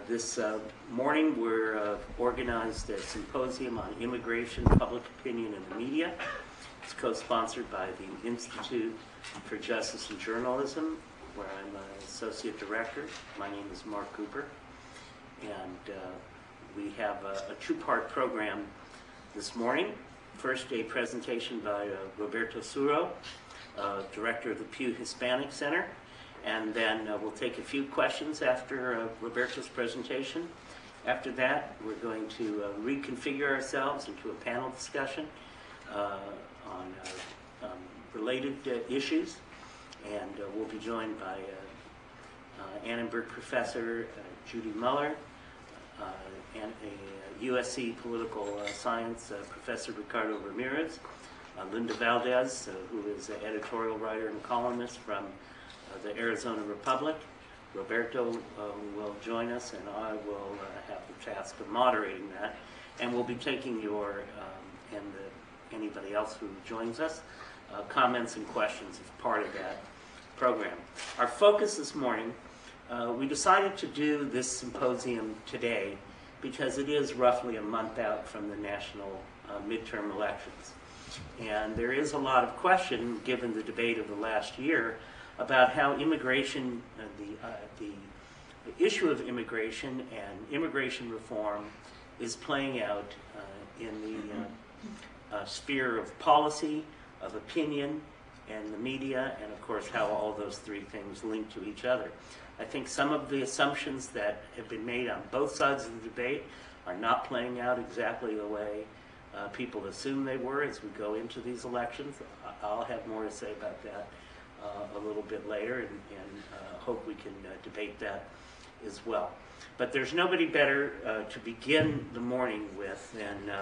This morning we're organized a symposium on immigration, public opinion, and the media. It's co-sponsored by the Institute for Justice and Journalism, where I'm an associate director. My name is Mark Cooper, and we have a two-part program this morning. First, a presentation by Roberto Suro, director of the Pew Hispanic Center. And then we'll take a few questions after Roberto's presentation. After that, we're going to reconfigure ourselves into a panel discussion on related issues. And we'll be joined by Annenberg professor Judy Muller, and a USC political science professor Ricardo Ramirez, Linda Valdez, who is an editorial writer and columnist from the Arizona Republic. Roberto will join us, and I will have the task of moderating that. And we'll be taking your, anybody else who joins us, comments and questions as part of that program. Our focus this morning, we decided to do this symposium today because it is roughly a month out from the national midterm elections. And there is a lot of question, given the debate of the last year, about how immigration, the issue of immigration and immigration reform is playing out in the sphere of policy, of opinion, and the media, and of course how all those three things link to each other. I think some of the assumptions that have been made on both sides of the debate are not playing out exactly the way people assume they were as we go into these elections. I'll have more to say about that a little bit later, and hope we can debate that as well. But there's nobody better to begin the morning with than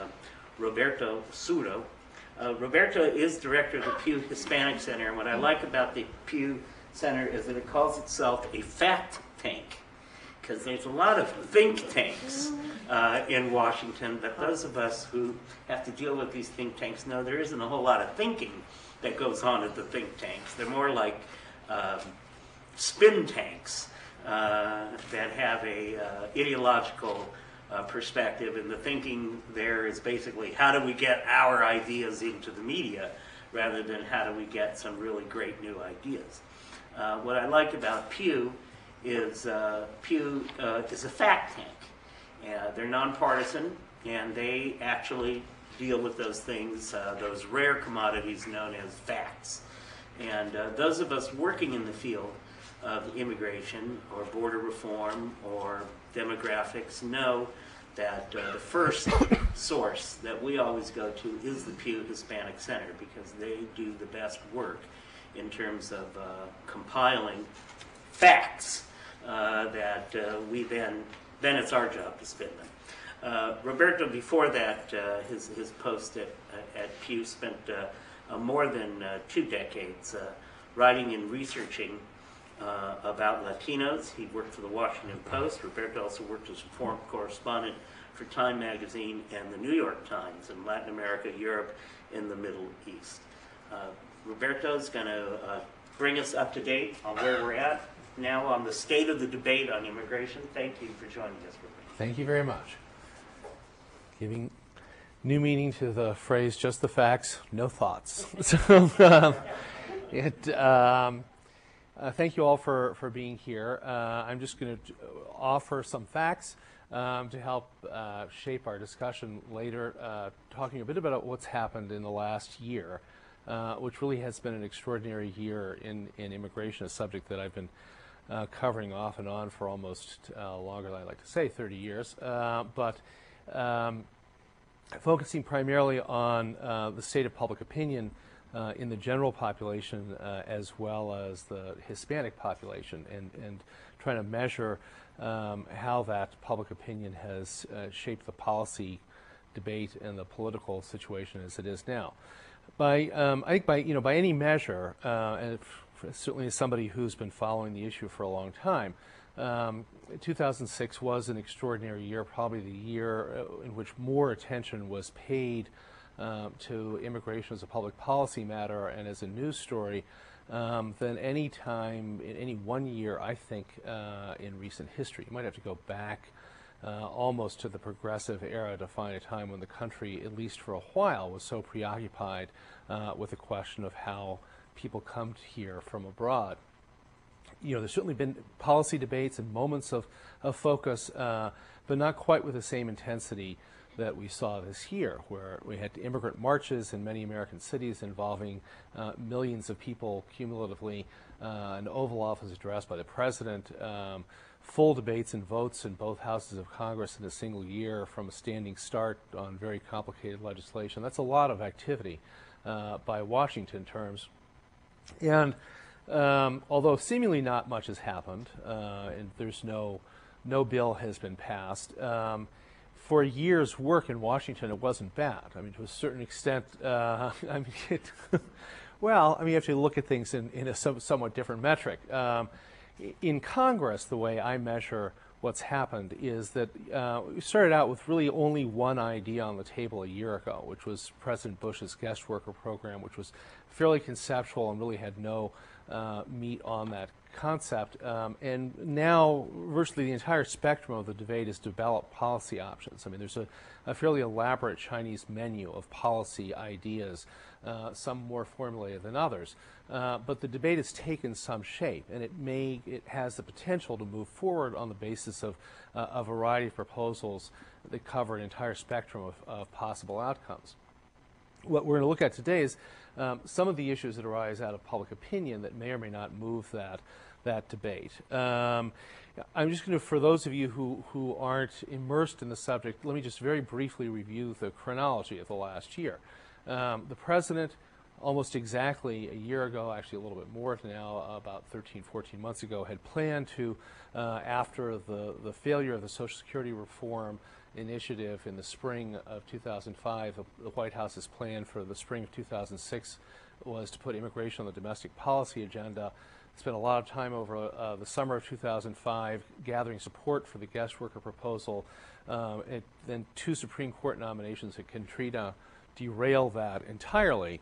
Roberto Suro. Roberto is director of the Pew Hispanic Center, and what I like about the Pew Center is that it calls itself a fact tank, because there's a lot of think tanks in Washington, but those of us who have to deal with these think tanks know there isn't a whole lot of thinking that goes on at the think tanks. They're more like spin tanks that have a ideological perspective, and the thinking there is basically how do we get our ideas into the media rather than how do we get some really great new ideas. What I like about Pew is Pew is a fact tank. They're nonpartisan, and they actually deal with those things, those rare commodities known as facts. And those of us working in the field of immigration or border reform or demographics know that the first source that we always go to is the Pew Hispanic Center, because they do the best work in terms of compiling facts that we then it's our job to spin them. Roberto, before that, his post at Pew spent more than 2 decades writing and researching about Latinos. He worked for the Washington Post. Roberto also worked as a foreign correspondent for Time magazine and the New York Times in Latin America, Europe, and the Middle East. Roberto's going to bring us up to date on where we're at now on the state of the debate on immigration. Thank you for joining us, Roberto. Thank you very much. Giving new meaning to the phrase, just the facts, no thoughts. So, thank you all for being here. I'm just going to offer some facts to help shape our discussion later, talking a bit about what's happened in the last year, which really has been an extraordinary year in immigration, a subject that I've been covering off and on for almost longer than I like to say, 30 years. But focusing primarily on the state of public opinion in the general population as well as the Hispanic population, and trying to measure how that public opinion has shaped the policy debate and the political situation as it is now. I think by any measure, and certainly as somebody who's been following the issue for a long time, 2006 was an extraordinary year, probably the year in which more attention was paid to immigration as a public policy matter and as a news story than any time in any one year, I think, in recent history. You might have to go back almost to the progressive era, to find a time when the country, at least for a while, was so preoccupied with the question of how people come here from abroad. There's certainly been policy debates and moments of focus, but not quite with the same intensity that we saw this year, where we had immigrant marches in many American cities involving millions of people cumulatively, an Oval Office address by the president, full debates and votes in both houses of Congress in a single year from a standing start on very complicated legislation. That's a lot of activity by Washington terms. And although seemingly not much has happened, and there's no bill has been passed, for a year's work in Washington, it wasn't bad. I mean, to a certain extent, you have to look at things in a somewhat different metric. In Congress, the way I measure what's happened is that we started out with really only one idea on the table a year ago, which was President Bush's guest worker program, which was fairly conceptual and really had no meat on that concept. And now virtually the entire spectrum of the debate is developed policy options. I mean, there's a fairly elaborate Chinese menu of policy ideas, some more formulated than others. But the debate has taken some shape, and it has the potential to move forward on the basis of a variety of proposals that cover an entire spectrum of possible outcomes. What we're going to look at today is some of the issues that arise out of public opinion that may or may not move that debate. I'm just going to, for those of you who aren't immersed in the subject, let me just very briefly review the chronology of the last year. The president, almost exactly a year ago, actually a little bit more now, about 13, 14 months ago, had planned to, after the failure of the Social Security reform initiative in the spring of 2005, the White House's plan for the spring of 2006 was to put immigration on the domestic policy agenda. Spent a lot of time over the summer of 2005 gathering support for the guest worker proposal. Then two Supreme Court nominations at Katrina derailed that entirely.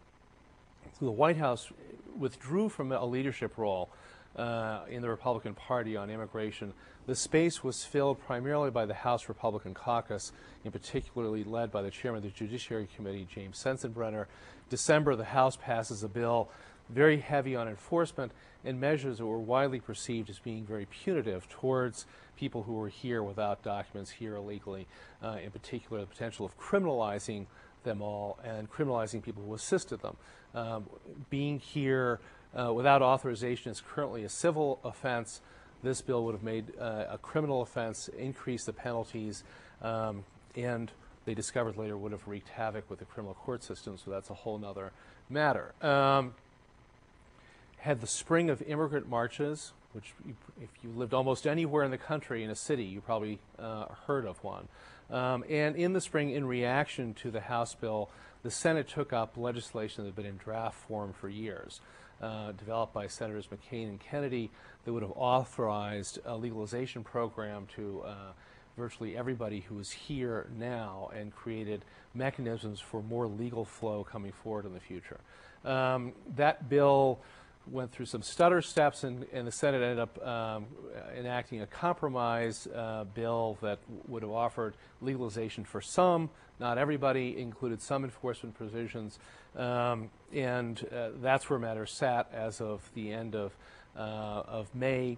So the White House withdrew from a leadership role in the Republican Party on immigration. The space was filled primarily by the House Republican caucus, in particularly led by the chairman of the Judiciary Committee, James Sensenbrenner. December, the House passes a bill very heavy on enforcement and measures that were widely perceived as being very punitive towards people who were here without documents, here illegally, in particular the potential of criminalizing them all and criminalizing people who assisted them. Being here without authorization is currently a civil offense. This bill would have made a criminal offense, increased the penalties, and they discovered later would have wreaked havoc with the criminal court system, so that's a whole other matter. Had the spring of immigrant marches, which if you lived almost anywhere in the country in a city, you probably heard of one. And in the spring, in reaction to the House bill, the Senate took up legislation that had been in draft form for years, developed by Senators McCain and Kennedy, that would have authorized a legalization program to virtually everybody who is here now and created mechanisms for more legal flow coming forward in the future. That bill went through some stutter steps, and the Senate ended up enacting a compromise bill that would have offered legalization for some, not everybody, included some enforcement provisions, and that's where matters sat as of the end of May.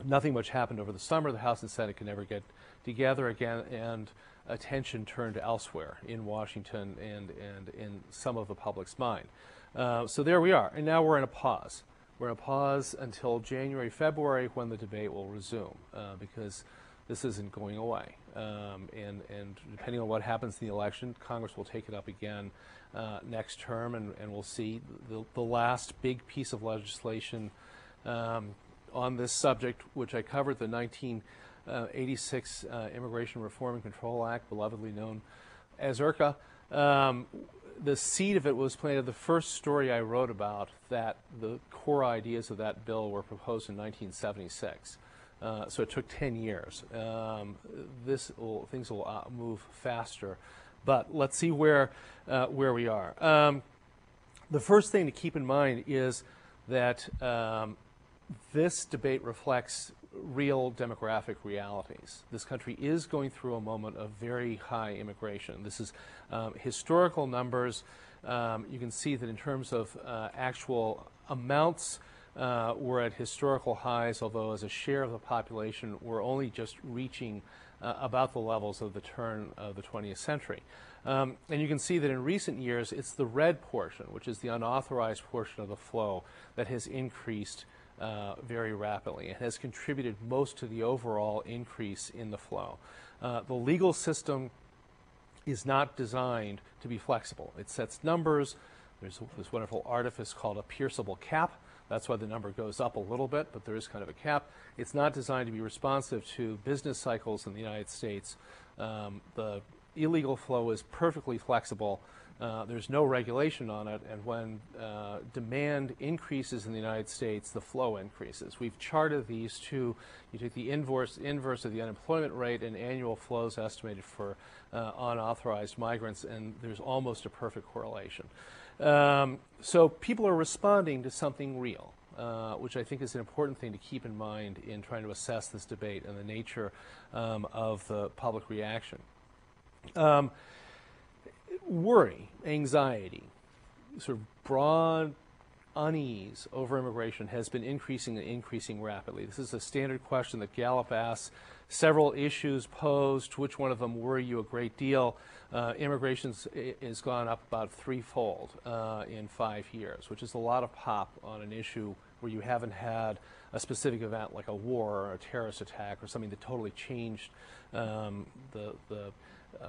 Nothing much happened over the summer. The House and Senate could never get together again, and attention turned elsewhere in Washington and in some of the public's mind. So there we are, and now we're in a pause. We're in a pause until January, February, when the debate will resume, because this isn't going away. And depending on what happens in the election, Congress will take it up again next term, and we'll see the last big piece of legislation on this subject, which I covered, the 1986 Immigration Reform and Control Act, belovedly known as IRCA. The seed of it was planted. The first story I wrote about that, the core ideas of that bill were proposed in 1976. So it took 10 years. Things will move faster, but let's see where we are. The first thing to keep in mind is that this debate reflects real demographic realities. This country is going through a moment of very high immigration. This is historical numbers. You can see that in terms of actual amounts, we're at historical highs, although as a share of the population, we're only just reaching about the levels of the turn of the 20th century. And you can see that in recent years, it's the red portion, which is the unauthorized portion of the flow, that has increased very rapidly and has contributed most to the overall increase in the flow. The legal system is not designed to be flexible. It sets numbers. There's this wonderful artifice called a pierceable cap. That's why the number goes up a little bit, but there is kind of a cap. It's not designed to be responsive to business cycles in the United States. The illegal flow is perfectly flexible. There's no regulation on it, and when demand increases in the United States, the flow increases. We've charted these two. You take the inverse of the unemployment rate and annual flows estimated for unauthorized migrants, and there's almost a perfect correlation. So people are responding to something real, which I think is an important thing to keep in mind in trying to assess this debate and the nature of the public reaction. Worry, anxiety, sort of broad unease over immigration has been increasing and increasing rapidly. This is a standard question that Gallup asks. Several issues posed. Which one of them worry you a great deal? Immigration has gone up about threefold in 5 years, which is a lot of pop on an issue where you haven't had a specific event like a war or a terrorist attack or something that totally changed the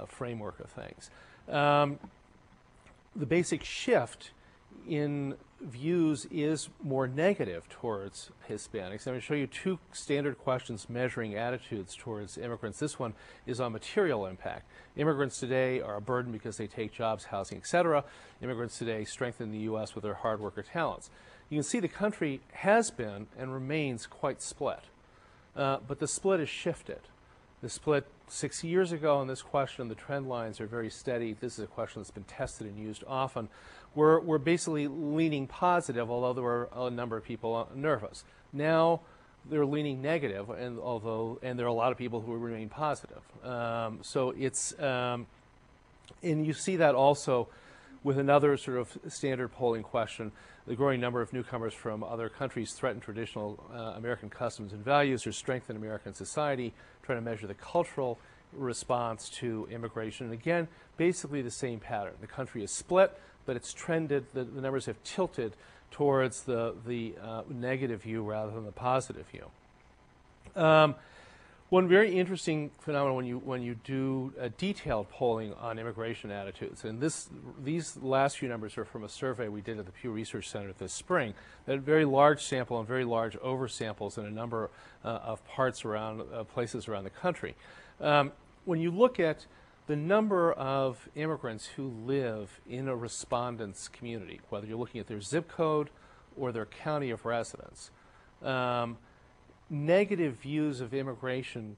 framework of things. The basic shift in views is more negative towards Hispanics. I'm going to show you two standard questions measuring attitudes towards immigrants. This one is on material impact. Immigrants today are a burden because they take jobs, housing, etc. Immigrants today strengthen the U.S. with their hard work or talents. You can see the country has been and remains quite split, but the split has shifted. The split 6 years ago on this question, the trend lines are very steady. This is a question that's been tested and used often. We're basically leaning positive, although there were a number of people nervous. Now they're leaning negative, and there are a lot of people who remain positive. So it's and you see that also with another sort of standard polling question. The growing number of newcomers from other countries threaten traditional American customs and values or strengthen American society, trying to measure the cultural response to immigration. And again, basically the same pattern. The country is split, but it's trended, the numbers have tilted towards the negative view rather than the positive view. One very interesting phenomenon when you do detailed polling on immigration attitudes, and these last few numbers are from a survey we did at the Pew Research Center this spring, a very large sample and very large oversamples in a number of parts around places around the country. When you look at the number of immigrants who live in a respondent's community, whether you're looking at their zip code or their county of residence, negative views of immigration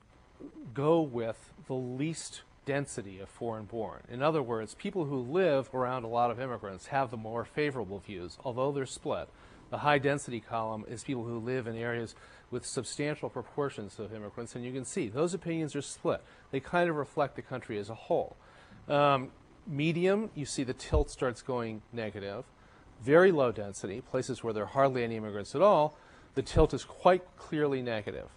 go with the least density of foreign-born. In other words, people who live around a lot of immigrants have the more favorable views, although they're split. The high-density column is people who live in areas with substantial proportions of immigrants, and you can see those opinions are split. They kind of reflect the country as a whole. Medium, you see the tilt starts going negative. Very low density, places where there are hardly any immigrants at all, the tilt is quite clearly negative.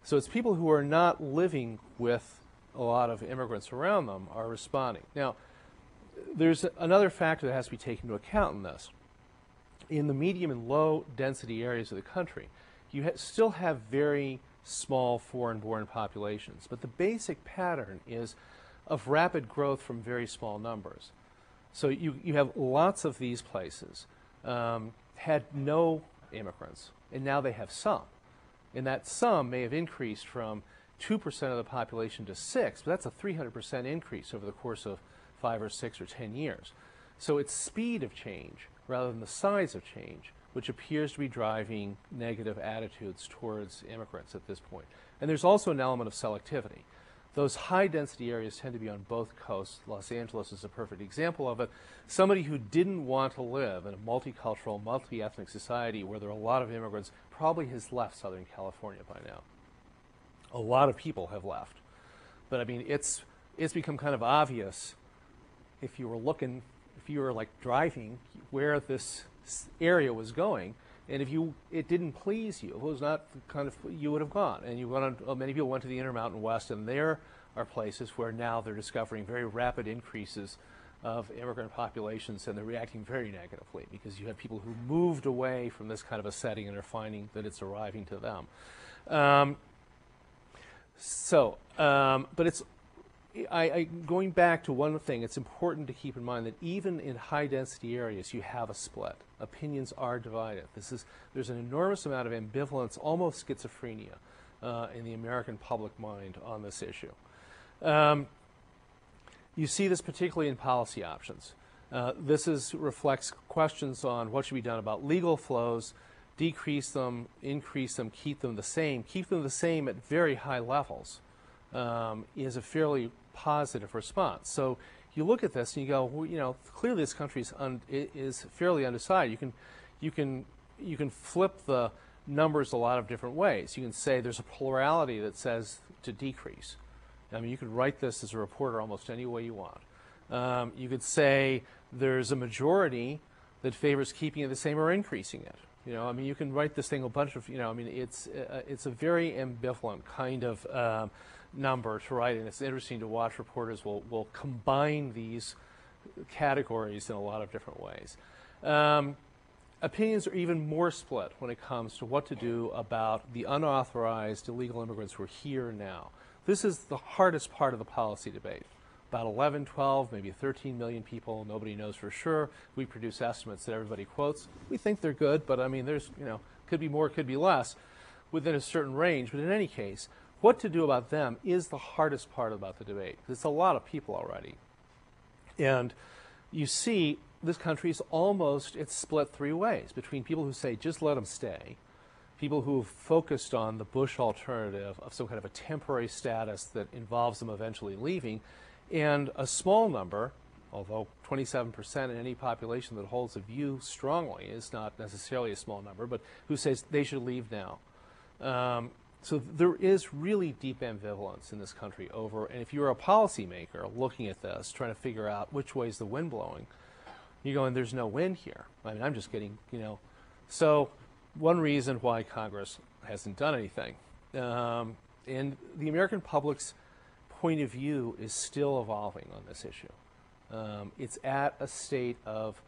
So it's people who are not living with a lot of immigrants around them are responding. Now, there's another factor that has to be taken into account in this. In the medium and low density areas of the country, you still have very small foreign-born populations, but the basic pattern is of rapid growth from very small numbers. So you have lots of these places had no immigrants, and now they have some. And that some may have increased from 2% of the population to 6%, but that's a 300% increase over the course of 5 or 6 or 10 years. So it's speed of change rather than the size of change, which appears to be driving negative attitudes towards immigrants at this point. And there's also an element of selectivity. Those high-density areas tend to be on both coasts. Los Angeles is a perfect example of it. Somebody who didn't want to live in a multicultural, multi-ethnic society where there are a lot of immigrants probably has left Southern California by now. A lot of people have left. But I mean, it's become kind of obvious if you were like driving where this area was going, and if it didn't please you, if it was not kind of, you would have gone. And many people went to the Intermountain West, and there are places where now they're discovering very rapid increases of immigrant populations, and they're reacting very negatively because you have people who moved away from this kind of a setting and are finding that it's arriving to them. But it's going back to one thing, it's important to keep in mind that even in high-density areas, you have a split. Opinions are divided. There's an enormous amount of ambivalence, almost schizophrenia, in the American public mind on this issue. You see this particularly in policy options. This reflects questions on what should be done about legal flows, decrease them, increase them, keep them the same. Keep them the same at very high levels is a fairly positive response. So you look at this and you go, well, you know, clearly this country is fairly undecided. You can flip the numbers a lot of different ways. You can say there's a plurality that says to decrease. I mean, you could write this as a reporter almost any way you want. You could say there's a majority that favors keeping it the same or increasing it. You know, I mean, you can write this thing a bunch of, you know, I mean, it's a very ambivalent kind of number to write, and it's interesting to watch. Reporters will combine these categories in a lot of different ways. Opinions are even more split when it comes to what to do about the unauthorized illegal immigrants who are here now. This is the hardest part of the policy debate. About 11, 12, maybe 13 million people. Nobody knows for sure. We produce estimates that everybody quotes. We think they're good, but I mean, there's, you know, could be more, could be less within a certain range. But in any case, what to do about them is the hardest part about the debate. It's a lot of people already. And you see this country is almost, it's split three ways between people who say just let them stay, people who have focused on the Bush alternative of some kind of a temporary status that involves them eventually leaving, and a small number, although 27% in any population that holds a view strongly is not necessarily a small number, but who says they should leave now. So there is really deep ambivalence in this country over, and if you're a policymaker looking at this, trying to figure out which way is the wind blowing, you're going, there's no wind here. I mean, I'm just getting, you know. So one reason why Congress hasn't done anything. And the American public's point of view is still evolving on this issue. It's at a state of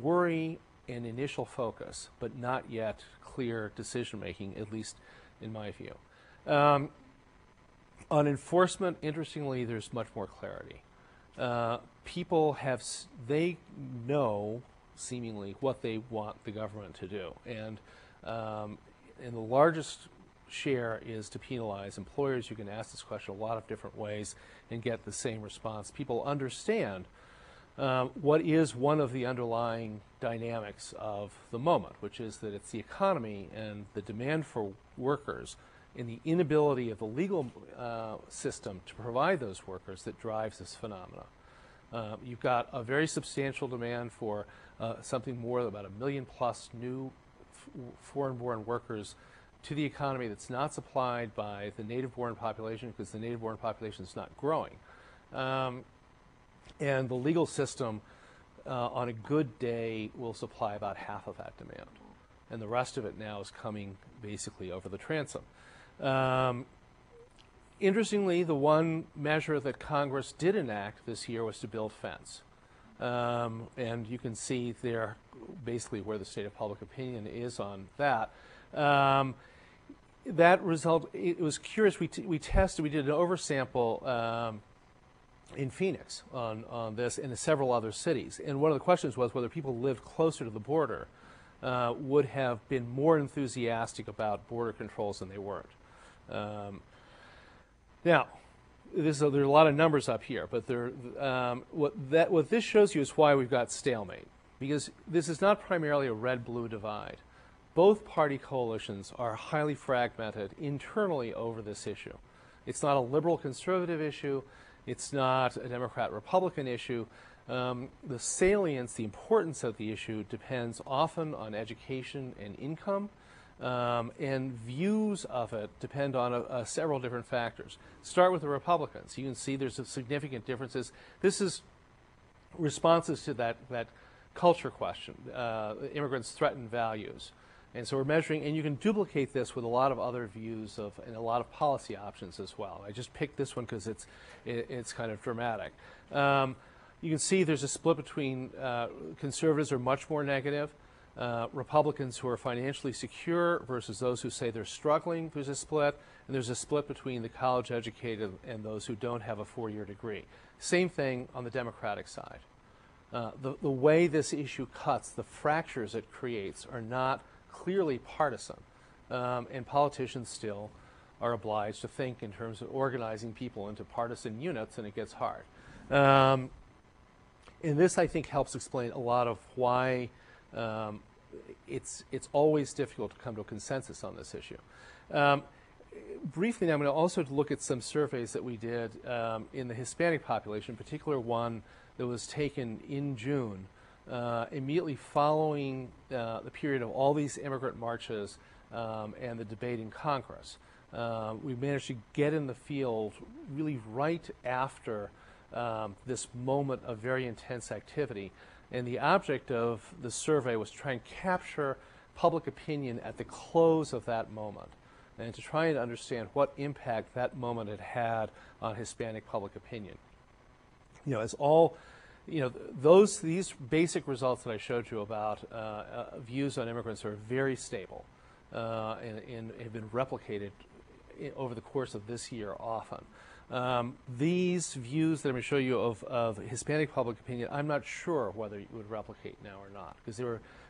worry and initial focus, but not yet clear decision-making, at least in my view. On enforcement, interestingly, there's much more clarity. People they know, seemingly, what they want the government to do. And the largest share is to penalize employers. You can ask this question a lot of different ways and get the same response. People understand what is one of the underlying dynamics of the moment, which is that it's the economy and the demand for workers and the inability of the legal system to provide those workers that drives this phenomena. You've got a very substantial demand for something more than about 1 million plus new foreign-born workers to the economy that's not supplied by the native-born population, because the native-born population is not growing. And the legal system, on a good day, will supply about half of that demand. And the rest of it now is coming basically over the transom. Interestingly, the one measure that Congress did enact this year was to build fence. And you can see there basically where the state of public opinion is on that. That result, it was curious. We did an oversample in Phoenix on this and in several other cities. And one of the questions was whether people who lived closer to the border would have been more enthusiastic about border controls than they weren't. Now, there are a lot of numbers up here, but what this shows you is why we've got stalemate. Because this is not primarily a red-blue divide. Both party coalitions are highly fragmented internally over this issue. It's not a liberal-conservative issue. It's not a Democrat-Republican issue. The salience, the importance of the issue depends often on education and income. And views of it depend on several different factors. Start with the Republicans. You can see there's significant differences. This is responses to that culture question. Immigrants threaten values. And so we're measuring, and you can duplicate this with a lot of other views and a lot of policy options as well. I just picked this one because it's kind of dramatic. You can see there's a split between conservatives are much more negative, Republicans who are financially secure versus those who say they're struggling. There's a split, and there's a split between the college educated and those who don't have a 4-year degree. Same thing on the Democratic side. The way this issue cuts, the fractures it creates are not clearly partisan, and politicians still are obliged to think in terms of organizing people into partisan units, and it gets hard. And this, I think, helps explain a lot of why it's always difficult to come to a consensus on this issue. Briefly, now I'm going to also look at some surveys that we did in the Hispanic population, in particular one that was taken in June, immediately following the period of all these immigrant marches and the debate in Congress. We managed to get in the field really right after this moment of very intense activity. And the object of the survey was to try and capture public opinion at the close of that moment and to try and understand what impact that moment had had on Hispanic public opinion. You know, as all, you know, these basic results that I showed you about views on immigrants are very stable and have been replicated over the course of this year often. These views that I'm going to show you of Hispanic public opinion, I'm not sure whether it would replicate now or not, because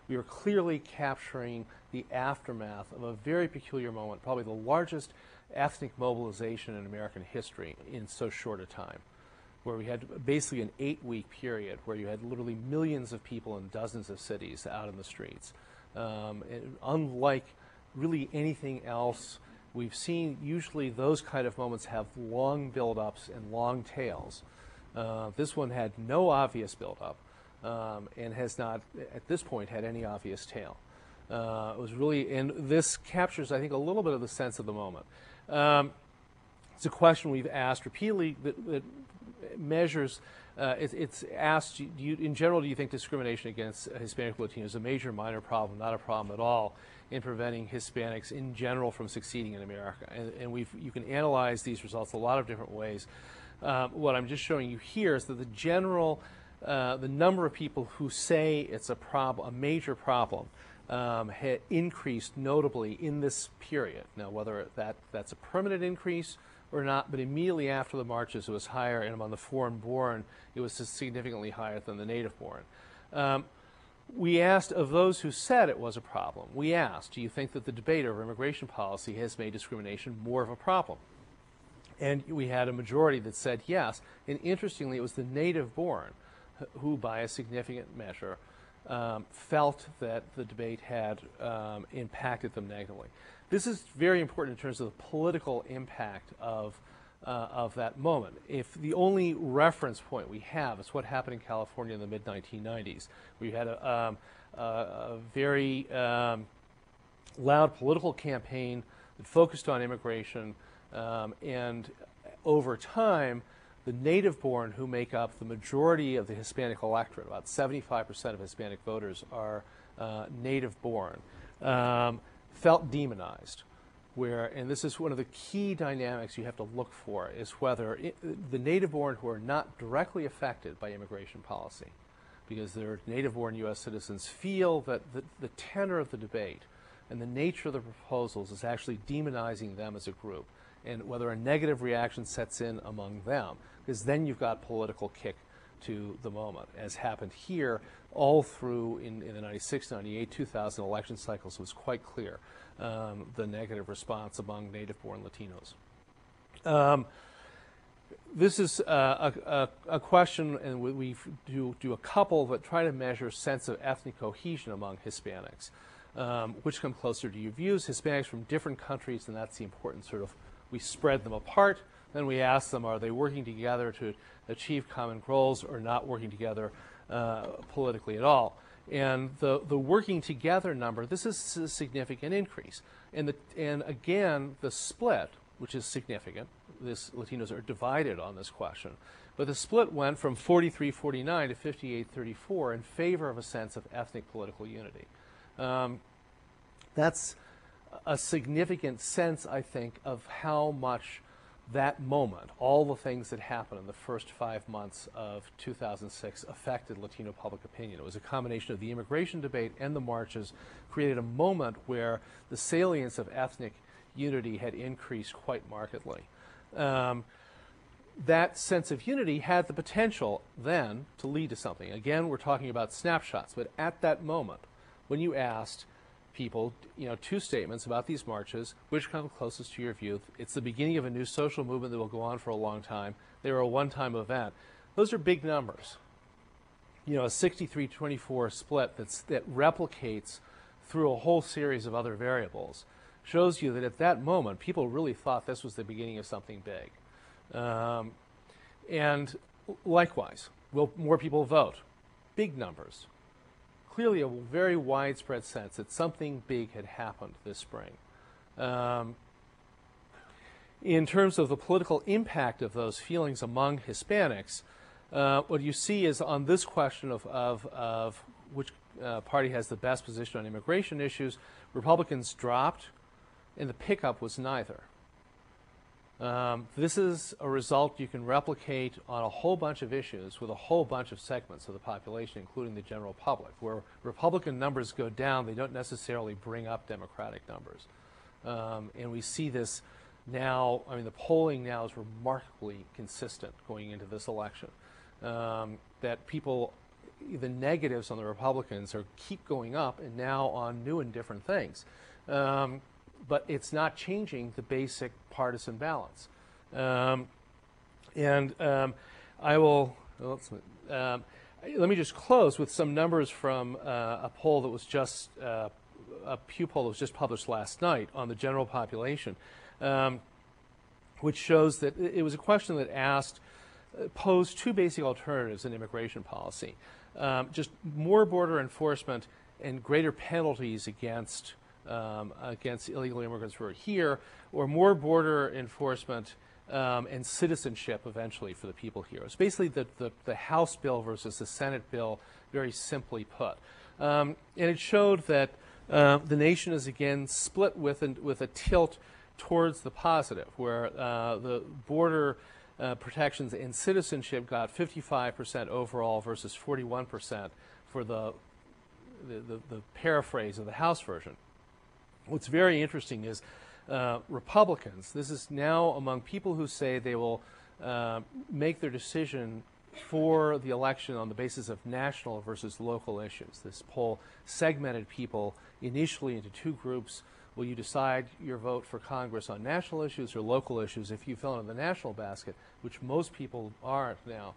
we were clearly capturing the aftermath of a very peculiar moment, probably the largest ethnic mobilization in American history in so short a time, where we had basically an 8-week period where you had literally millions of people in dozens of cities out in the streets. And unlike really anything else we've seen, usually those kind of moments have long build-ups and long tails. This one had no obvious build-up and has not, at this point, had any obvious tail. It was really, and this captures, I think, a little bit of the sense of the moment. It's a question we've asked repeatedly that measures, it's asked, in general, do you think discrimination against Hispanic Latinos is a major, minor problem, not a problem at all, in preventing Hispanics in general from succeeding in America? And you can analyze these results a lot of different ways. What I'm just showing you here is that the number of people who say it's a major problem, had increased notably in this period. Now, whether that's a permanent increase or not, but immediately after the marches it was higher, and among the foreign-born it was significantly higher than the native-born. We asked, of those who said it was a problem, we asked, do you think that the debate over immigration policy has made discrimination more of a problem? And we had a majority that said yes, and interestingly it was the native-born who, by a significant measure, felt that the debate had impacted them negatively. This is very important in terms of the political impact of that moment. If the only reference point we have is what happened in California in the mid-1990s, we had a very loud political campaign that focused on immigration, and over time, the native-born, who make up the majority of the Hispanic electorate, about 75% of Hispanic voters are native-born, felt demonized. And this is one of the key dynamics you have to look for, is whether the native-born who are not directly affected by immigration policy, because they're native-born U.S. citizens, feel that the tenor of the debate and the nature of the proposals is actually demonizing them as a group, and whether a negative reaction sets in among them, because then you've got political kick to the moment, as happened here all through in the 96, 98, 2000 election cycles. It was quite clear the negative response among native-born Latinos. This is a question, and we do a couple that try to measure sense of ethnic cohesion among Hispanics, which come closer to your views. Hispanics from different countries, and that's the important sort of, we spread them apart. Then we ask them, are they working together to achieve common goals or not working together politically at all? And the working together number, this is a significant increase. And again, the split, which is significant, Latinos are divided on this question, but the split went from 43-49 to 58-34 in favor of a sense of ethnic political unity. That's a significant sense, I think, of how much that moment, all the things that happened in the first 5 months of 2006 affected Latino public opinion. It was a combination of the immigration debate and the marches created a moment where the salience of ethnic unity had increased quite markedly. That sense of unity had the potential then to lead to something. Again, we're talking about snapshots, but at that moment, when you asked people, two statements about these marches, which come closest to your view, it's the beginning of a new social movement that will go on for a long time. They were a one-time event. Those are big numbers. A 63-24 split that replicates through a whole series of other variables shows you that at that moment, people really thought this was the beginning of something big. And likewise, will more people vote? Big numbers. Clearly a very widespread sense that something big had happened this spring. In terms of the political impact of those feelings among Hispanics, what you see is on this question of which party has the best position on immigration issues, Republicans dropped, and the pickup was neither. This is a result you can replicate on a whole bunch of issues with a whole bunch of segments of the population, including the general public. Where Republican numbers go down, they don't necessarily bring up Democratic numbers. And we see this now. I mean, the polling now is remarkably consistent going into this election. That people, the negatives on the Republicans keep going up and now on new and different things. But it's not changing the basic partisan balance. I will, let me just close with some numbers from a poll that was just, a Pew poll that was just published last night on the general population, which shows that it was a question that posed two basic alternatives in immigration policy. Just more border enforcement and greater penalties against illegal immigrants who are here, or more border enforcement and citizenship eventually for the people here. It's basically the House bill versus the Senate bill, very simply put. And it showed that the nation is again split with a tilt towards the positive, where the border protections and citizenship got 55% overall versus 41% for the paraphrase of the House version. What's very interesting is Republicans, this is now among people who say they will make their decision for the election on the basis of national versus local issues. This poll segmented people initially into two groups. Will you decide your vote for Congress on national issues or local issues? If you fell into the national basket, which most people aren't now,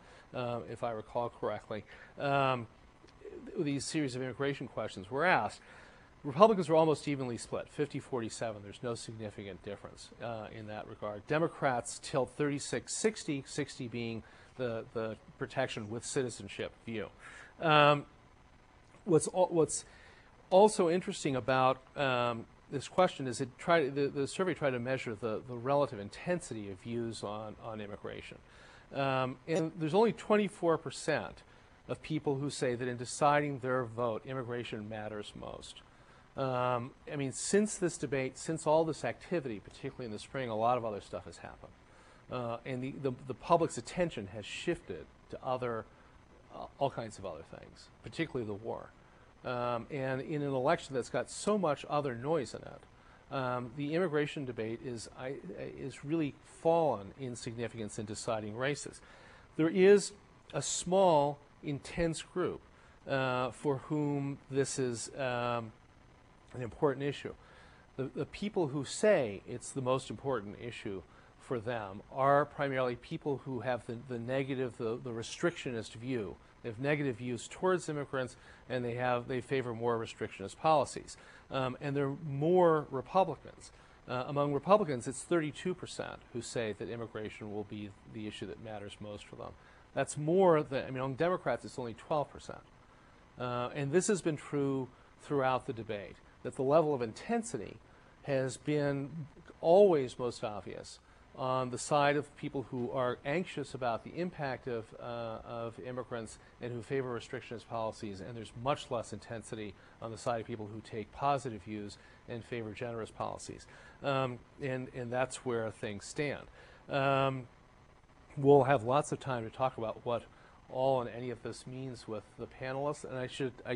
if I recall correctly, these series of immigration questions were asked. Republicans were almost evenly split, 50-47. There's no significant difference in that regard. Democrats tilt 36-60, 60 being the protection with citizenship view. What's also interesting about this question is the survey tried to measure the relative intensity of views on immigration. And there's only 24% of people who say that in deciding their vote, immigration matters most. I mean, since this debate, since all this activity, particularly in the spring, a lot of other stuff has happened. And the public's attention has shifted to all kinds of other things, particularly the war. And in an election that's got so much other noise in it, the immigration debate is really fallen in significance in deciding races. There is a small, intense group for whom this is an important issue. The people who say it's the most important issue for them are primarily people who have the negative, the restrictionist view. They have negative views towards immigrants, and they favor more restrictionist policies. And there are more Republicans. Among Republicans, it's 32% who say that immigration will be the issue that matters most for them. That's more than, I mean, among Democrats, it's only 12%. And this has been true throughout the debate, that the level of intensity has been always most obvious on the side of people who are anxious about the impact of immigrants and who favor restrictionist policies, and there's much less intensity on the side of people who take positive views and favor generous policies. And that's where things stand. We'll have lots of time to talk about what all and any of this means with the panelists, and I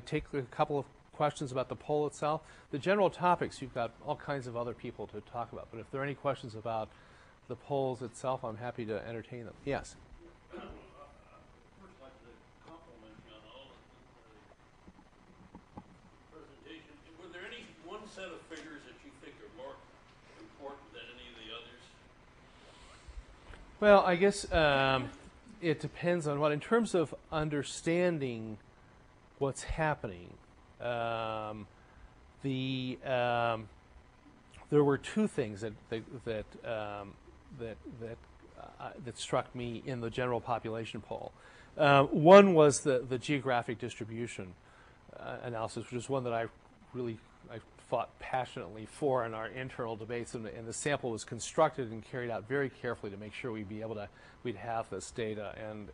take a couple of questions about the poll itself. The general topics, you've got all kinds of other people to talk about, but if there are any questions about the polls itself, I'm happy to entertain them. Yes? First, I'd like to compliment you on all of the presentation. Were there any one set of figures that you think are more important than any of the others? Well, I guess it depends on what. In terms of understanding what's happening, there were two things that struck me in the general population poll. One was the geographic distribution analysis, which is one that I fought passionately for in our internal debates, and the sample was constructed and carried out very carefully to make sure we'd have this data, and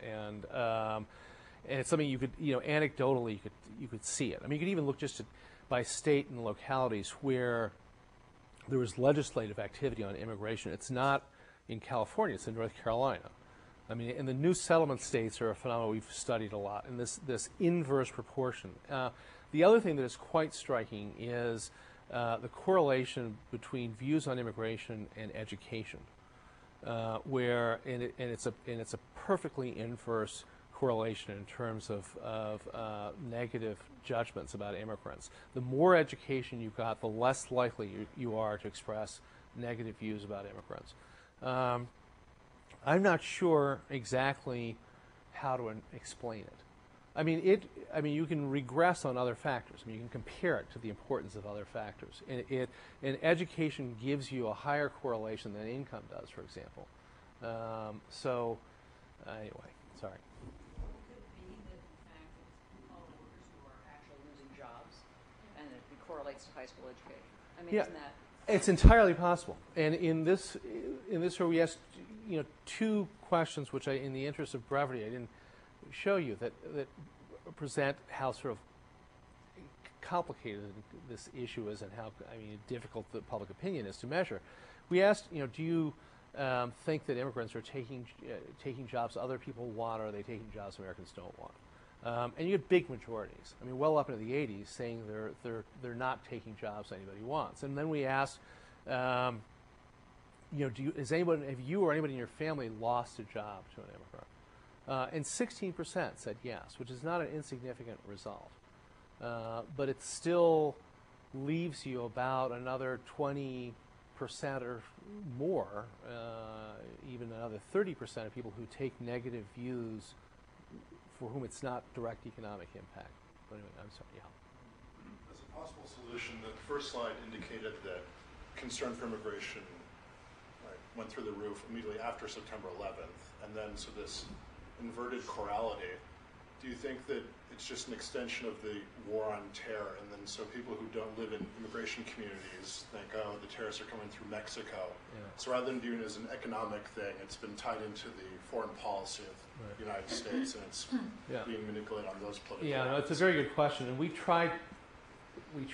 it's something you could, anecdotally you could see it. I mean, you could even look just by state and localities where there was legislative activity on immigration. It's not in California, it's in North Carolina. I mean, in the new settlement states are a phenomenon we've studied a lot, and this inverse proportion. The other thing that is quite striking is the correlation between views on immigration and education, it's a perfectly inverse correlation in terms of negative judgments about immigrants. The more education you've got, the less likely you are to express negative views about immigrants. I'm not sure exactly how to explain it. I mean, you can regress on other factors. I mean, you can compare it to the importance of other factors. And education gives you a higher correlation than income does, for example. Anyway, sorry. Could it be that, in fact, it's color workers who are actually losing jobs, and it correlates to high school education? I mean, Yeah. isn't that... It's entirely possible. And in this where we asked, two questions, which in the interest of brevity, I didn't show you, that present how sort of complicated this issue is and how difficult the public opinion is to measure. We asked, do you think that immigrants are taking jobs other people want, or are they taking jobs Americans don't want? And you get big majorities. I mean, well up into the 80s, saying they're not taking jobs anybody wants. And then we asked, have you or anybody in your family lost a job to an immigrant? And 16% said yes, which is not an insignificant result. But it still leaves you about another 20% or more, even another 30% of people who take negative views for whom it's not direct economic impact. But anyway, I'm sorry, yeah. As a possible solution, the first slide indicated that concern for immigration went through the roof immediately after September 11th, and then so this inverted chorality. Do you think that it's just an extension of the war on terror, and then so people who don't live in immigration communities think, oh, the terrorists are coming through Mexico. Yeah. So rather than viewing it as an economic thing, it's been tied into the foreign policy of the United States, and it's being manipulated on those political lines. No, it's a very good question, and we tried in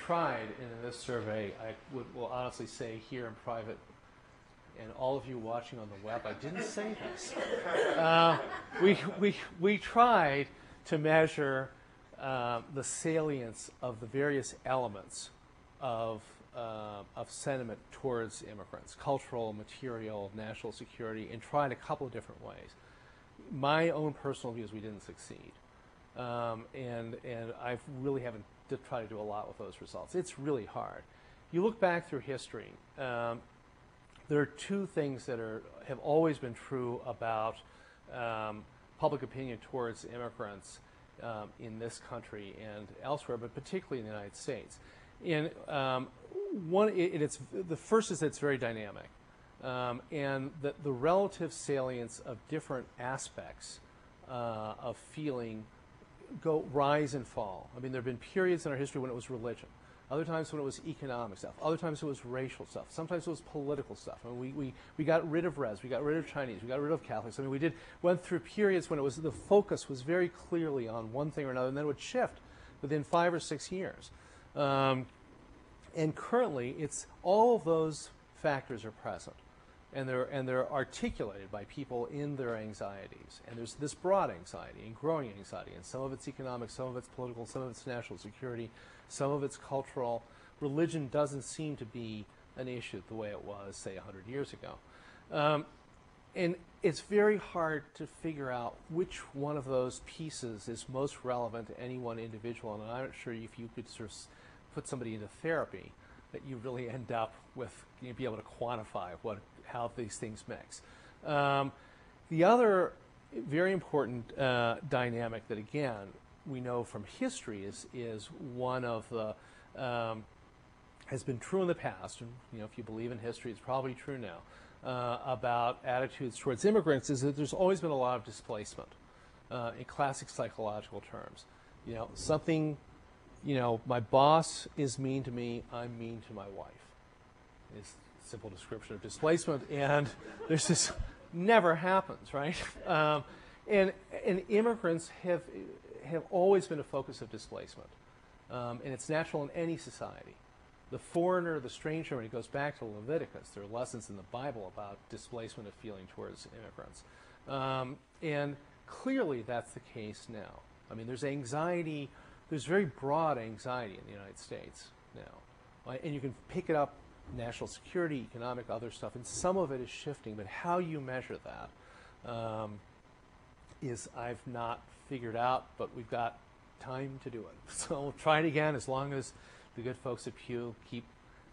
this survey, I will honestly say here in private, and all of you watching on the web, I didn't say this. We tried to measure the salience of the various elements of sentiment towards immigrants, cultural, material, national security, and tried a couple of different ways. My own personal view is we didn't succeed, and I really haven't tried to do a lot with those results. It's really hard. You look back through history. There are two things that have always been true about public opinion towards immigrants in this country and elsewhere, but particularly in the United States. And the first is that it's very dynamic, and that the relative salience of different aspects of feeling go rise and fall. I mean, there have been periods in our history when it was religion, other times when it was economic stuff, other times it was racial stuff, sometimes it was political stuff. I mean, we got rid of Res, we got rid of Chinese, we got rid of Catholics. I mean, went through periods when it was the focus was very clearly on one thing or another, and then it would shift within 5 or 6 years. And currently, it's all of those factors are present, and they're articulated by people in their anxieties. And there's this broad anxiety and growing anxiety, and some of it's economic, some of it's political, some of it's national security, some of it's cultural. Religion doesn't seem to be an issue the way it was, say, 100 years ago. And it's very hard to figure out which one of those pieces is most relevant to any one individual, and I'm not sure if you could sort of put somebody into therapy that you really end up with, be able to quantify how these things mix. The other very important dynamic that, again, we know from history is one of the has been true in the past, and if you believe in history, it's probably true now, about attitudes towards immigrants, is that there's always been a lot of displacement in classic psychological terms. Something, my boss is mean to me, I'm mean to my wife. Is a simple description of displacement, and there's this never happens, right? And immigrants have always been a focus of displacement, and it's natural in any society. The foreigner, the stranger, when it goes back to Leviticus, there are lessons in the Bible about displacement of feeling towards immigrants. And clearly that's the case now. I mean, there's anxiety, there's very broad anxiety in the United States now. And you can pick it up, national security, economic, other stuff, and some of it is shifting, but how you measure that is I've not figured out, but we've got time to do it. So we'll try it again as long as the good folks at Pew keep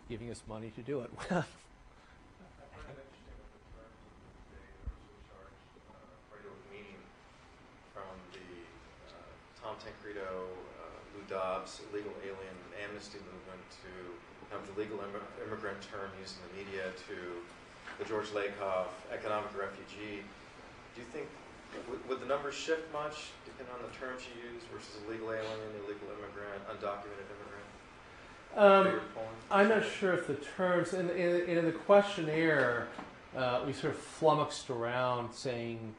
giving us money to do it. I find it interesting that the terms of the debate are so charged radio with meaning, from the Tom Tancredo, Lou Dobbs, illegal alien amnesty movement, to the legal immigrant term used in the media, to the George Lakoff economic refugee. Do you think, would the numbers shift much depending on the terms you use versus illegal alien, illegal immigrant, undocumented immigrant? I'm not sure if the terms, in the questionnaire, we sort of flummoxed around saying,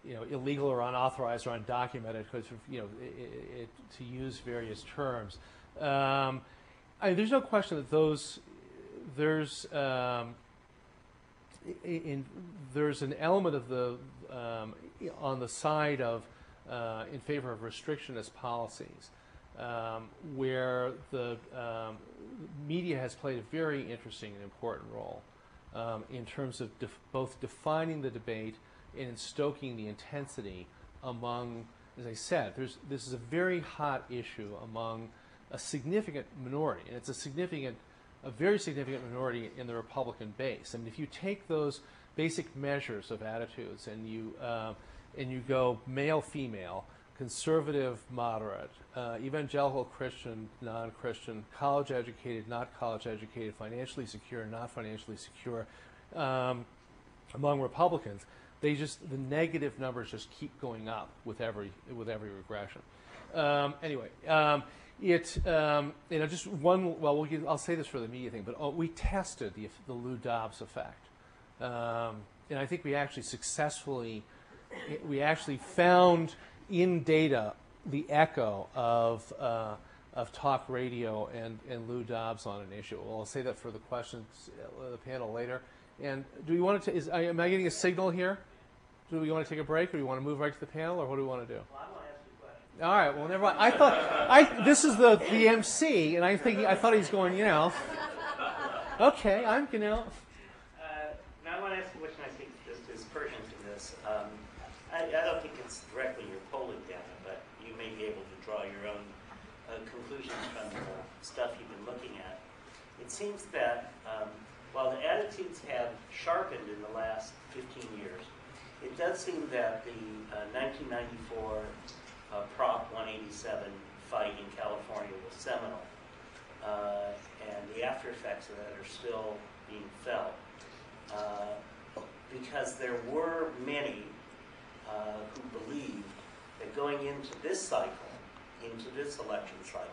illegal or unauthorized or undocumented, because to use various terms. There's no question that there's an element of the on the side of in favor of restrictionist policies. Where the media has played a very interesting and important role in terms of both defining the debate and in stoking the intensity among, as I said, this is a very hot issue among a significant minority, and it's a very significant minority in the Republican base. I mean, if you take those basic measures of attitudes and you go male-female, conservative, moderate, evangelical, Christian, non-Christian, college-educated, not college-educated, financially secure, not financially secure, among Republicans, the negative numbers just keep going up with every regression. Anyway, just one. Well, I'll say this for the media thing, but we tested the Lou Dobbs effect, and I think we actually successfully found in data the echo of talk radio and Lou Dobbs on an issue. Well, I'll say that for the questions, the panel later. And do we want to? Am I getting a signal here? Do we want to take a break, or do we want to move right to the panel, or what do we want to do? Well, I want to ask you a question. All right. Well, never mind. I thought this is the MC, and I thought he was going. Okay, I'm Now I want to ask you a question. I think just is pertinent to this. I don't think it's directly your polling data, but you may be able to draw your own conclusions from the stuff you've been looking at. It seems that while the attitudes have sharpened in the last 15 years, it does seem that the 1994 Prop 187 fight in California was seminal, and the after effects of that are still being felt, because there were many who believed that going into this cycle, into this election cycle,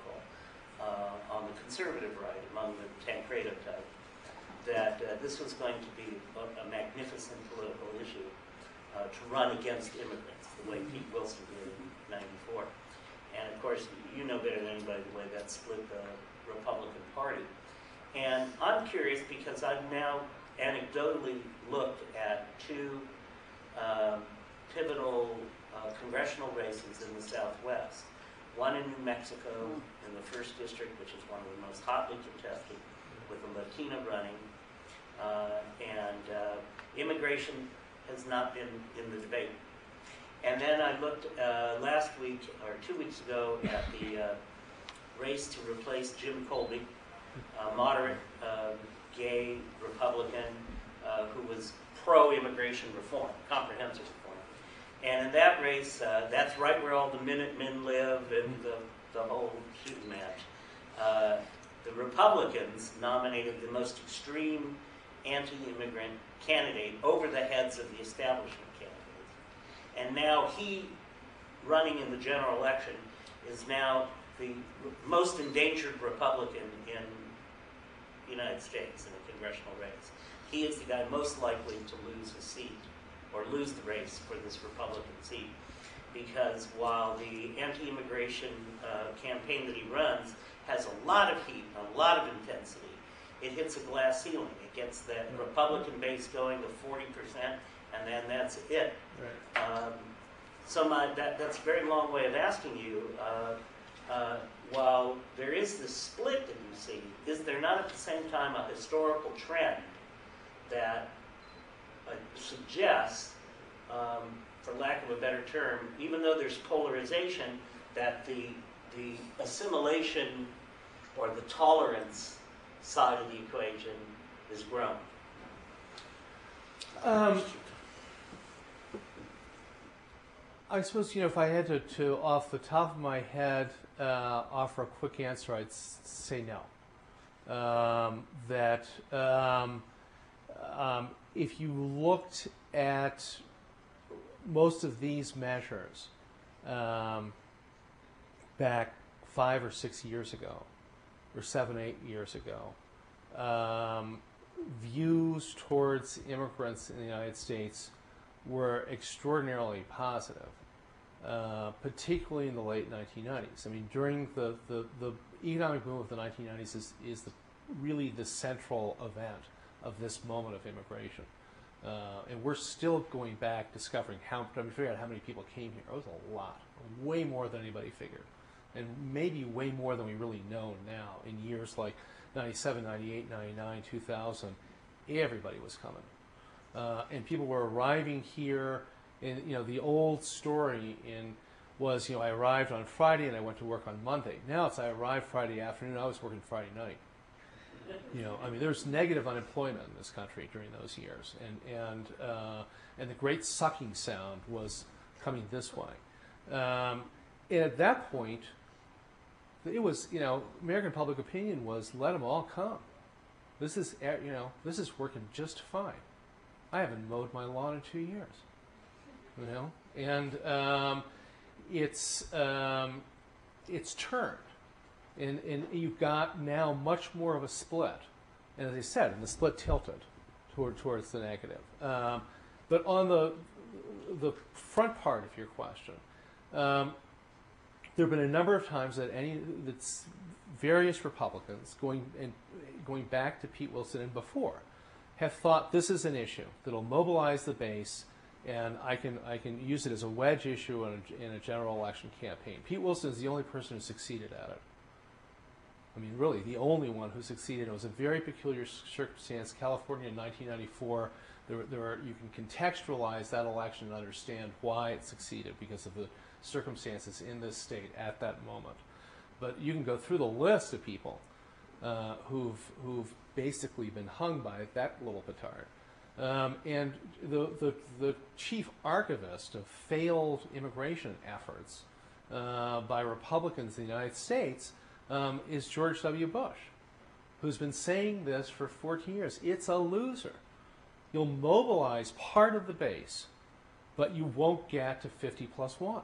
on the conservative right, among the Tancredo type, that this was going to be a magnificent political issue to run against immigrants, the way Pete Wilson did in '94. And of course, you know better than anybody the way that split the Republican Party. And I'm curious because I've now anecdotally looked at two pivotal congressional races in the Southwest. One in New Mexico in the 1st District, which is one of the most hotly contested, with a Latina running. Immigration has not been in the debate. And then I looked last week, or 2 weeks ago, at the race to replace Jim Colby, a moderate gay Republican who was pro-immigration reform, comprehensive reform. And in that race, that's right where all the Minutemen live and the whole shooting match. The Republicans nominated the most extreme anti-immigrant candidate over the heads of the establishment candidates. And now he, running in the general election, is now the most endangered Republican in the United States in a congressional race. He is the guy most likely to lose a seat, or lose the race for this Republican seat, because while the anti-immigration campaign that he runs has a lot of heat, a lot of intensity, it hits a glass ceiling. It gets that Republican base going to 40%, and then that's it. Right. That's a very long way of asking you, while there is this split that you see, is there not at the same time a historical trend that suggests, for lack of a better term, even though there's polarization, that the assimilation or the tolerance side of the equation is growing? I suppose, if I had to off the top of my head, offer a quick answer, I'd say no. If you looked at most of these measures back 5 or 6 years ago, or 7, 8 years ago, views towards immigrants in the United States were extraordinarily positive, particularly in the late 1990s. I mean, during the economic boom of the 1990s is really the central event of this moment of immigration. And we're still going back, discovering trying to figure out how many people came here. It was a lot, way more than anybody figured. And maybe way more than we really know now. In years like 97, 98, 99, 2000, everybody was coming. And people were arriving here, and the old story was, I arrived on Friday and I went to work on Monday. Now it's I arrived Friday afternoon, I was working Friday night. There's negative unemployment in this country during those years, and the great sucking sound was coming this way. And at that point, it was, American public opinion was, let them all come. This is working just fine. I haven't mowed my lawn in 2 years. And it's turned. And you've got now much more of a split. And as I said, the split tilted towards the negative. But on the front part of your question, there have been a number of times that various Republicans, going back to Pete Wilson and before, have thought this is an issue that'll mobilize the base, and I can use it as a wedge issue in a general election campaign. Pete Wilson is the only person who succeeded at it. I mean, really, the only one who succeeded. It was a very peculiar circumstance. California in 1994, you can contextualize that election and understand why it succeeded because of the circumstances in this state at that moment. But you can go through the list of people who've basically been hung by that little petard. And the chief archivist of failed immigration efforts by Republicans in the United States is George W. Bush, who's been saying this for 14 years. It's a loser. You'll mobilize part of the base, but you won't get to 50+1.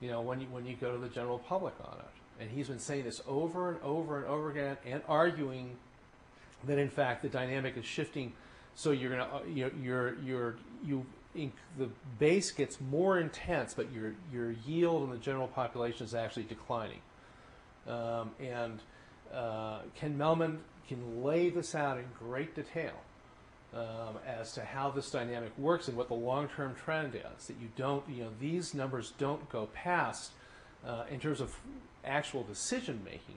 when you go to the general public on it. And he's been saying this over and over and over again, and arguing that in fact the dynamic is shifting. So you're gonna the base gets more intense, but your yield in the general population is actually declining. Ken Melman can lay this out in great detail as to how this dynamic works and what the long-term trend is. That you don't, these numbers don't go past in terms of actual decision-making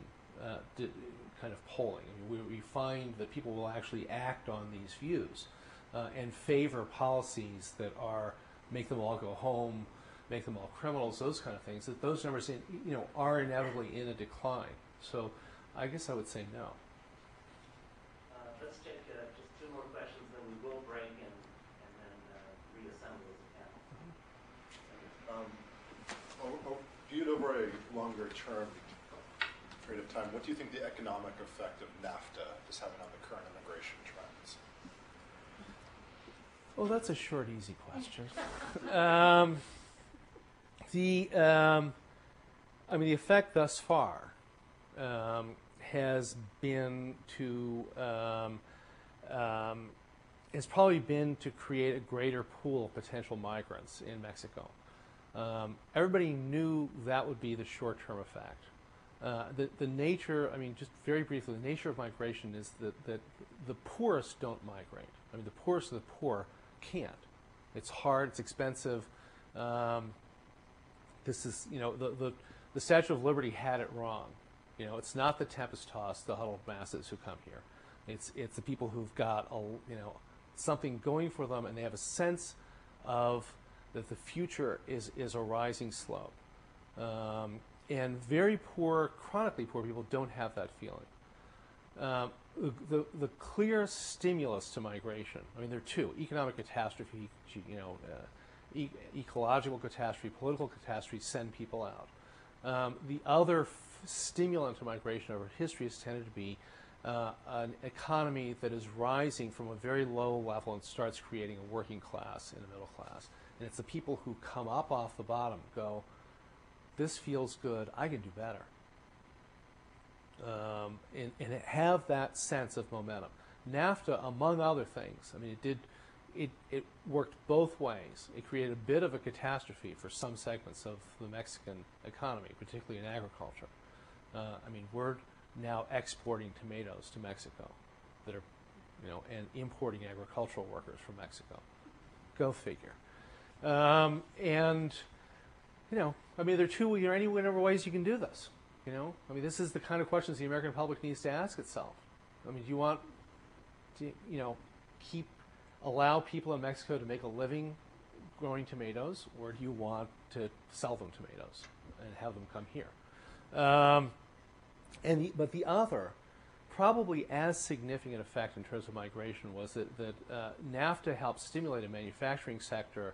kind of polling. I mean, we find that people will actually act on these views and favor policies that make them all go home, make them all criminals, those kind of things. That those numbers, are inevitably in a decline. So, I guess I would say no. Let's take just two more questions, then we will break and then reassemble as a panel. Viewed over a longer term period of time, what do you think the economic effect of NAFTA is having on the current immigration trends? Oh, that's a short, easy question. The effect thus far has been has probably been to create a greater pool of potential migrants in Mexico. Everybody knew that would be the short-term effect. The nature, just very briefly, the nature of migration is that the poorest don't migrate. The poorest of the poor can't. It's hard, it's expensive. This is, the Statue of Liberty had it wrong. It's not the tempest-tossed, the huddled masses who come here. It's the people who've got something going for them, and they have a sense of that the future is a rising slope. And very poor, chronically poor people don't have that feeling. The clear stimulus to migration, there are two: economic catastrophe, ecological catastrophe, political catastrophe send people out. The other stimulant to migration over history has tended to be an economy that is rising from a very low level and starts creating a working class and a middle class. And it's the people who come up off the bottom go, this feels good, I can do better. And have that sense of momentum. NAFTA, among other things, it worked both ways. It created a bit of a catastrophe for some segments of the Mexican economy, particularly in agriculture. We're now exporting tomatoes to Mexico that are, and importing agricultural workers from Mexico. Go figure. There are two, any number of ways you can do this. This is the kind of questions the American public needs to ask itself. Do you want to, allow people in Mexico to make a living growing tomatoes, or do you want to sell them tomatoes and have them come here? But the other, probably as significant effect in terms of migration was that NAFTA helped stimulate a manufacturing sector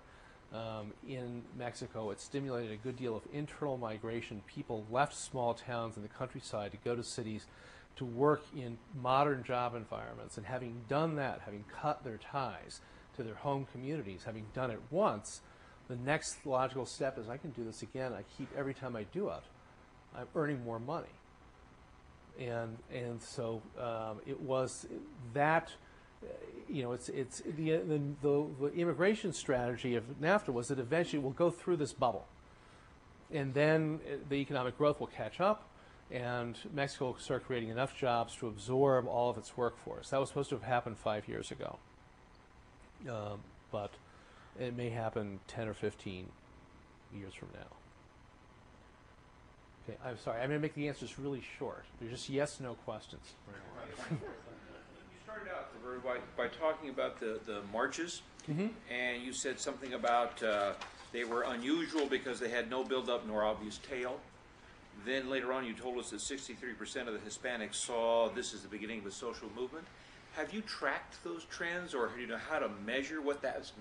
in Mexico. It stimulated a good deal of internal migration. People left small towns in the countryside to go to cities to work in modern job environments. And having done that, having cut their ties to their home communities, having done it once, the next logical step is I can do this again. Every time I do it, I'm earning more money. And so it was that, it's the immigration strategy of NAFTA was that eventually we'll go through this bubble, and then the economic growth will catch up, and Mexico will start creating enough jobs to absorb all of its workforce. That was supposed to have happened 5 years ago, but it may happen 10 or 15 years from now. Okay, I'm sorry. I'm going to make the answers really short. They're just yes/no questions. You started out by talking about the marches, and you said something about they were unusual because they had no build-up nor obvious tail. Then later on you told us that 63% of the Hispanics saw this as the beginning of a social movement. Have you tracked those trends, or do you know how to measure what that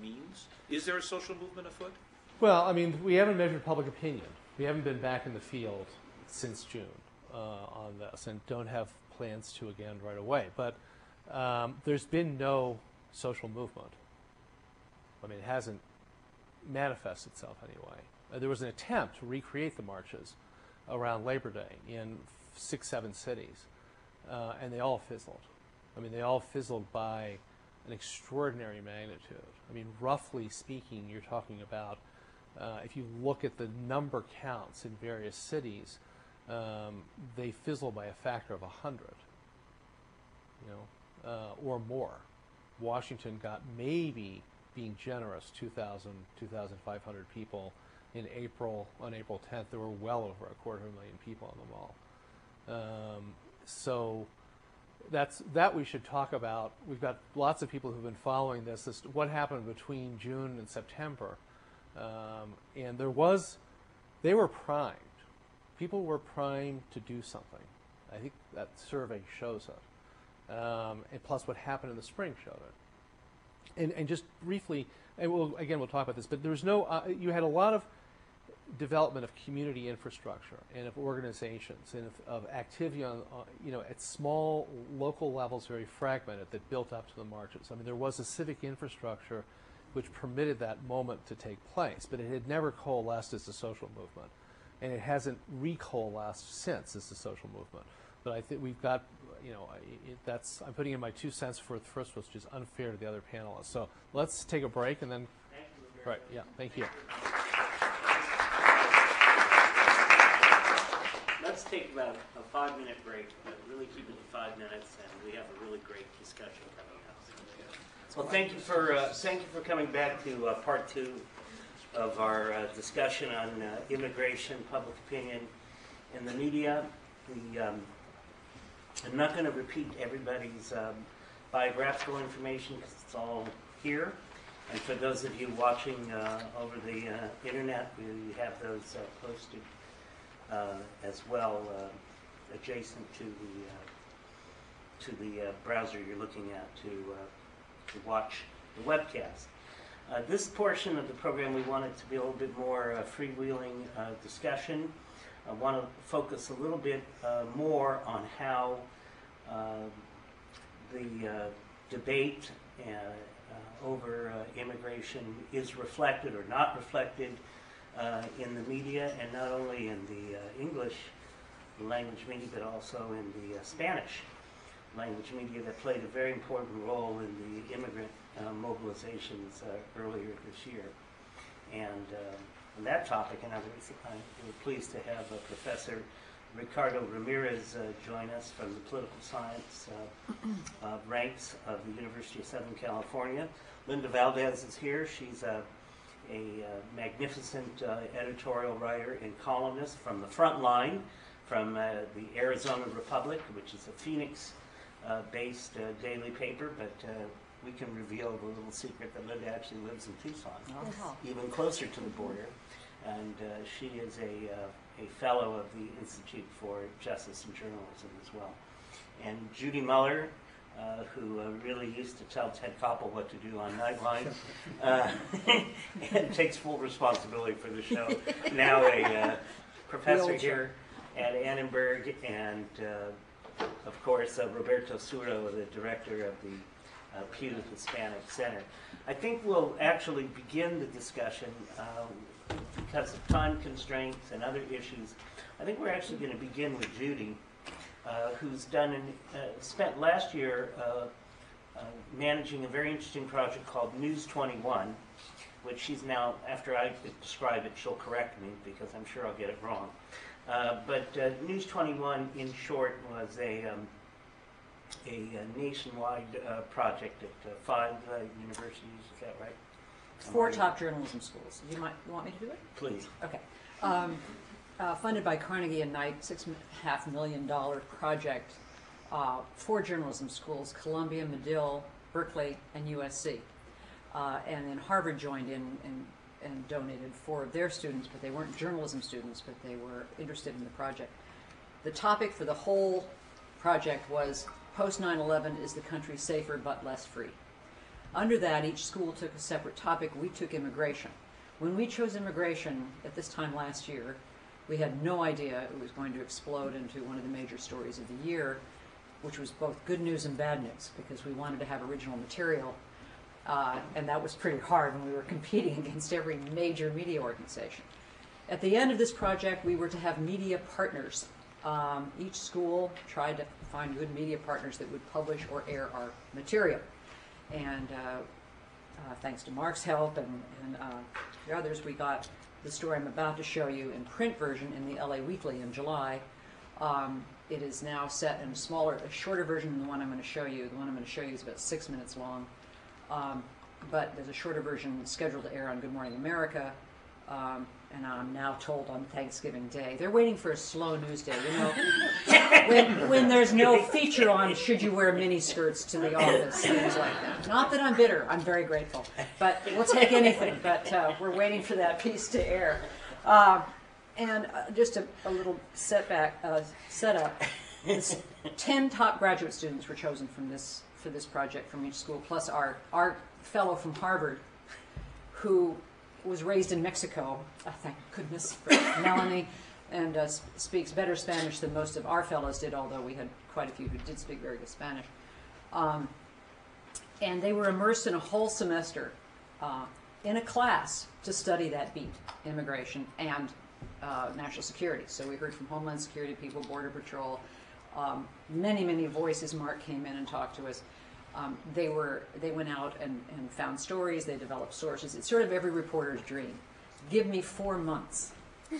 means? Is there a social movement afoot? Well, we haven't measured public opinion. We haven't been back in the field since June on this, and don't have plans to again right away. But there's been no social movement. It hasn't manifested itself anyway. there was an attempt to recreate the marches around Labor Day in 6, 7 cities, and they all fizzled. I mean, they all fizzled by an extraordinary magnitude. I mean, roughly speaking, you're talking about, if you look at the number counts in various cities, they fizzle by a factor of 100, or more. Washington got, maybe being generous, 2,000, 2,500 people in April. On April 10th, there were well over 250,000 people on the mall. So that we should talk about. We've got lots of people who've been following this. What happened between June and September, and they were primed. People were primed to do something. I think that survey shows it. And plus, what happened in the spring showed it. And just briefly, and we'll talk about this, but there was you had a lot of development of community infrastructure and of organizations and of activity on at small local levels, very fragmented, that built up to the marches. I mean, there was a civic infrastructure which permitted that moment to take place, but it had never coalesced as a social movement, and it hasn't recoalesced since as a social movement. But I think we've got, I'm putting in my 2 cents for the first, which is unfair to the other panelists. So let's take a break and then. Thank you, Roberto. Right. Yeah. Thank you. Let's take about a 5-minute break, but really keep it to 5 minutes, and we have a really great discussion coming up. Well, thank you for coming back to part 2 of our discussion on immigration, public opinion, and the media. I'm not going to repeat everybody's biographical information because it's all here. And for those of you watching over the internet, we have those posted as well, adjacent to the browser you're looking at to watch the webcast. This portion of the program, we want it to be a little bit more freewheeling discussion. I want to focus a little bit more on how the debate over immigration is reflected or not reflected in the media, and not only in the English language media, but also in the Spanish language media that played a very important role in the immigrant mobilizations earlier this year. And on that topic and others, we're pleased to have Professor Ricardo Ramirez join us from the political science ranks of the University of Southern California. Linda Valdez is here. She's a magnificent editorial writer and columnist from the front line, from the Arizona Republic, which is a Phoenix-based daily paper, but we can reveal the little secret that Linda actually lives in Tucson, even closer to the border. And she is a fellow of the Institute for Justice and Journalism as well. And Judy Muller, who really used to tell Ted Koppel what to do on Nightline, and takes full responsibility for the show. Now a professor here at Annenberg, and of course Roberto Suro, the director of the Pew Hispanic Center. I think we'll actually begin the discussion because of time constraints and other issues. I think we're actually going to begin with Judy, who's spent last year managing a very interesting project called News 21, which she's now, after I describe it, she'll correct me because I'm sure I'll get it wrong. But News 21, in short, was a nationwide project at 5 universities. Is that right? 4 top journalism schools. You want me to do it? Please. Okay. Funded by Carnegie and Knight, $6.5 million project. 4 journalism schools: Columbia, Medill, Berkeley, and USC. And then Harvard joined in and donated 4 of their students, but they weren't journalism students, but they were interested in the project. The topic for the whole project was post 9/11, is the country safer but less free? Under that, each school took a separate topic. We took immigration. When we chose immigration at this time last year, we had no idea it was going to explode into one of the major stories of the year, which was both good news and bad news, because we wanted to have original material, and that was pretty hard when we were competing against every major media organization. At the end of this project, we were to have media partners. Each school tried to find good media partners that would publish or air our material. And thanks to Mark's help and the others, we got the story I'm about to show you in print version in the LA Weekly in July. It is now set in a shorter version than the one I'm going to show you. The one I'm going to show you is about 6 minutes long. But there's a shorter version scheduled to air on Good Morning America. And I'm now told on Thanksgiving Day. They're waiting for a slow news day. You know, when there's no feature on should you wear mini skirts to the office, things like that. Not that I'm bitter. I'm very grateful. But we'll take anything. But we're waiting for that piece to air. And just a little setup. 10 top graduate students were chosen for this project from each school, plus our fellow from Harvard, who was raised in Mexico, thank goodness for Melanie, and speaks better Spanish than most of our fellows did, although we had quite a few who did speak very good Spanish. And they were immersed in a whole semester in a class to study that beat, immigration and national security. So we heard from Homeland Security people, Border Patrol, many, many voices. Mark came in and talked to us. They went out and found stories. They developed sources. It's sort of every reporter's dream. Give me 4 months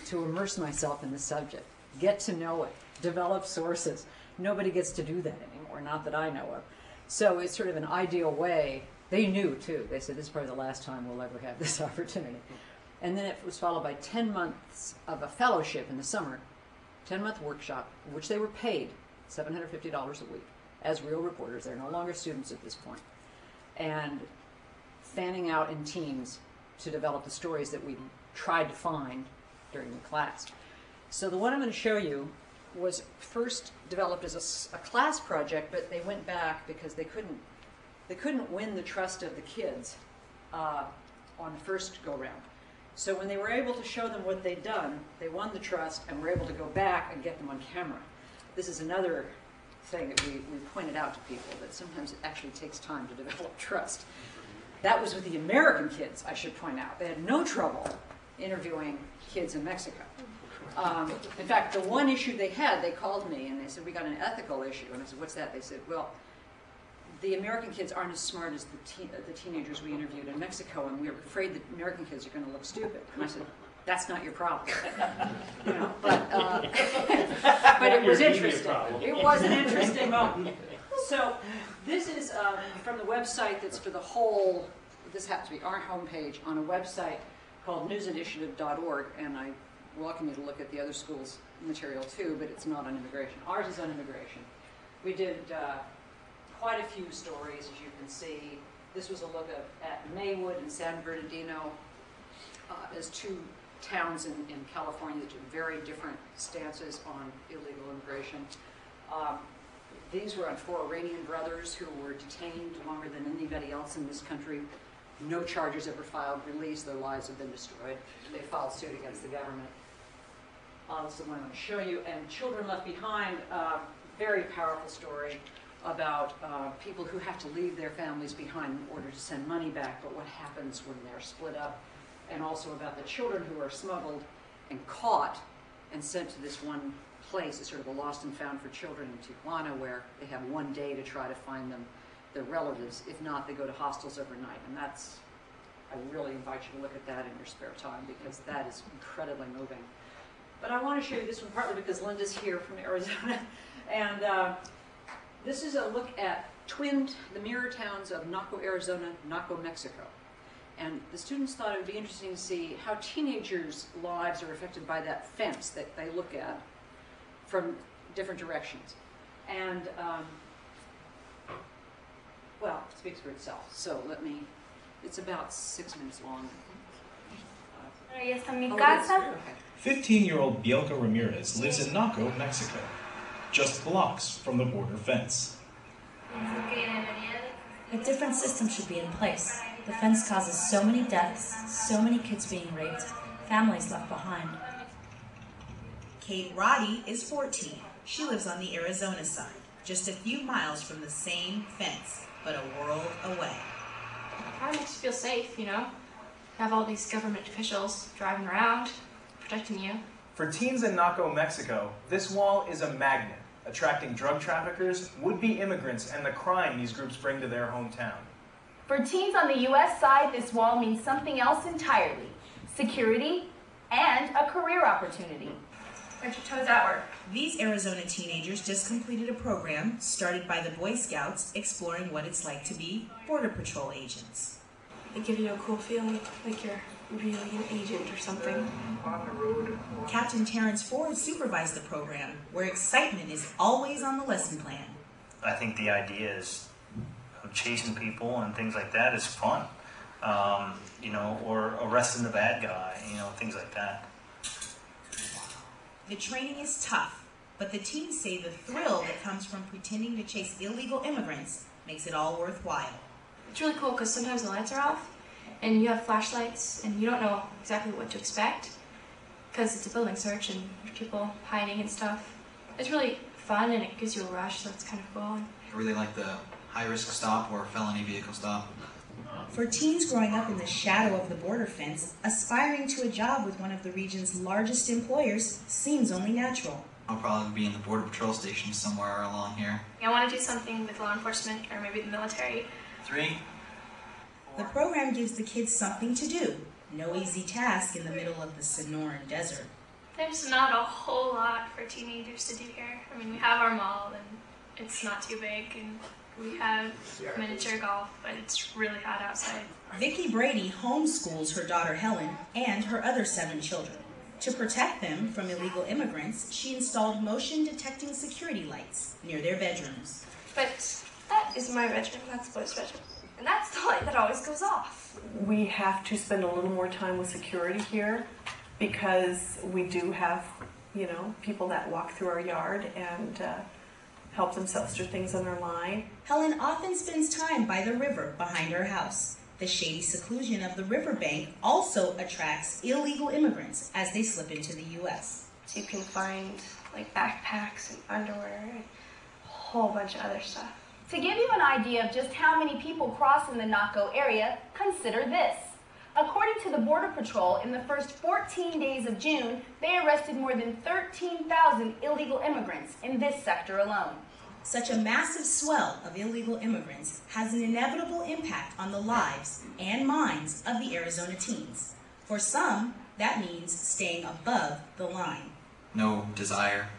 to immerse myself in the subject, get to know it, develop sources. Nobody gets to do that anymore, not that I know of. So it's sort of an ideal way. They knew, too. They said, this is probably the last time we'll ever have this opportunity. And then it was followed by 10 months of a fellowship in the summer, 10-month workshop, which they were paid $750 a week. As real reporters. They're no longer students at this point. And fanning out in teams to develop the stories that we tried to find during the class. So the one I'm going to show you was first developed as a class project, but they went back because they couldn't win the trust of the kids on the first go-round. So when they were able to show them what they'd done, they won the trust and were able to go back and get them on camera. This is another thing that we pointed out to people, that sometimes it actually takes time to develop trust. That was with the American kids, I should point out. They had no trouble interviewing kids in Mexico. In fact, the one issue they had, they called me and they said, we got an ethical issue. And I said, what's that? They said, well, the American kids aren't as smart as the teenagers we interviewed in Mexico, and we're afraid that American kids are going to look stupid. And I said, that's not your problem. You know, but it was interesting. It was an interesting moment. So this is from the website that's for the whole, this happens to be our homepage on a website called newsinitiative.org, and I welcome you to look at the other schools' material too, but it's not on immigration. Ours is on immigration. We did quite a few stories, as you can see. This was a look at Maywood and San Bernardino as two towns in California that took very different stances on illegal immigration. These were on 4 Iranian brothers who were detained longer than anybody else in this country. No charges ever filed, released, their lives have been destroyed. They filed suit against the government. This is the one I'm going to show you. And Children Left Behind, very powerful story about people who have to leave their families behind in order to send money back, but what happens when they're split up. And also about the children who are smuggled and caught and sent to this one place. It's sort of a lost and found for children in Tijuana, where they have one day to try to find them, their relatives. If not, they go to hostels overnight. And that's, I really invite you to look at that in your spare time, because that is incredibly moving. But I want to show you this one partly because Linda's here from Arizona. And this is a look at the mirror towns of Naco, Arizona, Naco, Mexico. And the students thought it would be interesting to see how teenagers' lives are affected by that fence that they look at from different directions. And, well, it speaks for itself. So it's about 6 minutes long. Ahí está mi casa. 15-year-old Bielka Ramirez lives in Naco, Mexico, just blocks from the border fence. A different system should be in place. The fence causes so many deaths, so many kids being raped, families left behind. Kate Roddy is 14. She lives on the Arizona side, just a few miles from the same fence, but a world away. It kind of makes you feel safe, you know? Have all these government officials driving around, protecting you. For teens in Naco, Mexico, this wall is a magnet, attracting drug traffickers, would-be immigrants, and the crime these groups bring to their hometown. For teens on the U.S. side, this wall means something else entirely. Security and a career opportunity. Get your toes outward. These Arizona teenagers just completed a program started by the Boy Scouts exploring what it's like to be Border Patrol agents. They give you a cool feeling, like you're really an agent or something. Captain Terrence Ford supervised the program, where excitement is always on the lesson plan. I think the idea is of chasing people and things like that is fun, or arresting the bad guy, things like that. The training is tough, but the teens say the thrill that comes from pretending to chase illegal immigrants makes it all worthwhile. It's really cool because sometimes the lights are off and you have flashlights and you don't know exactly what to expect because it's a building search and there's people hiding and stuff. It's really fun and it gives you a rush, so it's kind of cool. I really like the high-risk stop or felony vehicle stop. For teens growing up in the shadow of the border fence, aspiring to a job with one of the region's largest employers seems only natural. I'll probably be in the Border Patrol station somewhere along here. I want to do something with law enforcement or maybe the military. 3. The program gives the kids something to do. No easy task in the middle of the Sonoran Desert. There's not a whole lot for teenagers to do here. I mean, we have our mall and it's not too big, and we have miniature golf, but it's really hot outside. Vicki Brady homeschools her daughter Helen and her other 7 children. To protect them from illegal immigrants, she installed motion-detecting security lights near their bedrooms. But that is my bedroom, that's the boys' bedroom. And that's the light that always goes off. We have to spend a little more time with security here because we do have, people that walk through our yard and help themselves through things on their line. Helen often spends time by the river behind her house. The shady seclusion of the riverbank also attracts illegal immigrants as they slip into the U.S. So you can find like backpacks and underwear and a whole bunch of other stuff. To give you an idea of just how many people cross in the Naco area, consider this. According to the Border Patrol, in the first 14 days of June, they arrested more than 13,000 illegal immigrants in this sector alone. Such a massive swell of illegal immigrants has an inevitable impact on the lives and minds of the Arizona teens. For some, that means staying above the line. No desire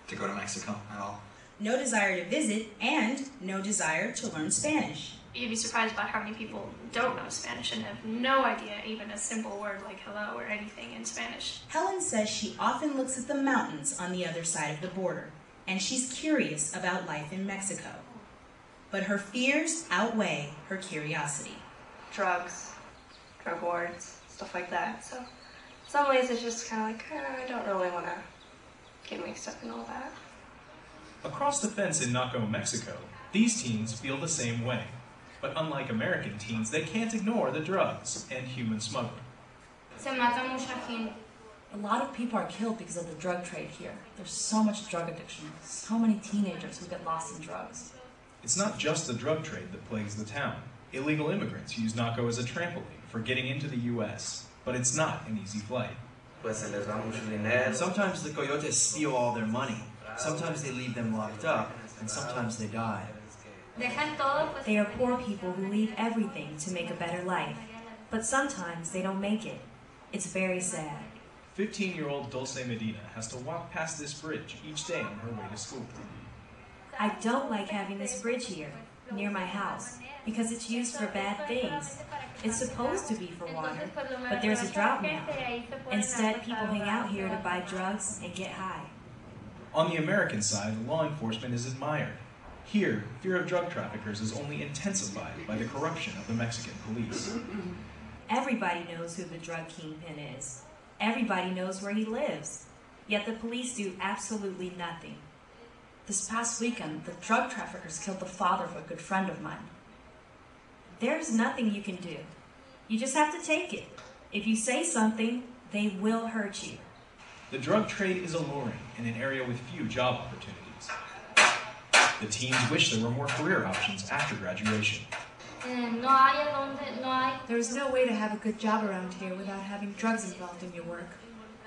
to go to Mexico at all. No desire to visit and no desire to learn Spanish. You'd be surprised about how many people don't know Spanish and have no idea even a simple word like hello or anything in Spanish. Helen says she often looks at the mountains on the other side of the border, and she's curious about life in Mexico. But her fears outweigh her curiosity. Drugs, drug wars, stuff like that. So in some ways it's just kind of like, I don't really want to get mixed up in all that. Across the fence in Naco, Mexico, these teens feel the same way. But unlike American teens, they can't ignore the drugs and human smuggling. A lot of people are killed because of the drug trade here. There's so much drug addiction, so many teenagers who get lost in drugs. It's not just the drug trade that plagues the town. Illegal immigrants use Naco as a trampoline for getting into the U.S., but it's not an easy flight. Sometimes the coyotes steal all their money. Sometimes they leave them locked up, and sometimes they die. They are poor people who leave everything to make a better life, but sometimes they don't make it. It's very sad. 15-year-old Dulce Medina has to walk past this bridge each day on her way to school. I don't like having this bridge here, near my house, because it's used for bad things. It's supposed to be for water, but there's a drought now. Instead, people hang out here to buy drugs and get high. On the American side, law enforcement is admired. Here, fear of drug traffickers is only intensified by the corruption of the Mexican police. Everybody knows who the drug kingpin is. Everybody knows where he lives. Yet the police do absolutely nothing. This past weekend, the drug traffickers killed the father of a good friend of mine. There's nothing you can do. You just have to take it. If you say something, they will hurt you. The drug trade is alluring in an area with few job opportunities. The teens wish there were more career options after graduation. There's no way to have a good job around here without having drugs involved in your work.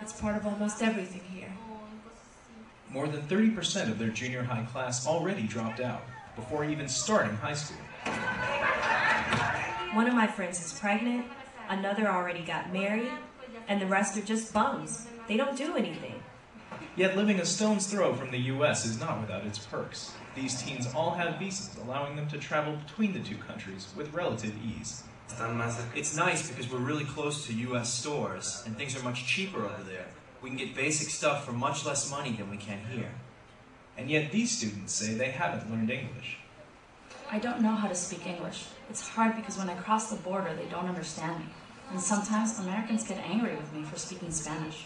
It's part of almost everything here. More than 30% of their junior high class already dropped out before even starting high school. One of my friends is pregnant, another already got married, and the rest are just bums. They don't do anything. Yet living a stone's throw from the U.S. is not without its perks. These teens all have visas allowing them to travel between the two countries with relative ease. It's nice because we're really close to U.S. stores, and things are much cheaper over there. We can get basic stuff for much less money than we can here. And yet these students say they haven't learned English. I don't know how to speak English. It's hard because when I cross the border, they don't understand me. And sometimes Americans get angry with me for speaking Spanish.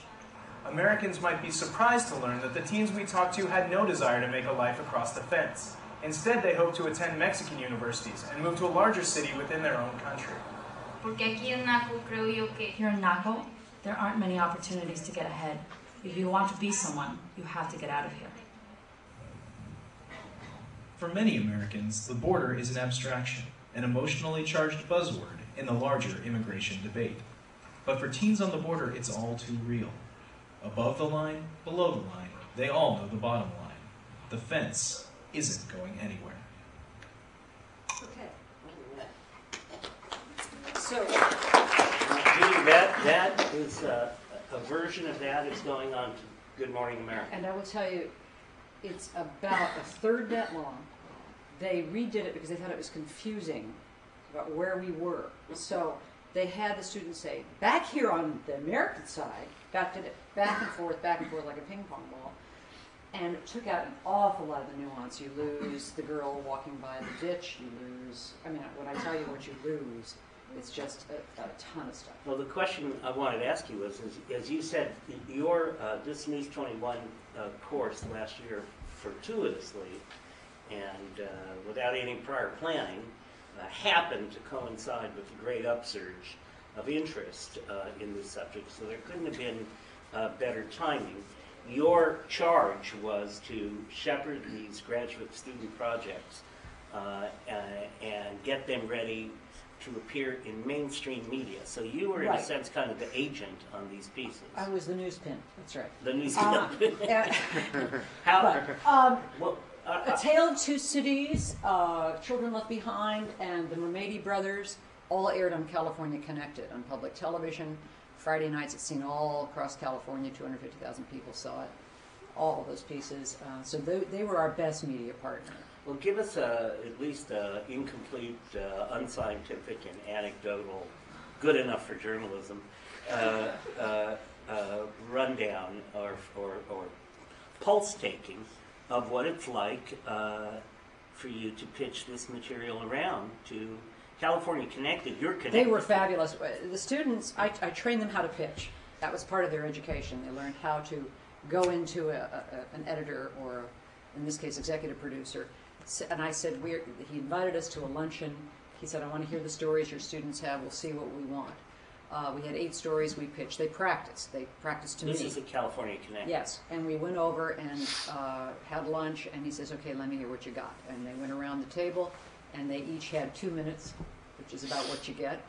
Americans might be surprised to learn that the teens we talked to had no desire to make a life across the fence. Instead, they hope to attend Mexican universities and move to a larger city within their own country. Here in Naco, there aren't many opportunities to get ahead. If you want to be someone, you have to get out of here. For many Americans, the border is an abstraction, an emotionally charged buzzword in the larger immigration debate. But for teens on the border, it's all too real. Above the line, below the line, they all know the bottom line. The fence isn't going anywhere. Okay. So, Judy, that is a version of that is going on to Good Morning America. and I will tell you, it's about a third that long. They redid it because they thought it was confusing about where we were. So they had the students say, back here on the American side, back and forth like a ping pong ball. And it took out an awful lot of the nuance. You lose the girl walking by the ditch, you lose, I mean, when I tell you what you lose, it's just a ton of stuff. Well, the question I wanted to ask you was, as you said, your this News 21 course last year fortuitously and without any prior planning happened to coincide with the great upsurge of interest in this subject, so there couldn't have been better timing. Your charge was to shepherd these graduate student projects and get them ready to appear in mainstream media. So you were, in a sense, kind of the agent on these pieces. I was the newspin, that's right. The newspin. A Tale of Two Cities, Children Left Behind, and the Mermady Brothers all aired on California Connected on public television. Friday nights, it's seen all across California. 250,000 people saw it. All of those pieces. So they were our best media partner. Well, give us at least an incomplete, unscientific, and anecdotal, good enough for journalism, rundown or pulse-taking of what it's like for you to pitch this material around to California Connected. You're connected. They were fabulous. The students, I trained them how to pitch. That was part of their education. They learned how to go into an editor or, in this case, executive producer. And I said, he invited us to a luncheon. He said, I want to hear the stories your students have. We'll see what we want. We had 8 stories we pitched. They practiced. They practiced to me. This is at California Connected. Yes. And we went over and had lunch, and he says, okay, let me hear what you got. And they went around the table, and they each had 2 minutes, which is about what you get,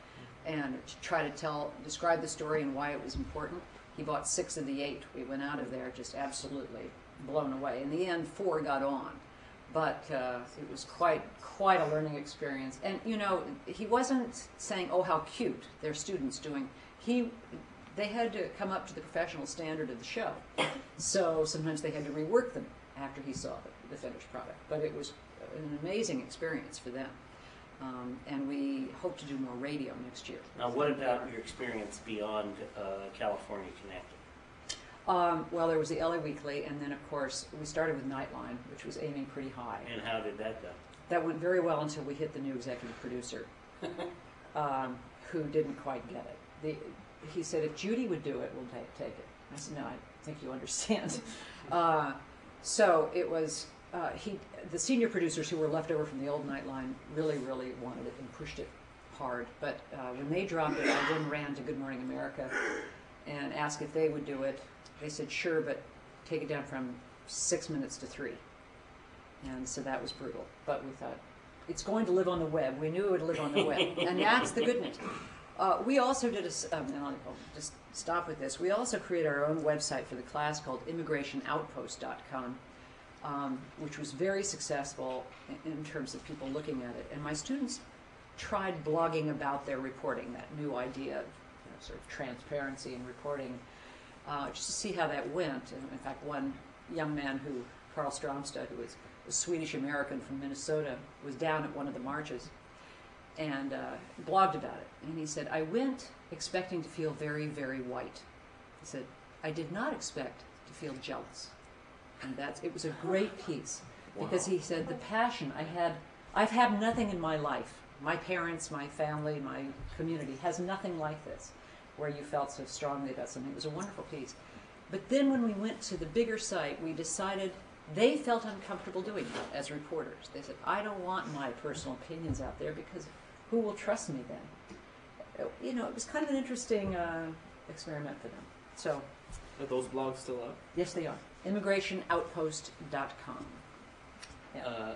and to try to describe the story and why it was important. He bought 6 of the 8. We went out of there just absolutely blown away. In the end, 4 got on. But it was quite a learning experience. And, you know, he wasn't saying, oh, how cute, their students doing. They had to come up to the professional standard of the show. So sometimes they had to rework them after he saw the finished product. But it was an amazing experience for them. And we hope to do more radio next year. Now, what about your experience beyond California Connected? Well, there was the LA Weekly, and then, of course, we started with Nightline, which was aiming pretty high. And how did that go? That went very well until we hit the new executive producer, who didn't quite get it. He said, if Judy would do it, we'll take it. I said, no, I think you understand. So it was, the senior producers who were left over from the old Nightline really, really wanted it and pushed it hard. But when they dropped it, I then ran to Good Morning America and asked if they would do it. They said, sure, but take it down from 6 minutes to 3. And so that was brutal. But we thought, it's going to live on the web. We knew it would live on the web. And that's the good news. We also did and I'll just stop with this. We also created our own website for the class called immigrationoutpost.com, which was very successful in terms of people looking at it. And my students tried blogging about their reporting, that new idea of sort of transparency in reporting, just to see how that went. And in fact, one young man Carl Stromstad, who was a Swedish-American from Minnesota, was down at one of the marches and blogged about it. And he said, I went expecting to feel very, very white. He said, I did not expect to feel jealous. And it was a great piece, because he said, the passion I've had nothing in my life. My parents, my family, my community has nothing like this, where you felt so strongly about something. It was a wonderful piece. But then when we went to the bigger site, we decided they felt uncomfortable doing that as reporters. They said, I don't want my personal opinions out there, because who will trust me then? You know, it was kind of an interesting experiment for them. So, are those blogs still up? Yes, they are. immigrationoutpost.com. Yeah.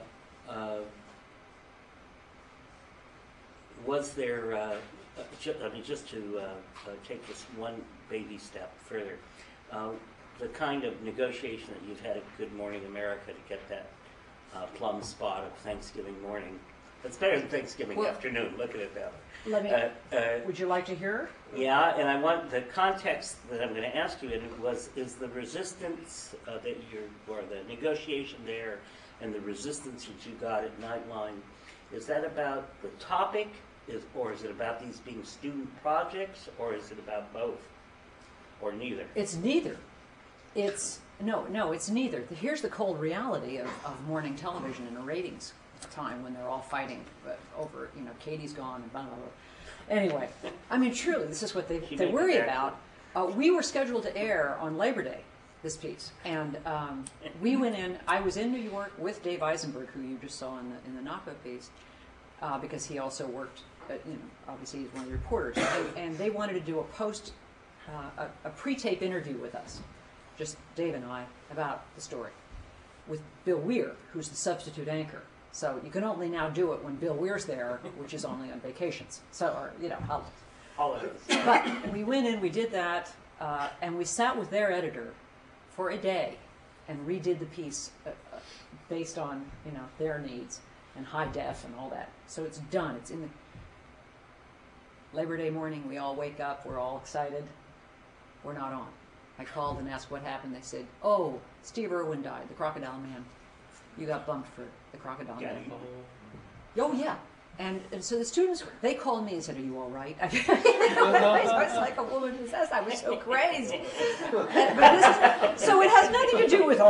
Was there, just to take this one baby step further, the kind of negotiation that you've had at Good Morning America to get that plum spot of Thanksgiving morning? It's better than Thanksgiving afternoon, look at it that way. Would you like to hear? Yeah, and I want the context that I'm going to ask you in is the resistance or the negotiation there and the resistance that you got at Nightline, is that about the topic, or is it about these being student projects, or is it about both, or neither? It's neither. It's neither. Here's the cold reality of morning television and the ratings time, when they're all fighting over, Katie's gone and blah, blah, blah. Anyway, I mean, truly, this is what they worry about. We were scheduled to air on Labor Day, this piece, and we went in. I was in New York with Dave Eisenberg, who you just saw in the knockout piece, because he also worked, obviously he's one of the reporters, and they wanted to do a pre-tape interview with us, just Dave and I, about the story, with Bill Weir, who's the substitute anchor. So you can only now do it when Bill Weir's there, which is only on vacations. So, holidays. But we went in, we did that, and we sat with their editor for a day and redid the piece based on, their needs and high def and all that. So it's done. It's in the Labor Day morning. We all wake up. We're all excited. We're not on. I called and asked what happened. They said, "Oh, Steve Irwin died, the Crocodile Man. You got bumped for the Crocodile Man." Oh, yeah. And so the students, they called me and said, "Are you all right?" I was like a woman possessed. I was so crazy. So it has nothing to do with,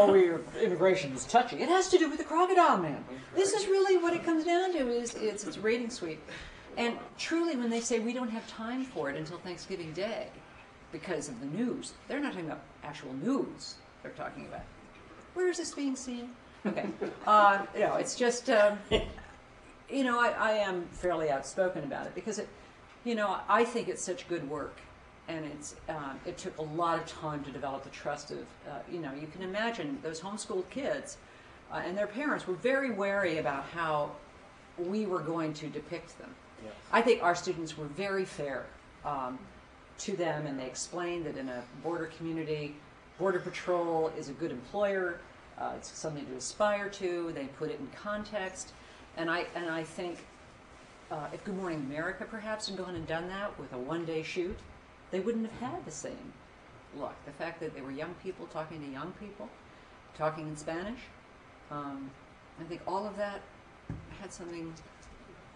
immigration is touchy. It has to do with the Crocodile Man. This is really what it comes down to, is it's rating sweep. And truly, when they say we don't have time for it until Thanksgiving Day because of the news, they're not talking about actual news. They're talking about, where is this being seen? Okay. It's just, I am fairly outspoken about it because I think it's such good work, and it took a lot of time to develop the trust of, you can imagine those homeschooled kids and their parents were very wary about how we were going to depict them. Yeah. I think our students were very fair to them, and they explained that in a border community, Border Patrol is a good employer. It's something to aspire to. They put it in context, and I think if Good Morning America perhaps had gone and done that with a one-day shoot, they wouldn't have had the same look. The fact that they were young people talking to young people, talking in Spanish, I think all of that had something.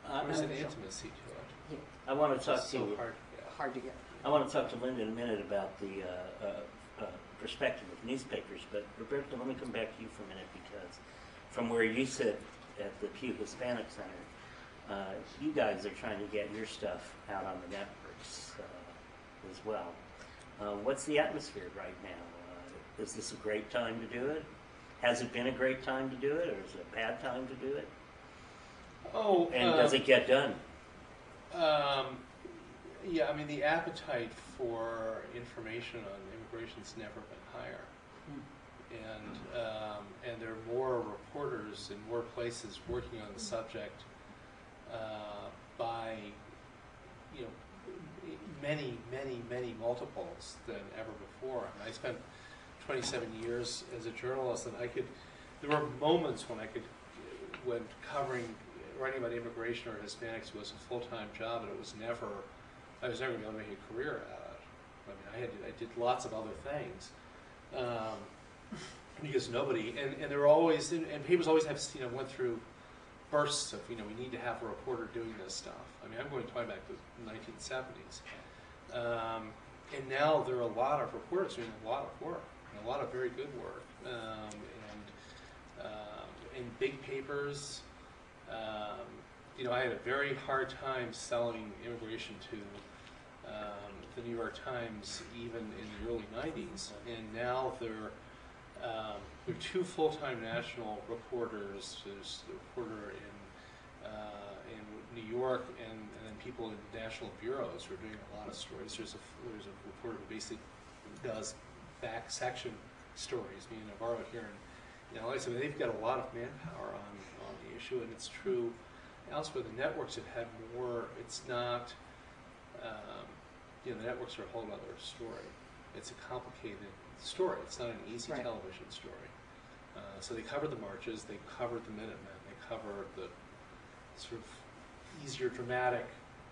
There's an intimacy to it. Yeah. I want to talk to so hard to get. I want to talk to Linda in a minute about the perspective of newspapers, but Roberto, let me come back to you for a minute, because from where you sit at the Pew Hispanic Center, you guys are trying to get your stuff out on the networks as well. What's the atmosphere right now? Is this a great time to do it? Has it been a great time to do it, or is it a bad time to do it? And does it get done? Yeah, I mean, the appetite for information on immigration's never been higher, and there are more reporters in more places working on the subject by many, many, many multiples than ever before. I spent 27 years as a journalist, and there were moments when writing about immigration or Hispanics was a full-time job, and I was never going to be able to make a career out of it. I mean, I did lots of other things. Because nobody, and there were always, and papers always have, went through bursts of, we need to have a reporter doing this stuff. I mean, I'm going back to the 1970s. And now there are a lot of reporters doing a lot of work, and a lot of very good work. In big papers, I had a very hard time selling immigration to the New York Times even in the early 90s. And now there are two full-time national reporters. There's the reporter in New York, and then people in national bureaus who are doing a lot of stories. There's a reporter who basically does back section stories. Me and Navarro here in LA, so they've got a lot of manpower on the issue, and it's true elsewhere. The networks have had more. It's not. The networks are a whole other story. It's a complicated story. It's not an easy television story. So they covered the marches, they covered the Minutemen, they covered the sort of easier dramatic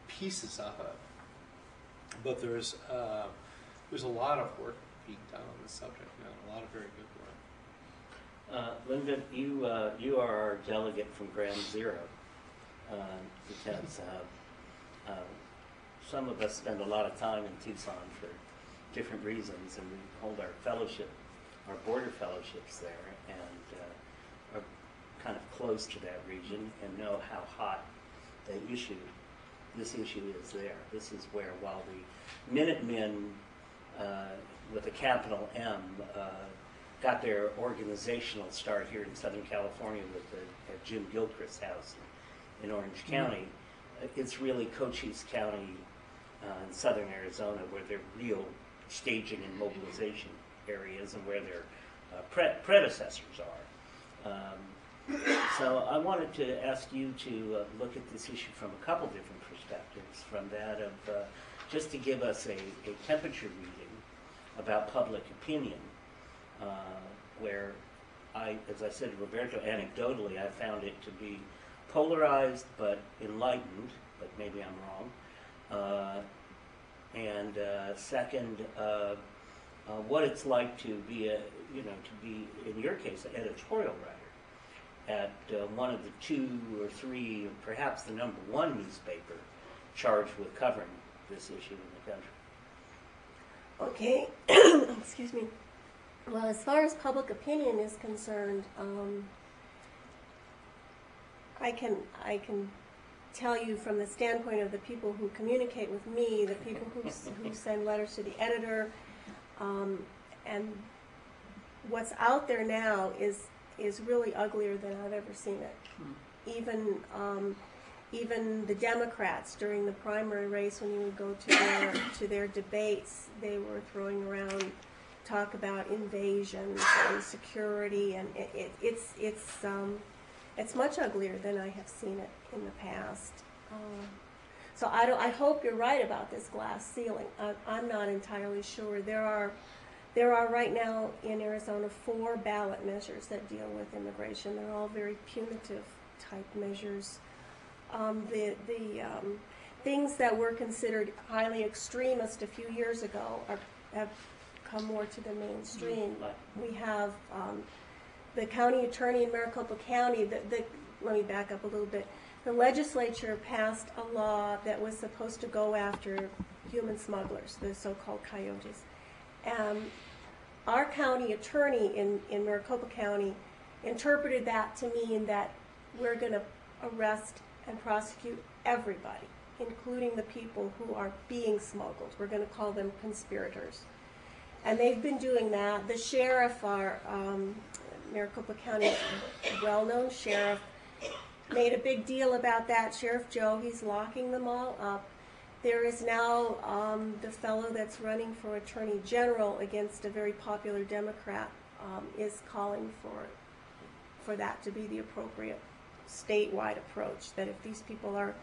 pieces of it. But there's a lot of work being done on this subject now, a lot of very good work. Linda, you are our delegate from Ground Zero, because some of us spend a lot of time in Tucson for different reasons, and we hold our border fellowships there, and are kind of close to that region and know how hot this issue is there. This is where, while the Minutemen, with a capital M, got their organizational start here in Southern California at Jim Gilchrist's house in Orange County, it's really Cochise County in southern Arizona where their real staging and mobilization areas and where their predecessors are. So I wanted to ask you to look at this issue from a couple different perspectives, from that of just to give us a temperature reading about public opinion, where as I said to Roberto, anecdotally, I found it to be polarized but enlightened, but maybe I'm wrong. And second, what it's like to be in your case, an editorial writer at one of the 2 or 3, perhaps the number 1 newspaper charged with covering this issue in the country. Okay, excuse me. Well, as far as public opinion is concerned, I can tell you from the standpoint of the people who communicate with me, the people who send letters to the editor, and what's out there now is really uglier than I've ever seen it. Even the Democrats during the primary race, when you would go to their debates, they were throwing around talk about invasion and security, and it's much uglier than I have seen it in the past. So I hope you're right about this glass ceiling. I'm not entirely sure. There are right now in Arizona 4 ballot measures that deal with immigration. They're all very punitive type measures. The things that were considered highly extremist a few years ago have come more to the mainstream. We have the county attorney in Maricopa County. Let me back up a little bit. The legislature passed a law that was supposed to go after human smugglers, the so-called coyotes. Our county attorney in Maricopa County interpreted that to mean that we're going to arrest and prosecute everybody, including the people who are being smuggled. We're going to call them conspirators. And they've been doing that. The sheriff, our Maricopa County well-known sheriff, made a big deal about that. Sheriff Joe, he's locking them all up. There is now the fellow that's running for Attorney General against a very popular Democrat is calling for that to be the appropriate statewide approach, that if these people are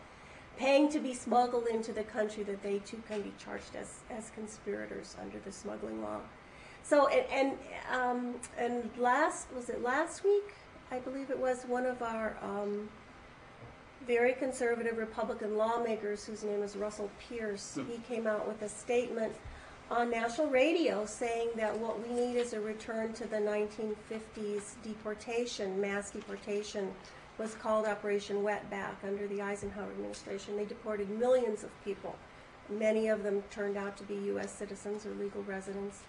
paying to be smuggled into the country, that they too can be charged as conspirators under the smuggling law. So, and last week, I believe it was, one of our very conservative Republican lawmakers, whose name is Russell Pierce, he came out with a statement on national radio saying that what we need is a return to the 1950s deportation. Mass deportation was called Operation Wetback under the Eisenhower administration. They deported millions of people. Many of them turned out to be U.S. citizens or legal residents.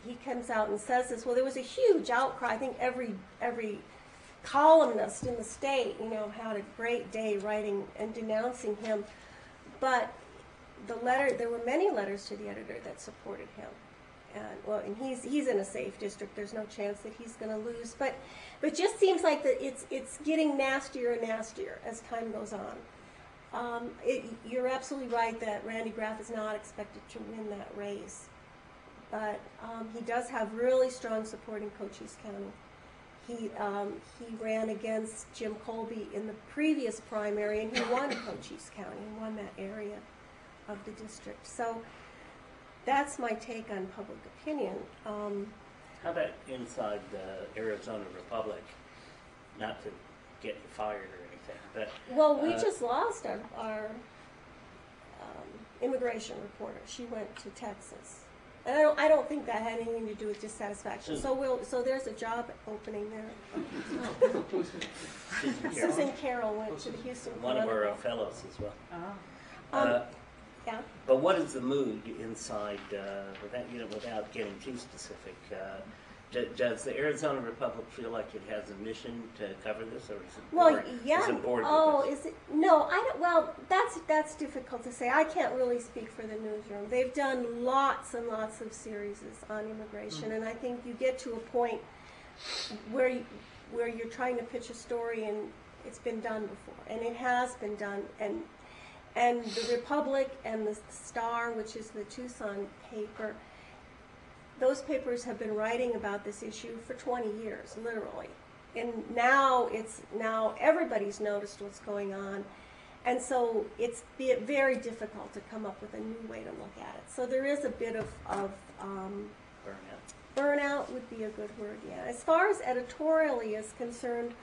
He comes out and says this. Well, there was a huge outcry. I think every columnist in the state, had a great day writing and denouncing him. But there were many letters to the editor that supported him. And he's in a safe district. There's no chance that he's going to lose. But just seems like that it's getting nastier and nastier as time goes on. You're absolutely right that Randy Graff is not expected to win that race. But he does have really strong support in Cochise County. He ran against Jim Colby in the previous primary, and he won Cochise County and won that area of the district. So that's my take on public opinion. How about inside the Arizona Republic? Not to get you fired or anything, but well, we just lost our immigration reporter. She went to Texas. And I don't think that had anything to do with dissatisfaction. So there's a job opening there. Susan Carroll went to the Houston. One of our fellows as well. Yeah. But what is the mood inside, without getting too specific? Does the Arizona Republic feel like it has a mission to cover this, or is it bored? Yeah. Is it bored is it? No, I don't. Well, that's difficult to say. I can't really speak for the newsroom. They've done lots and lots of series on immigration, and I think you get to a point where you're trying to pitch a story, and it's been done before, and it has been done, and the Republic and the Star, which is the Tucson paper. Those papers have been writing about this issue for 20 years, literally. And now everybody's noticed what's going on. And so it's very difficult to come up with a new way to look at it. So there is a bit of burnout. Burnout would be a good word, yeah. As far as editorially is concerned,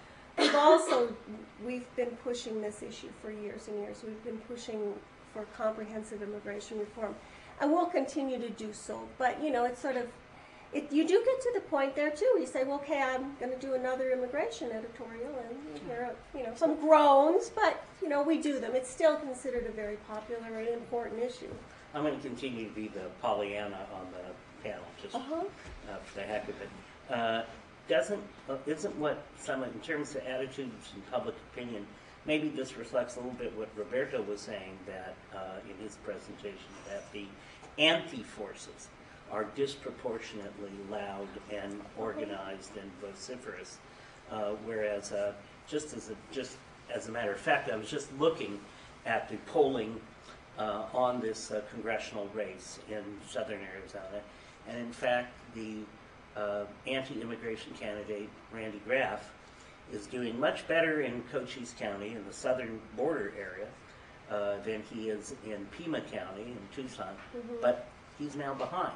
we've been pushing this issue for years and years. We've been pushing for comprehensive immigration reform. And we'll continue to do so. But, it's sort of, you do get to the point there, too. You say, well, okay, I'm going to do another immigration editorial, and you hear, some groans, but, we do them. It's still considered a very popular and important issue. I'm going to continue to be the Pollyanna on the panel, just for the heck of it. Isn't what in terms of attitudes and public opinion, maybe this reflects a little bit what Roberto was saying, that in his presentation, that the anti-forces are disproportionately loud and organized and vociferous, whereas just as a matter of fact, I was just looking at the polling on this congressional race in southern Arizona, and in fact, the anti-immigration candidate Randy Graff is doing much better in Cochise County, in the southern border area, than he is in Pima County, in Tucson, but he's now behind.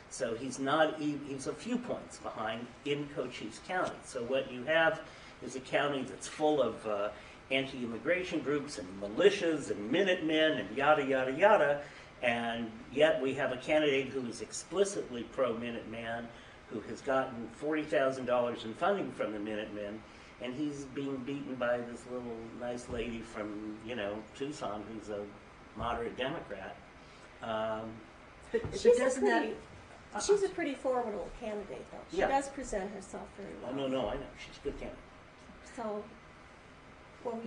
So he's a few points behind in Cochise County. So what you have is a county that's full of anti-immigration groups and militias and Minutemen and yada, yada, yada, and yet we have a candidate who is explicitly pro-Minuteman, who has gotten $40,000 in funding from the Minutemen, and he's being beaten by this little nice lady from, Tucson, who's a moderate Democrat. She's a pretty formidable candidate, though. She does present herself very well. No, I know. She's a good candidate. So, well,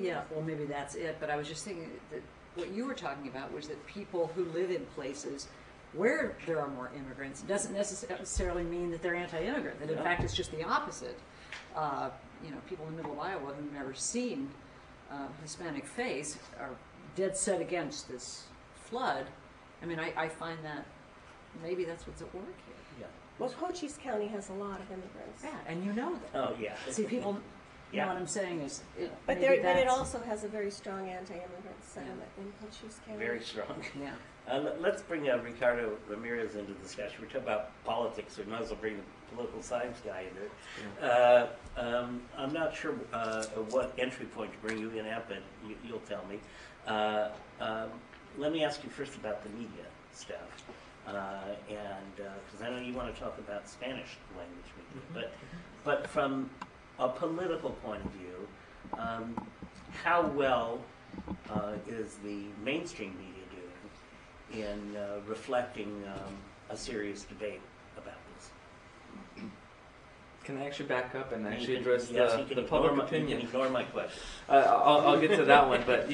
maybe that's it. But I was just thinking that what you were talking about was that people who live in places where there are more immigrants doesn't necessarily mean that they're anti-immigrant. That in fact it's just the opposite. People in the middle of Iowa who've never seen Hispanic face are dead set against this flood. I mean, I find that maybe that's what's at work here. Yeah. Well, Cochise County has a lot of immigrants. Yeah, and you know that. Oh, yeah. See, people Yeah. what I'm saying is, But maybe but it that's- also has a very strong anti-immigrant sentiment in Cochise County. Very strong. Yeah. Let's bring Ricardo Ramirez into the discussion. We're talking about politics, or might as well bring the political science guy into it. I'm not sure what entry point to bring you in at, but you'll tell me. Let me ask you first about the media stuff. And because I know you want to talk about Spanish language media, but from a political point of view, how well is the mainstream media doing in reflecting a serious debate about this? Can I actually back up and actually You can- address yes, you the can public ignore opinion? You can ignore my question. I'll get to that one, but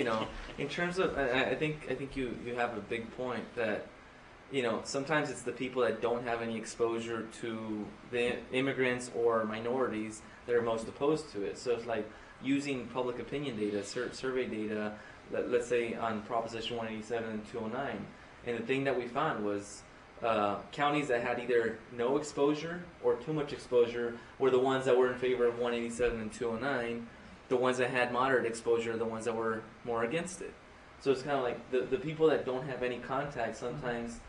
in terms of, I think you have a big point that sometimes it's the people that don't have any exposure to the immigrants or minorities that are most opposed to it. So it's like using public opinion data, survey data, let's say on Proposition 187 and 209, and the thing that we found was counties that had either no exposure or too much exposure were the ones that were in favor of 187 and 209. The ones that had moderate exposure are the ones that were more against it. So it's kind of like the people that don't have any contact sometimes,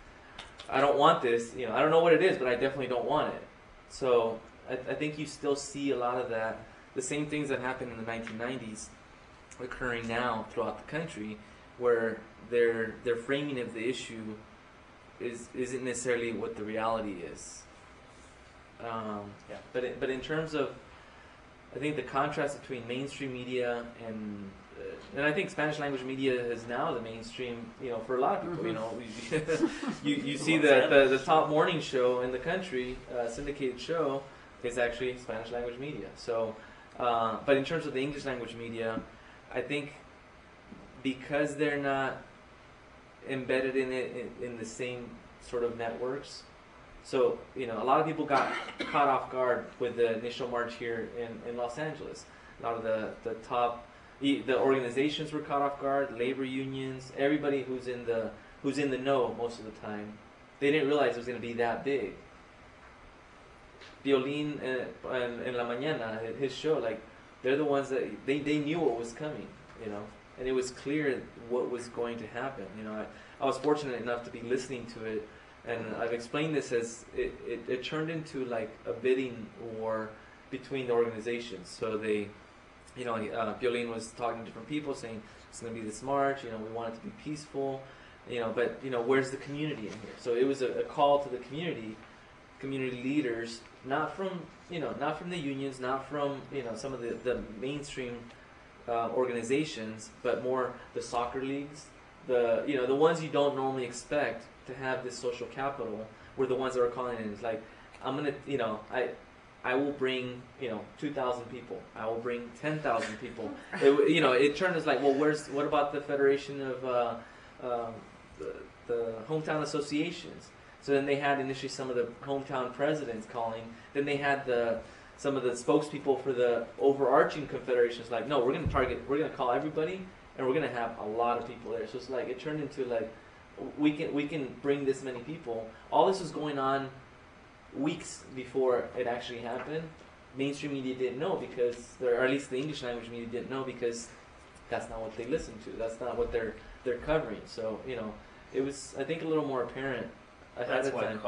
I don't want this, I don't know what it is, but I definitely don't want it. So I think you still see a lot of that, the same things that happened in the 1990s occurring now throughout the country, where their framing of the issue isn't necessarily what the reality is. But in terms of, I think the contrast between mainstream media and I think Spanish language media is now the mainstream, for a lot of people. You see the top morning show in the country, syndicated show, is actually Spanish language media. So, but in terms of the English language media, I think because they're not embedded in it in the same sort of networks. So, a lot of people got caught off guard with the initial march here in Los Angeles. A lot of the top, the organizations were caught off guard, labor unions, everybody who's in the know most of the time. They didn't realize it was going to be that big. Violín en la mañana, his show, like, they're the ones that, they knew what was coming, and it was clear what was going to happen. I was fortunate enough to be listening to it, and I've explained this as it turned into like a bidding war between the organizations. So they, Violín was talking to different people saying it's going to be this march, we want it to be peaceful, but where's the community in here? So it was a call to the community leaders, not from the unions, not from some of the mainstream organizations, but more the soccer leagues, the ones you don't normally expect to have this social capital, were the ones that were calling in. It's like, I'm gonna, I will bring 2,000 people. I will bring 10,000 people. It turned as like, well, what about the Federation of the hometown associations? So then they had initially some of the hometown presidents calling. Then they had some of the spokespeople for the overarching confederations like, no, we're going to call everybody, and we're going to have a lot of people there. So it's like, it turned into like, we can bring this many people. All this was going on weeks before it actually happened. Mainstream media didn't know because, or at least the English language media didn't know because that's not what they listen to. That's not what they're covering. So it was, I think, a little more apparent. That's why it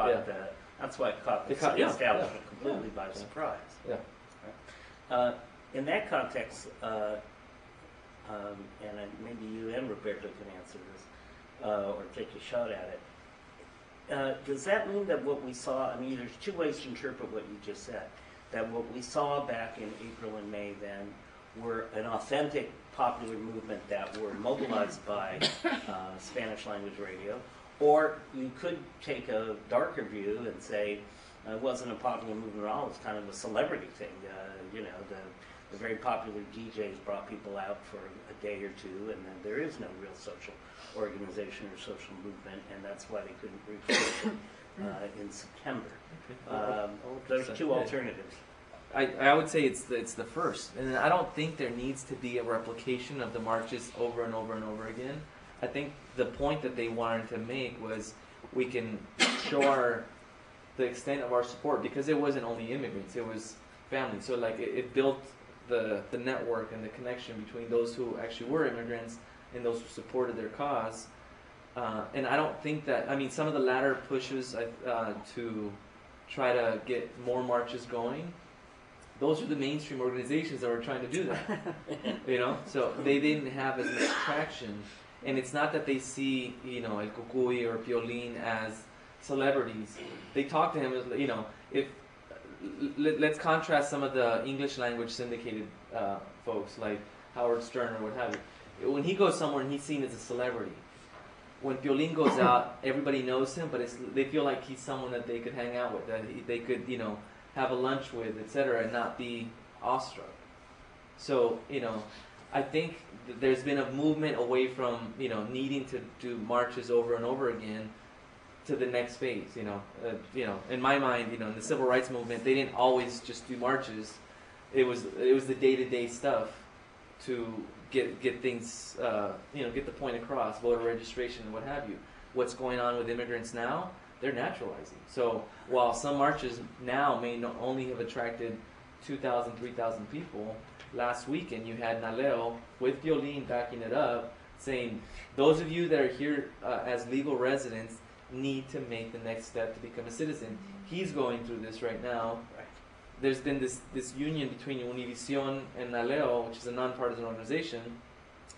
caught the establishment completely by surprise. Yeah. In that context, and maybe you and Roberto can answer this, or take a shot at it. Does that mean that what we saw, there's two ways to interpret what you just said, that what we saw back in April and May then were an authentic popular movement that were mobilized by Spanish language radio, or you could take a darker view and say it wasn't a popular movement at all, it was kind of a celebrity thing. The very popular DJs brought people out for a day or two, and then there is no real social organization or social movement, and that's why they couldn't reach in September. There's two alternatives. I would say it's the first, and I don't think there needs to be a replication of the marches over and over and over again. I think the point that they wanted to make was we can show the extent of our support, because it wasn't only immigrants, it was families. So like it built the network and the connection between those who actually were immigrants and those who supported their cause. And I don't think that, I mean, some of the latter pushes to try to get more marches going, those are the mainstream organizations that were trying to do that. You know, so they didn't have as much traction. And it's not that they see, you know, El Cucuy or Piolín as celebrities. They talk to him as, you know, if let's contrast some of the English language syndicated folks like Howard Stern or what have you. When he goes somewhere and he's seen as a celebrity, when Piolín goes out, everybody knows him, but they feel like he's someone that they could hang out with, that they could, you know, have a lunch with, etc., and not be awestruck. So, you know, I think there's been a movement away from, you know, needing to do marches over and over again to the next phase. You know, in my mind, you know, in the civil rights movement, they didn't always just do marches. It was the day-to-day stuff to get things, you know, get the point across, voter registration and what have you. What's going on with immigrants now? They're naturalizing. So while some marches now may not only have attracted 2,000, 3,000 people, last weekend you had Naleo with Piolín backing it up, saying those of you that are here as legal residents need to make the next step to become a citizen. He's going through this right now. There's been this union between Univision and Naleo, which is a nonpartisan organization.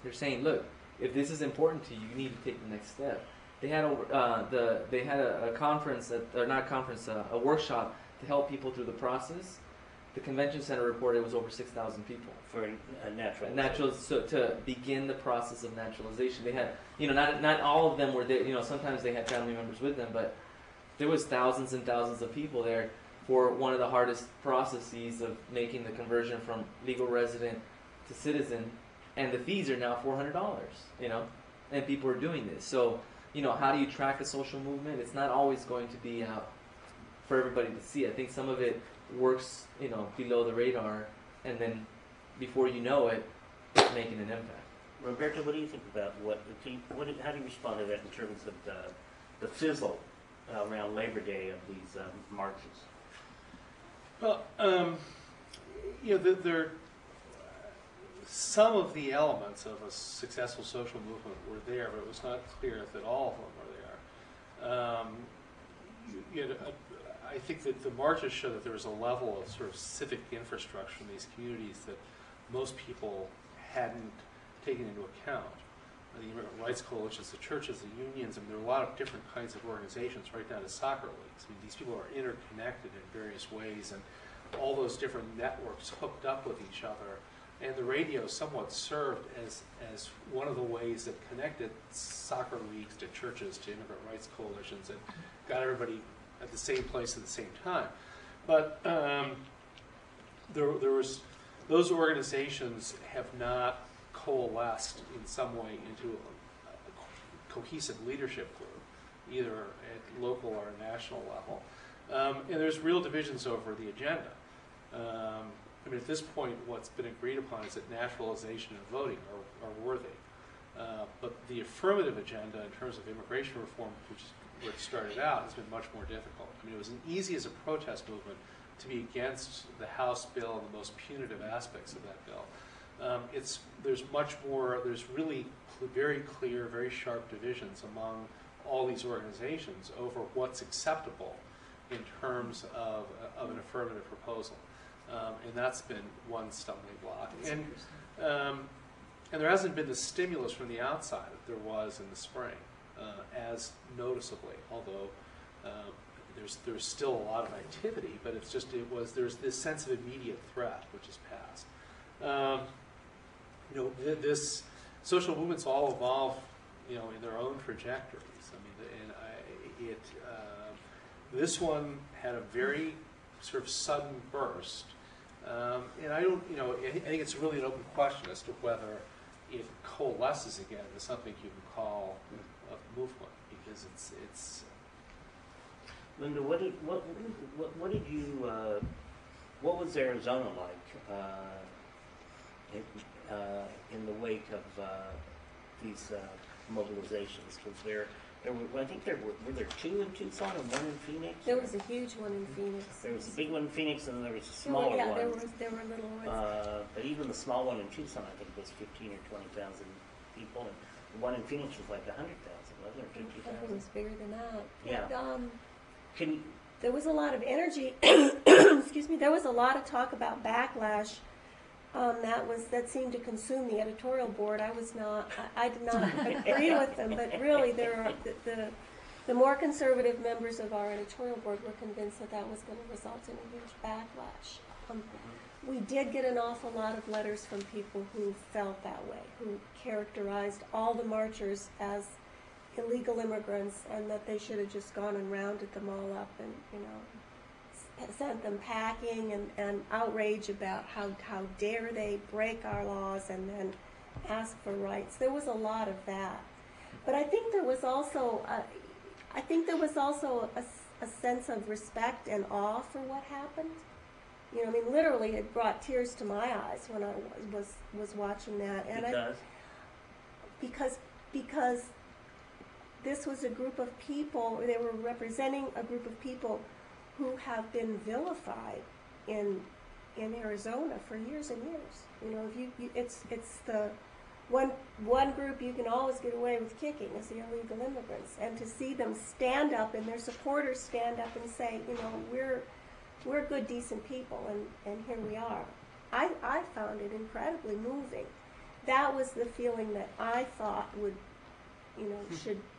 They're saying, look, if this is important to you, you need to take the next step. They had a conference, a workshop to help people through the process. The convention center reported it was over 6,000 people for a so to begin the process of naturalization. They had, you know, not all of them were there. You know, sometimes they had family members with them, but there was thousands and thousands of people there for one of the hardest processes of making the conversion from legal resident to citizen, and the fees are now $400. You know, and people are doing this. So, you know, how do you track a social movement? It's not always going to be out for everybody to see. I think some of it works, you know, below the radar, and then before you know it, it's making an impact. Roberto, what do you think about how do you respond to that in terms of the fizzle around Labor Day of these marches? Well, you know, there some of the elements of a successful social movement were there, but it was not clear that all of them were there. You know, I think that the marches show that there was a level of sort of civic infrastructure in these communities that most people hadn't taken into account. The immigrant rights coalitions, the churches, the unions, and there are a lot of different kinds of organizations, right down to soccer leagues. I mean, these people are interconnected in various ways, and all those different networks hooked up with each other. And the radio somewhat served as one of the ways that connected soccer leagues to churches, to immigrant rights coalitions, and got everybody at the same place at the same time. But there was, those organizations have not coalesced in some way into a cohesive leadership group, either at local or national level. And there's real divisions over the agenda. I mean, at this point, what's been agreed upon is that naturalization and voting are worthy. But the affirmative agenda in terms of immigration reform, which is where it started out, has been much more difficult. I mean, it was as easy as a protest movement to be against the House bill and the most punitive aspects of that bill. There's much more, there's really very clear, very sharp divisions among all these organizations over what's acceptable in terms of an affirmative proposal. And that's been one stumbling block. And there hasn't been the stimulus from the outside that there was in the spring, as noticeably, although there's still a lot of activity, but there's this sense of immediate threat which is passed. You know, this social movements all evolve, you know, in their own trajectories. I mean, this one had a very sort of sudden burst, and I don't, you know, I think it's really an open question as to whether it coalesces again into something you can call a movement, because it's. Linda, what was Arizona like in the wake of these mobilizations? Was there I think were there 2 in Tucson and 1 in Phoenix? There was a huge one in Phoenix. There was a big one in Phoenix, and then there was a smaller one. Yeah, there were little ones. But even the small one in Tucson, I think, was 15 or 20,000 people, and the one in Phoenix was like 100,000, wasn't it, or 50,000? I think it was bigger than that. Yeah. There was a lot of energy. Excuse me. There was a lot of talk about backlash. That seemed to consume the editorial board. I did not agree with them, but really the more conservative members of our editorial board were convinced that was going to result in a huge backlash. We did get an awful lot of letters from people who felt that way, who characterized all the marchers as illegal immigrants and that they should have just gone and rounded them all up and, sent them packing and outrage about how dare they break our laws and then ask for rights. There was a lot of that. But I think there was also a sense of respect and awe for what happened. Literally it brought tears to my eyes when I was watching that. And because this was a group of people, they were representing a group of people who have been vilified in Arizona for years and years. It's the one group you can always get away with kicking is the illegal immigrants, and to see them stand up and their supporters stand up and say, we're good, decent people, and here we are. I found it incredibly moving. That was the feeling that I thought would,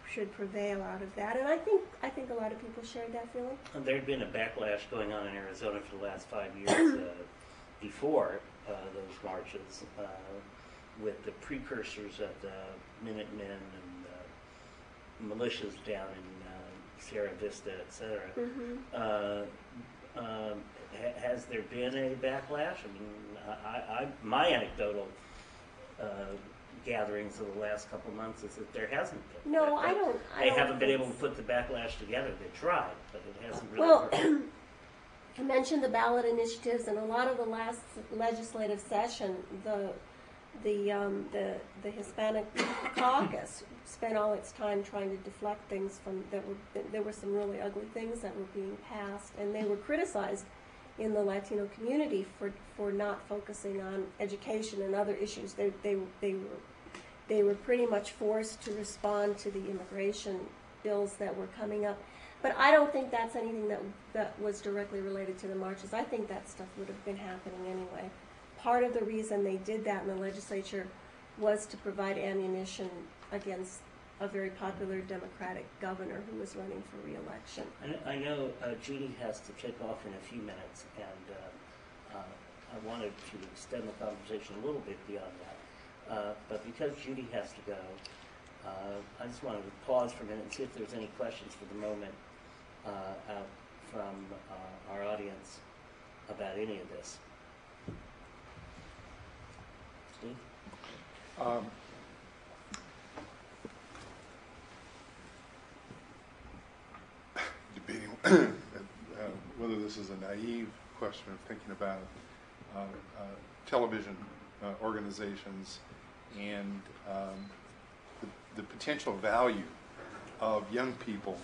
should prevail out of that, and I think a lot of people shared that feeling. And there had been a backlash going on in Arizona for the last 5 years before those marches, with the precursors of the Minutemen and militias down in Sierra Vista, etc. Has there been a backlash? I mean, my anecdotal gatherings of the last couple of months is that there hasn't been. No, I don't. They haven't been able to put the backlash together. They tried, but it hasn't really worked. Well, I mentioned the ballot initiatives, and a lot of the last legislative session, the Hispanic caucus spent all its time trying to deflect things from there were some really ugly things that were being passed, and they were criticized in the Latino community for not focusing on education and other issues. They were pretty much forced to respond to the immigration bills that were coming up. But I don't think that's anything that was directly related to the marches. I think that stuff would have been happening anyway. Part of the reason they did that in the legislature was to provide ammunition against a very popular Democratic governor who was running for re-election. I know Judy has to take off in a few minutes, and I wanted to extend the conversation a little bit beyond that. But because Judy has to go, I just wanted to pause for a minute and see if there's any questions for the moment out from our audience about any of this. Steve? Debating whether this is a naive question of thinking about television organizations and the potential value of young people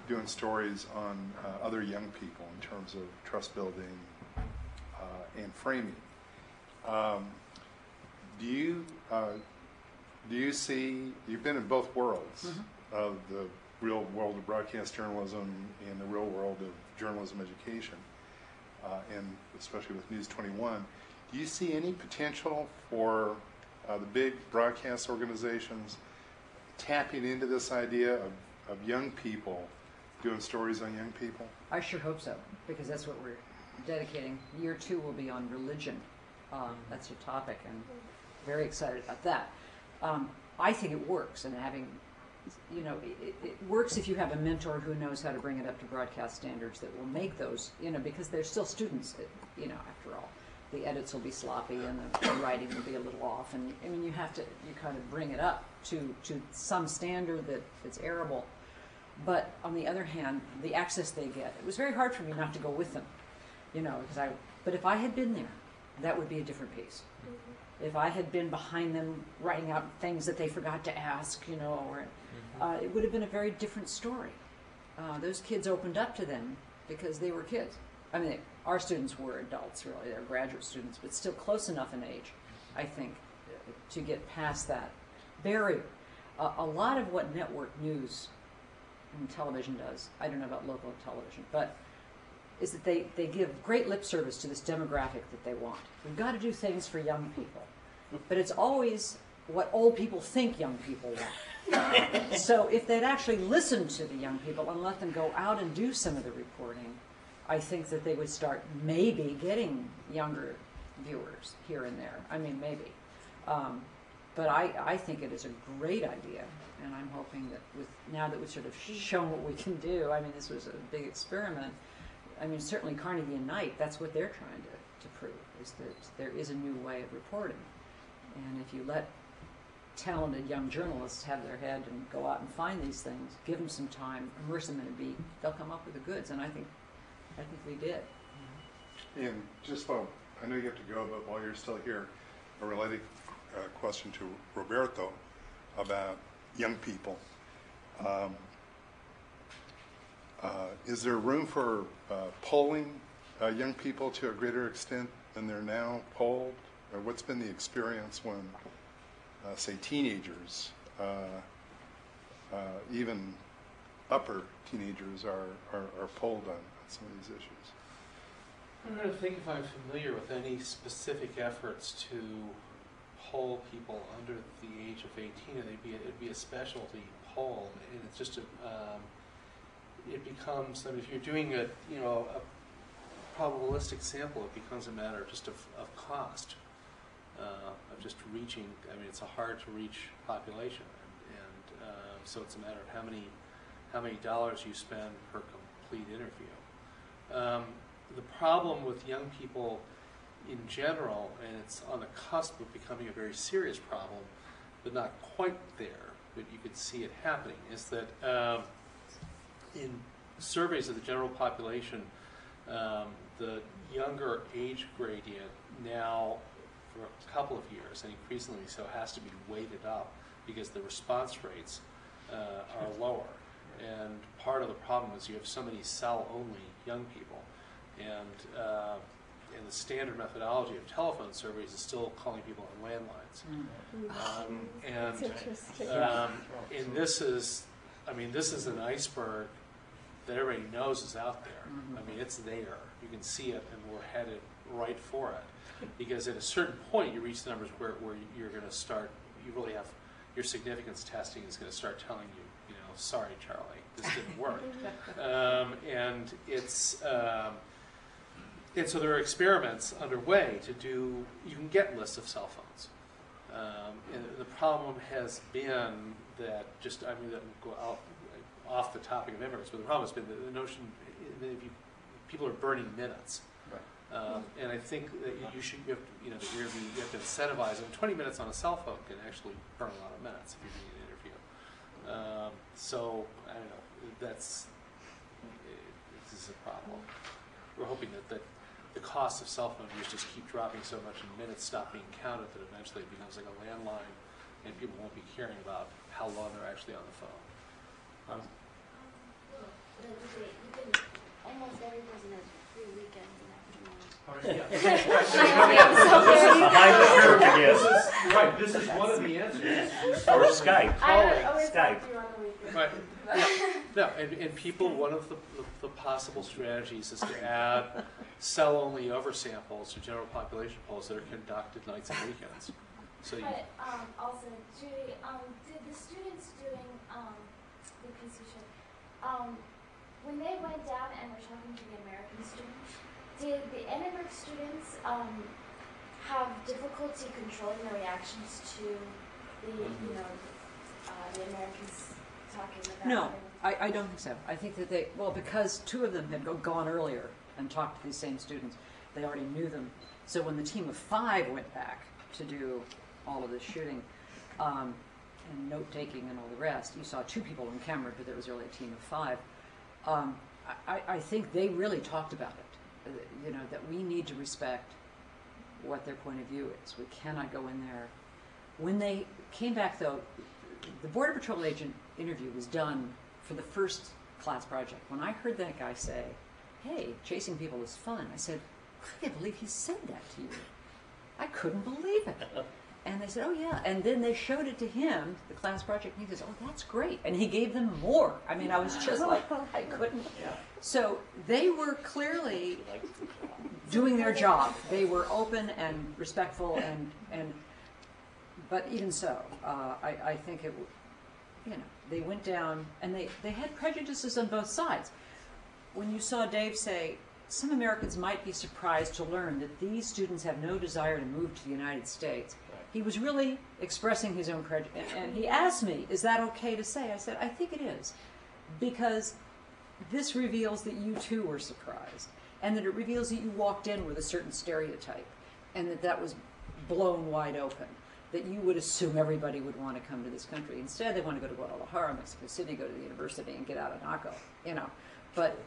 doing stories on other young people in terms of trust building and framing. Do you see, you've been in both worlds of the real world of broadcast journalism and the real world of journalism education, and especially with News 21, do you see any potential for the big broadcast organizations tapping into this idea of young people doing stories on young people? I sure hope so, because that's what we're dedicating. Year 2 will be on religion. That's your topic, and very excited about that. I think it works, and having, it works if you have a mentor who knows how to bring it up to broadcast standards that will make those, because they're still students, after all. The edits will be sloppy and the writing will be a little off, and you kind of bring it up to some standard that's arable. But on the other hand, the access they get, it was very hard for me not to go with them, but if I had been there, that would be a different piece. If I had been behind them writing out things that they forgot to ask, or it would have been a very different story. Those kids opened up to them because they were kids. I mean, our students were adults, really. They're graduate students, but still close enough in age, I think, to get past that barrier. A lot of what network news and television does, I don't know about local television, but is that they give great lip service to this demographic that they want. We've got to do things for young people. But it's always what old people think young people want. So if they'd actually listened to the young people and let them go out and do some of the reporting, I think that they would start maybe getting younger viewers here and there. I mean, maybe. But I think it is a great idea, and I'm hoping that now that we've sort of shown what we can do, I mean, this was a big experiment. I mean, certainly Carnegie and Knight, that's what they're trying to prove, is that there is a new way of reporting. And if you let talented young journalists have their head and go out and find these things, give them some time, immerse them in a beat, they'll come up with the goods, and I think we did. And just while, I know you have to go, but while you're still here, a related question to Roberto about young people. Is there room for polling young people to a greater extent than they're now polled? Or what's been the experience when, say, teenagers, even upper teenagers are polled on some of these issues? I'm trying to think if I'm familiar with any specific efforts to poll people under the age of 18. It'd be a specialty poll, and it's just it becomes. I mean, if you're doing a probabilistic sample, it becomes a matter just of cost, of just reaching. I mean, it's a hard to reach population, and so it's a matter of how many dollars you spend per complete interview. The problem with young people in general, and it's on the cusp of becoming a very serious problem, but not quite there, but you could see it happening, is that in surveys of the general population, the younger age gradient now, for a couple of years, and increasingly so, has to be weighted up because the response rates are lower. And part of the problem is you have so many cell-only young people. And the standard methodology of telephone surveys is still calling people on landlines. And this is an iceberg that everybody knows is out there. I mean, it's there. You can see it, and we're headed right for it. Because at a certain point, you reach the numbers where you're going to start. You really have your significance testing is going to start telling you, sorry, Charlie, this didn't work. And it's. And so there are experiments underway to do, you can get lists of cell phones. And the problem has been that that will go out off the topic of immigrants, but the problem has been the notion that people are burning minutes. Right. And I think that you have to incentivize them. 20 minutes on a cell phone can actually burn a lot of minutes if you're doing an interview. So, I don't know, this is a problem. We're hoping that the cost of cell phone use just keep dropping so much and minutes stop being counted that eventually it becomes like a landline and people won't be caring about how long they're actually on the phone. Almost every person has free weekends and Right, this is one of the answers. Or Skype. Skype. Right. No, and people, one of the possible strategies is to add cell-only oversamples to general population polls that are conducted nights and weekends. So also, Julie, did the students doing the piece you showed, when they went down and were talking to the American students, did the Annenberg students have difficulty controlling their reactions to the Americans talking about? No, I don't think so. I think that because two of them had gone earlier and talked to these same students, they already knew them. So when the team of 5 went back to do all of this shooting and note-taking and all the rest, you saw 2 people on camera, but there was really a team of 5. I think they really talked about it, that we need to respect what their point of view is. We cannot go in there. When they came back, though, the Border Patrol agent interview was done for the first class project, when I heard that guy say, hey, chasing people is fun, I said, I can't believe he said that to you. I couldn't believe it. And they said, oh yeah. And then they showed it to him, the class project, and he goes, oh, that's great. And he gave them more. I mean, I was just like, I couldn't. So they were clearly doing their job. They were open and respectful, but even so, I think it, they went down, and they had prejudices on both sides. When you saw Dave say, some Americans might be surprised to learn that these students have no desire to move to the United States, he was really expressing his own prejudice. And he asked me, is that okay to say? I said, I think it is, because this reveals that you too were surprised, and that it reveals that you walked in with a certain stereotype, and that was blown wide open, that you would assume everybody would want to come to this country. Instead, they want to go to Guadalajara, Mexico City, go to the university, and get out of Naco, But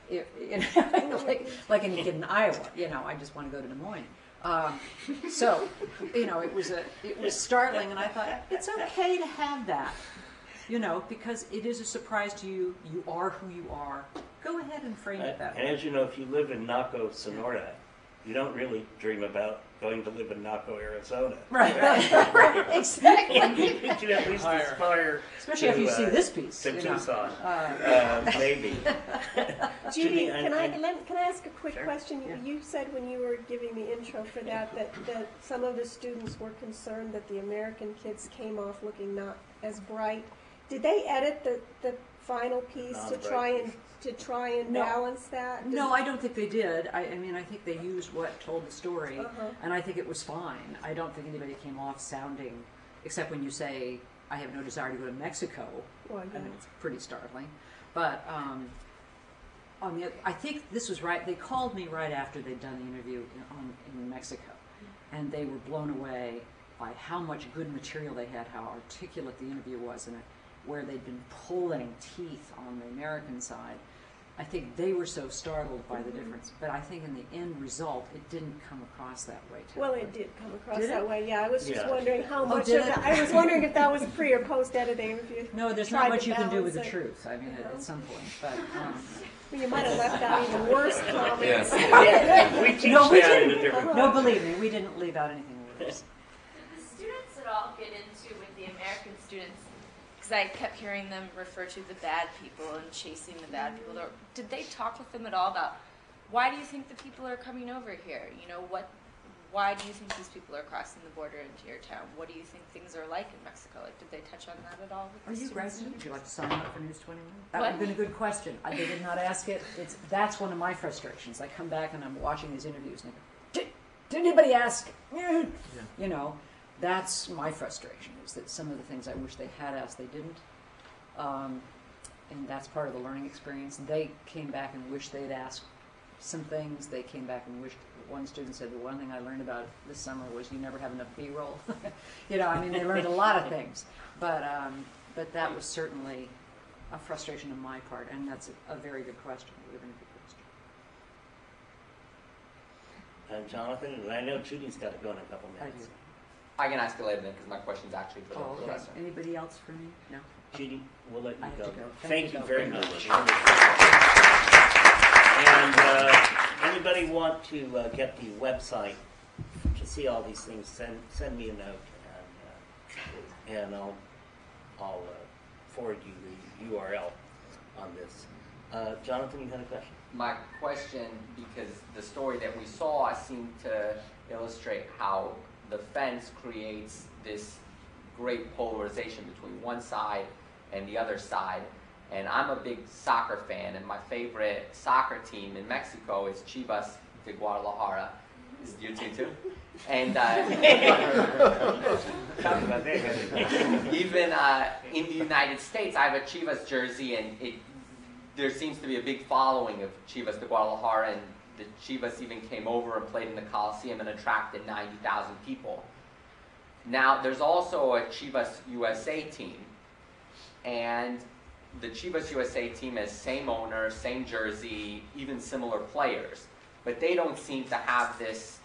like in a kid in Iowa, I just want to go to Des Moines. So, it was startling, and I thought it's okay to have that, because it is a surprise to you. You are who you are. Go ahead and frame it that way. And as you know, if you live in Naco, Sonora, you don't really dream about going to live in Naco, Arizona. Right. Exactly. You should at least aspire, especially after you see this piece, to Tucson, maybe. Judy, can I ask a quick question? Yeah. You said when you were giving the intro for that some of the students were concerned that the American kids came off looking not as bright. Did they edit the final piece to try and balance that? No, I don't think they did. I mean, I think they used what told the story, and I think it was fine. I don't think anybody came off sounding, except when you say, I have no desire to go to Mexico. Well, yeah. I mean, it's pretty startling. But I think this was right. They called me right after they'd done the interview in Mexico, and they were blown away by how much good material they had, how articulate the interview was, and where they'd been pulling teeth on the American side. I think they were so startled by the difference. But I think in the end result, it didn't come across that way. Well, it did come across that way. Yeah, I was just wondering how much of that. I was wondering if that was pre or post editing. No, there's not much you can do with the truth. I mean, at some point. But well, you might have left out even worse comments. We teach that in a different. No, believe me, we didn't leave out anything worse. Did the students at all get into with the American students? I kept hearing them refer to the bad people and chasing the bad people. Did they talk with them at all about why do you think the people are coming over here? Why do you think these people are crossing the border into your town? What do you think things are like in Mexico? Did they touch on that at all? Are you resident? Would you like to sign up for News 21? That would have been a good question. They did not ask it. That's one of my frustrations. I come back and I'm watching these interviews and I go, did anybody ask? That's my frustration, is that some of the things I wish they had asked, they didn't. And that's part of the learning experience. They came back and wished they'd asked some things. They came back and wished, one student said, the one thing I learned about this summer was you never have enough B-roll. They learned a lot of things. But that was certainly a frustration on my part, and that's a very good question. It would have been a good question. Jonathan, and I know Judy's got to go in a couple minutes. I can ask it later then, because my question's actually for the professor. Anybody else for me? No. Judy, we'll let you go. Thank you very much. And anybody want to get the website to see all these things? Send me a note, and I'll forward you the URL on this. Jonathan, you had a question? My question, because the story that we saw seemed to illustrate how the fence creates this great polarization between one side and the other side. And I'm a big soccer fan, and my favorite soccer team in Mexico is Chivas de Guadalajara. Is your team too? And even in the United States, I have a Chivas jersey, and there seems to be a big following of Chivas de Guadalajara, and the Chivas even came over and played in the Coliseum and attracted 90,000 people. Now, there's also a Chivas USA team, and the Chivas USA team has same owner, same jersey, even similar players, but they don't seem to have this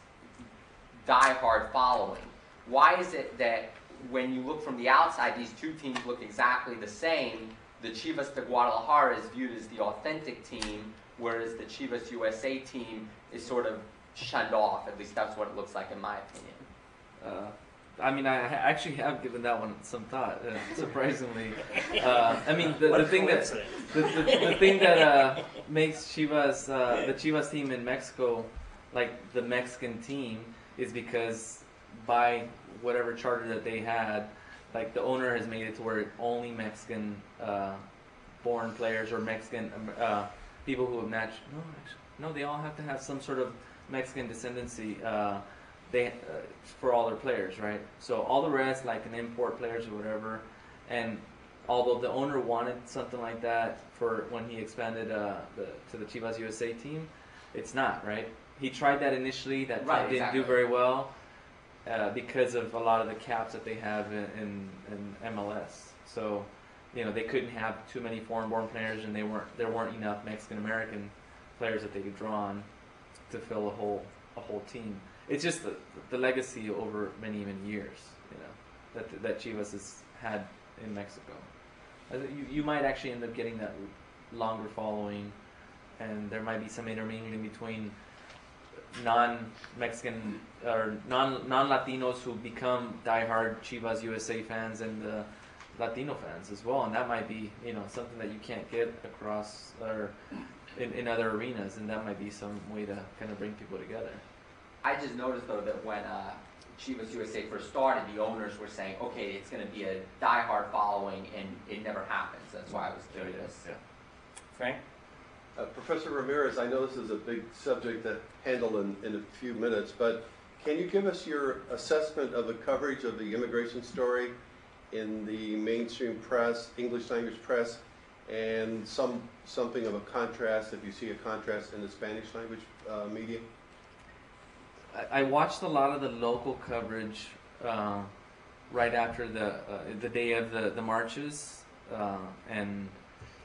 die-hard following. Why is it that when you look from the outside, these two teams look exactly the same, the Chivas de Guadalajara is viewed as the authentic team, whereas the Chivas USA team is sort of shunned off. At least that's what it looks like in my opinion. I mean, I actually have given that one some thought, surprisingly. I mean, the thing that makes Chivas, the Chivas team in Mexico, like the Mexican team, is because by whatever charter that they had, like the owner has made it to where only Mexican born players or Mexican people who have no, they all have to have some sort of Mexican descendancy. For all their players, right? So all the rest, like an import players or whatever, and although the owner wanted something like that for when he expanded to the Chivas USA team, it's not, right? He tried that initially, that didn't do very well because of a lot of the caps that they have in MLS. So, you know, they couldn't have too many foreign-born players, and there weren't enough Mexican-American players that they could draw on to fill a whole team. It's just the legacy over many years, you know, that Chivas has had in Mexico. You might actually end up getting that longer following, and there might be some intermingling between non-Mexican or non-Latinos who become diehard Chivas USA fans and the Latino fans as well, and that might be, you know, something that you can't get across or in other arenas, and that might be some way to kind of bring people together. I just noticed, though, that when Chivas USA first started, the owners were saying, okay, it's going to be a diehard following, and it never happens. That's why I was curious. Yeah. Frank? Professor Ramirez, I know this is a big subject to handle in a few minutes, but can you give us your assessment of the coverage of the immigration story in the mainstream press, English language press, and something of a contrast, if you see a contrast in the Spanish language media? I watched a lot of the local coverage right after the day of the marches, and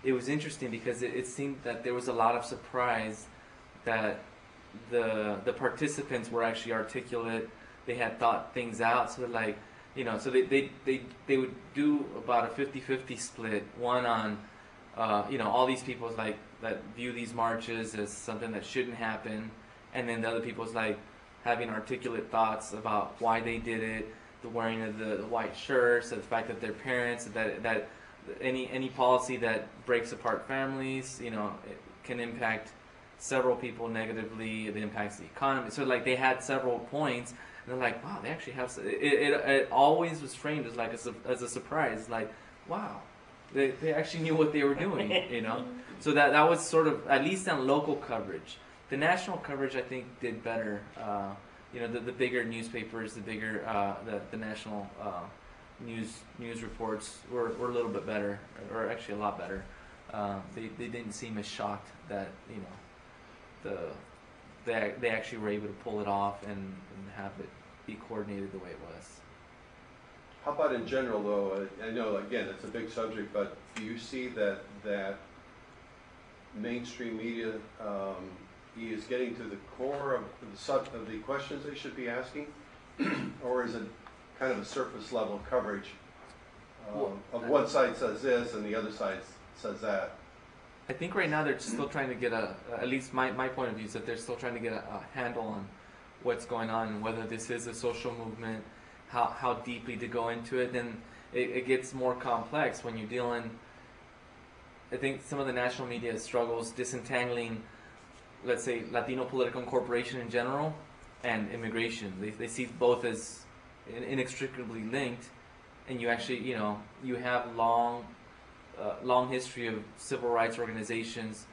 it was interesting because it seemed that there was a lot of surprise that the participants were actually articulate. They had thought things out, so like, you know, so they would do about a 50-50 split. One on you know, all these people like that view these marches as something that shouldn't happen, and then the other people's like having articulate thoughts about why they did it, the wearing of the white shirts, the fact that their parents, that any policy that breaks apart families, you know, it can impact several people negatively. It impacts the economy. So like they had several points, and they're like, wow, they actually have. It always was framed as like as a surprise, like, wow, they actually knew what they were doing, you know. So that was sort of, at least on local coverage. The national coverage, I think, did better. You know, the bigger newspapers, the bigger the national news reports were a little bit better, or actually a lot better. They didn't seem as shocked that, you know, they actually were able to pull it off and have it be coordinated the way it was. How about in general, though? I know, again, it's a big subject, but do you see that mainstream media is getting to the core of the questions they should be asking, or is it kind of a surface level coverage of one side says this and the other side says that? I think right now they're still trying to get at least my point of view is that they're still trying to get a handle on what's going on and whether this is a social movement, how deeply to go into it. Then it gets more complex when you're dealing. I think some of the national media struggles disentangling, let's say, Latino political incorporation in general and immigration. They see both as inextricably linked, and you actually, you know, you have long history of civil rights organizations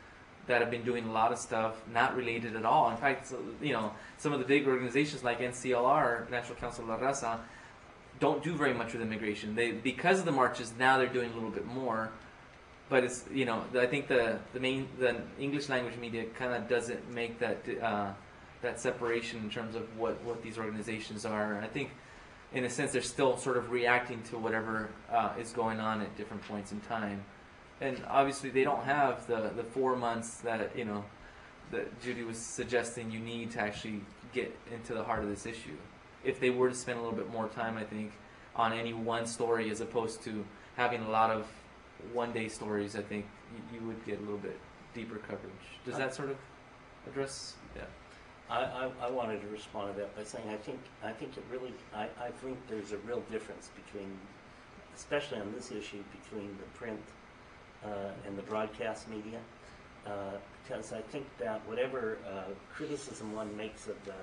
that have been doing a lot of stuff not related at all. In fact, you know, some of the big organizations like NCLR, National Council of La Raza, don't do very much with immigration. Because of the marches, now they're doing a little bit more. But it's, you know, I think the English language media kind of doesn't make that separation in terms of what these organizations are. And I think, in a sense, they're still sort of reacting to whatever is going on at different points in time. And obviously, they don't have the 4 months that, you know, that Judy was suggesting you need to actually get into the heart of this issue. If they were to spend a little bit more time, I think, on any one story as opposed to having a lot of one-day stories, I think you would get a little bit deeper coverage. Does that sort of address? Yeah. I wanted to respond to that by saying I think it really I think there's a real difference between, especially on this issue, between the print and the broadcast media, because I think that whatever criticism one makes of the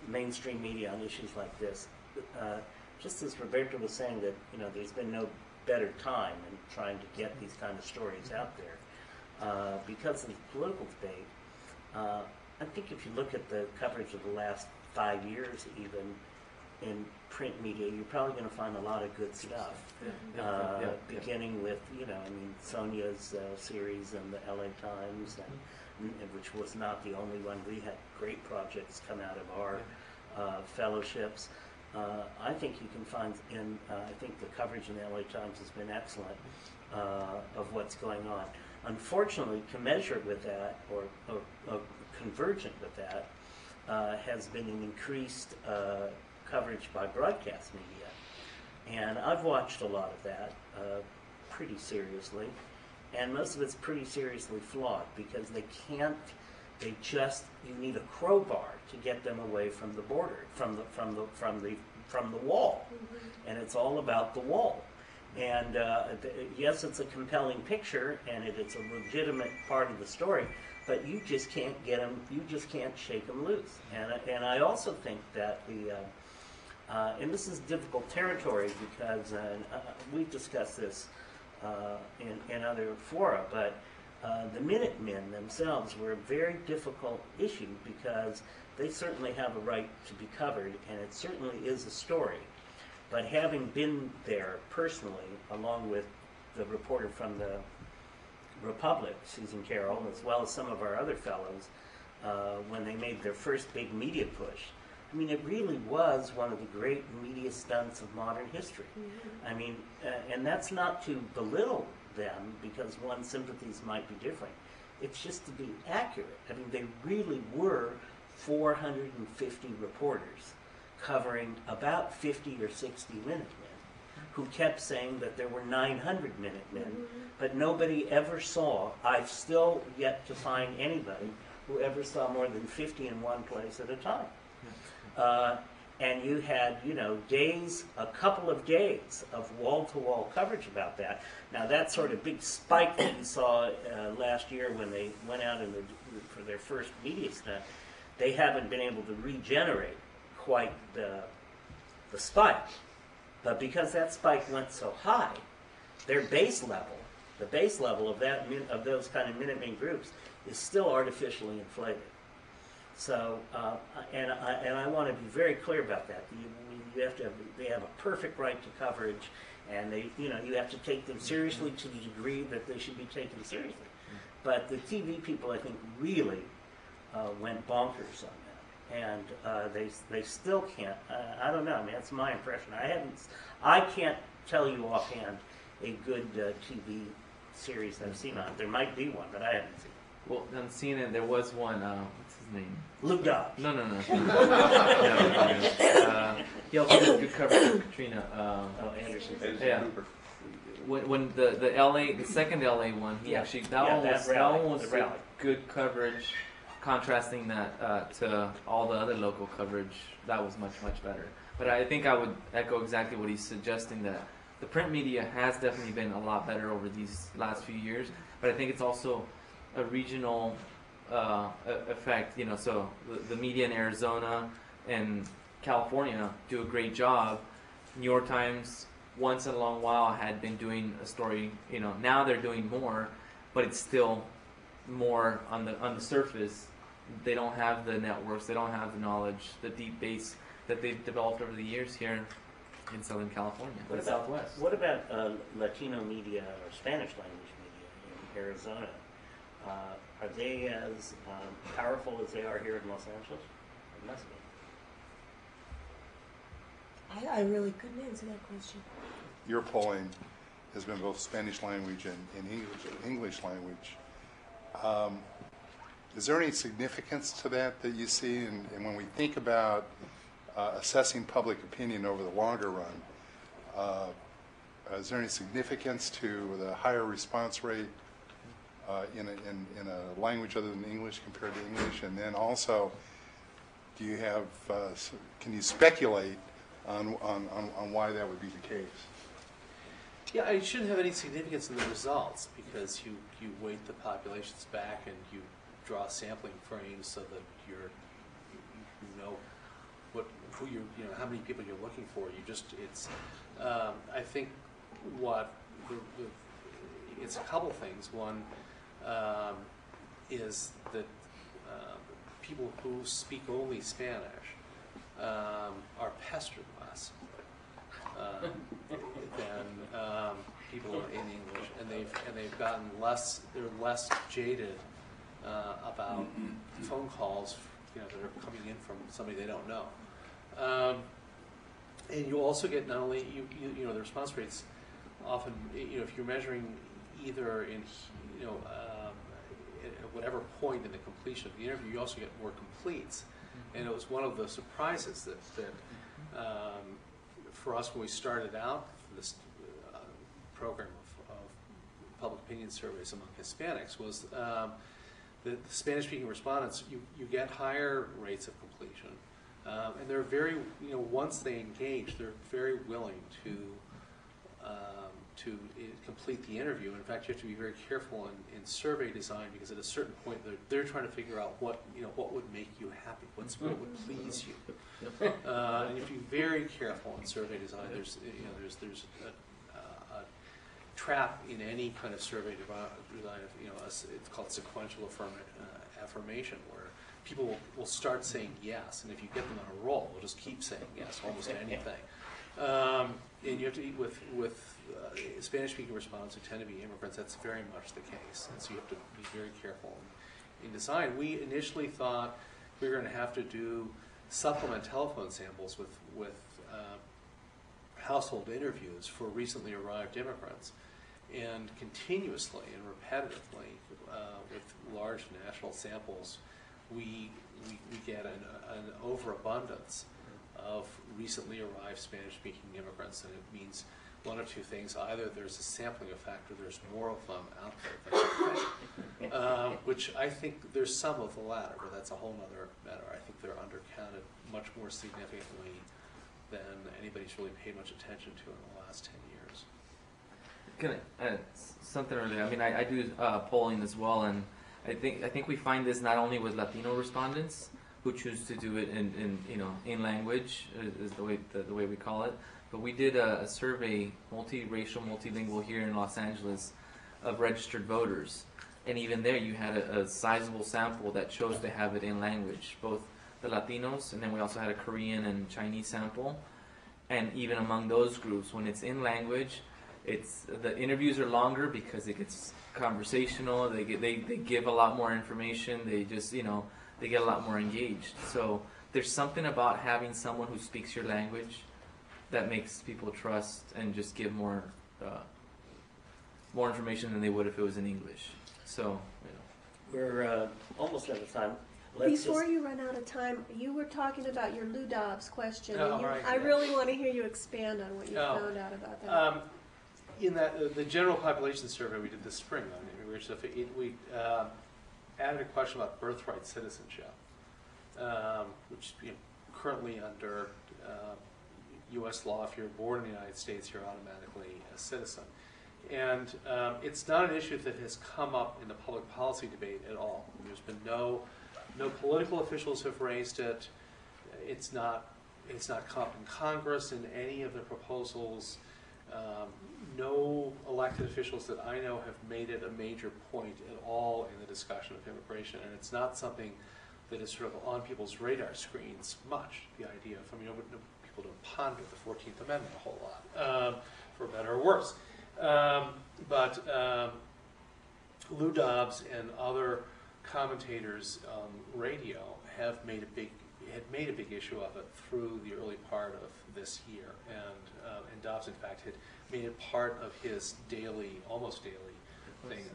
mainstream media on issues like this, just as Roberto was saying that there's been no better time in trying to get these kind of stories out there because of the political debate. I think if you look at the coverage of the last 5 years, even in print media, you're probably going to find a lot of good stuff. Beginning with, Sonia's series in the LA Times, and which was not the only one. We had great projects come out of our fellowships. I think you can find I think the coverage in the LA Times has been excellent of what's going on. Unfortunately, commensurate with that, or convergent with that, has been an increased coverage by broadcast media. And I've watched a lot of that pretty seriously, and most of it's pretty seriously flawed because you need a crowbar to get them away from the border, from the wall. And it's all about the wall. And yes, it's a compelling picture, and it's a legitimate part of the story, but you just can't get them. You just can't shake them loose. And I also think that and this is difficult territory because we've discussed this in other fora, but the Minutemen themselves were a very difficult issue because they certainly have a right to be covered, and it certainly is a story. But having been there personally, along with the reporter from the Republic, Susan Carroll, as well as some of our other fellows, when they made their first big media push, I mean, it really was one of the great media stunts of modern history. I mean, and that's not to belittle them because one's sympathies might be different. It's just to be accurate. I mean, they really were 450 reporters covering about 50 or 60 Minutemen who kept saying that there were 900 Minutemen, but nobody ever saw, I've still yet to find anybody who ever saw more than 50 in one place at a time. And you had, days, a couple of days of wall-to-wall coverage about that. Now, that sort of big spike that you saw last year when they went out for their first media stunt, they haven't been able to regenerate quite the spike. But because that spike went so high, their base level, the base level of those kind of Minutemen groups is still artificially inflated. So, and I want to be very clear about that. They have a perfect right to coverage, and you have to take them seriously to the degree that they should be taken seriously. But the TV people, I think, really went bonkers on that, and they still can't. I don't know. I mean, that's my impression. I can't tell you offhand a good TV series I've seen on it. There might be one, but I haven't seen it. Well, on CNN, there was one, what's his name? Luke Dodge. No. He also did good coverage of Katrina. Anderson. Yeah. When the LA, the second LA one, that one was good coverage, contrasting that to all the other local coverage. That was much, much better. But I think I would echo exactly what he's suggesting, that the print media has definitely been a lot better over these last few years, but I think it's also a regional effect, so the media in Arizona and California do a great job. New York Times, once in a long while, had been doing a story, now they're doing more, but it's still more on the surface. They don't have the networks, they don't have the knowledge, the deep base that they've developed over the years here in Southern California, the Southwest. What about Latino media or Spanish language media in Arizona? Are they as powerful as they are here in Los Angeles? It must be. I really couldn't answer that question. Your polling has been both Spanish language and English language. Is there any significance to that you see? And when we think about assessing public opinion over the longer run, is there any significance to the higher response rate in a language other than English compared to English? And then also, do you have, can you speculate on why that would be the case? Yeah, it shouldn't have any significance in the results because you weight the populations back and you draw sampling frames so that you know how many people you're looking for. I think it's a couple things. One is that people who speak only Spanish are pestered less than people in English, and they've gotten less. They're less jaded about phone calls, that are coming in from somebody they don't know. And you also get not only the response rates often, if you're measuring either in at whatever point in the completion of the interview, you also get more completes. And it was one of the surprises that for us when we started out this program of public opinion surveys among Hispanics was the Spanish-speaking respondents, you get higher rates of completion. And they're very, once they engage, they're very willing to complete the interview. In fact, you have to be very careful in survey design because at a certain point they're trying to figure out what would make you happy, what would please you. And you have to be very careful in survey design. There's a trap in any kind of survey design. It's called sequential affirmation, where people will start saying yes, and if you get them on a roll, they'll just keep saying yes, almost to anything. And you have to eat with Spanish-speaking respondents who tend to be immigrants. That's very much the case, and so you have to be very careful in design. We initially thought we were going to have to do supplement telephone samples with household interviews for recently arrived immigrants, and continuously and repetitively with large national samples, we get an overabundance of recently arrived Spanish-speaking immigrants, and it means one of two things. Either there's a sampling effect or there's more of them out there, which I think there's some of the latter, but that's a whole other matter. I think they're undercounted much more significantly than anybody's really paid much attention to in the last 10 years. Can I add something earlier? I mean, I do polling as well, and I think we find this not only with Latino respondents who choose to do it in language is the way we call it, but we did a survey, multiracial, multilingual here in Los Angeles, of registered voters, and even there you had a sizable sample that chose to have it in language, both the Latinos, and then we also had a Korean and Chinese sample, and even among those groups, when it's in language, the interviews are longer because it gets conversational. They give a lot more information. They just they get a lot more engaged. So there's something about having someone who speaks your language that makes people trust and just give more information than they would if it was in English. So we're almost out of time. Before you run out of time, you were talking about your Lou Dobbs question. And right, I really want to hear you expand on what you found out about that. In the general population survey we did this spring on immigration stuff, we added a question about birthright citizenship, which currently under U.S. law, if you're born in the United States, you're automatically a citizen. And it's not an issue that has come up in the public policy debate at all. There's been no political officials have raised it. It's not come up in Congress in any of the proposals. No elected officials that I know have made it a major point at all in the discussion of immigration, and it's not something that is sort of on people's radar screens much. The idea of, people don't ponder the 14th Amendment a whole lot, for better or worse. But Lou Dobbs and other commentators on radio had made a big issue of it through the early part of this year, and Dobbs, in fact, had made it part of his almost daily thing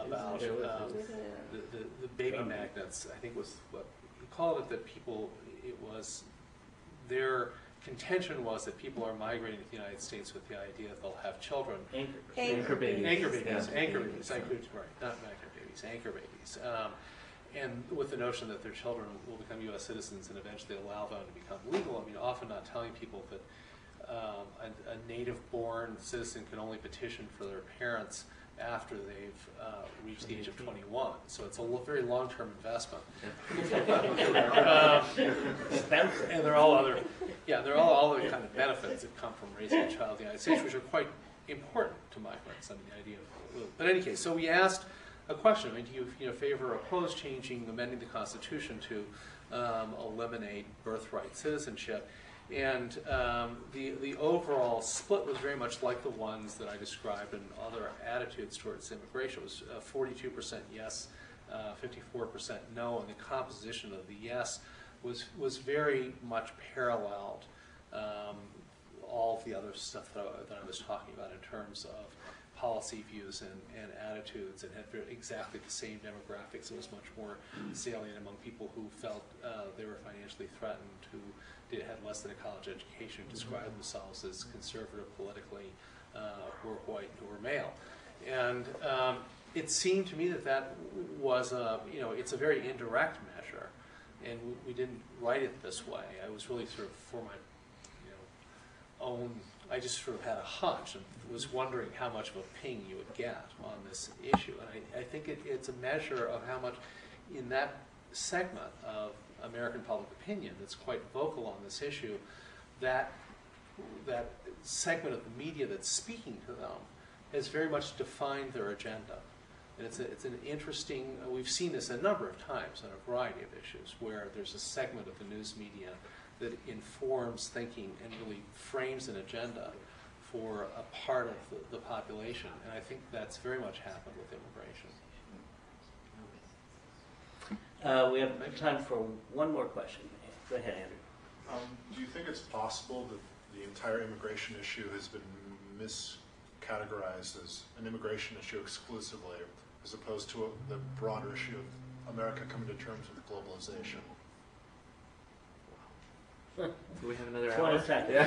about the baby magnets. I think was what he called it. That people, it was their contention was that people are migrating to the United States with the idea that they'll have children. Anchor babies. Anchor babies. Yeah. Anchor babies. Right, not magnet babies. Anchor babies. And with the notion that their children will become U.S. citizens and eventually allow them to become legal. I mean, often not telling people that a native-born citizen can only petition for their parents after they've reached the age of 21. So it's a very long-term investment. And there are all other, there are all other kind of benefits that come from raising a child in the United States, which are quite important to migrants. I mean, the idea of, but in any case, so we asked a question. I mean, do you favor or oppose amending the Constitution to eliminate birthright citizenship? And the overall split was very much like the ones that I described in other attitudes towards immigration. It was 42% yes, 54% no, and the composition of the yes was very much paralleled all of the other stuff that I was talking about in terms of policy views and attitudes, and had exactly the same demographics. It was much more salient among people who felt they were financially threatened, who had less than a college education, described themselves as conservative politically, who were white, who were male. And it seemed to me that was it's a very indirect measure, and we didn't write it this way. I was really sort of for my own, I just sort of had a hunch and was wondering how much of a ping you would get on this issue. And I think it's a measure of how much in that segment of American public opinion that's quite vocal on this issue, that segment of the media that's speaking to them has very much defined their agenda. And it's an interesting, we've seen this a number of times on a variety of issues, where there's a segment of the news media that informs thinking and really frames an agenda for a part of the population. And I think that's very much happened with immigration. We have time for one more question. Go ahead, Andrew. Do you think it's possible that the entire immigration issue has been miscategorized as an immigration issue exclusively, as opposed to the broader issue of America coming to terms with globalization? Do we have another 20 hour? seconds. Yeah.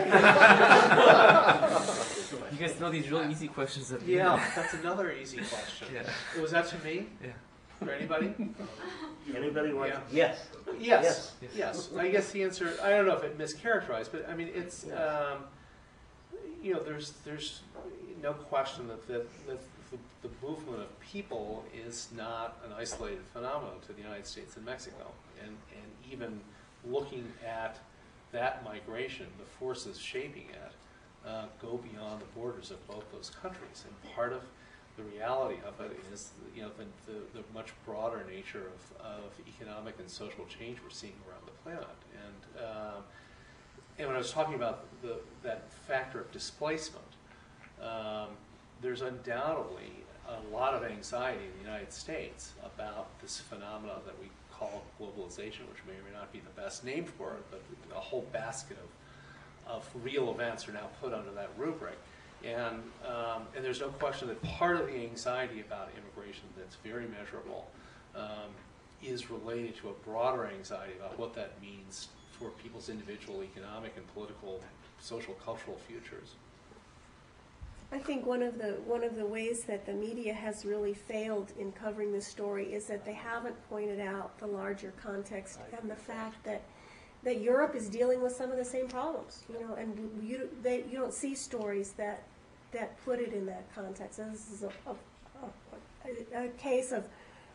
You guys know these really easy questions at the end. That's another easy question. Yeah. Was that to me? Yeah. For anybody? Anybody want? Yeah. Yes. Yes. I guess the answer, I don't know if it mischaracterized, but I mean, it's, there's no question that the movement of people is not an isolated phenomenon to the United States and Mexico. And even looking at that migration, the forces shaping it, go beyond the borders of both those countries. And part of the reality of it is, the much broader nature of economic and social change we're seeing around the planet. And when I was talking about that factor of displacement, there's undoubtedly a lot of anxiety in the United States about this phenomenon that we call globalization, which may or may not be the best name for it, but a whole basket of real events are now put under that rubric. And there's no question that part of the anxiety about immigration that's very measurable is related to a broader anxiety about what that means for people's individual economic and political, social, cultural futures. I think one of the ways that the media has really failed in covering this story is that they haven't pointed out the larger context and the fact that Europe is dealing with some of the same problems, and you don't see stories that put it in that context. And this is a case of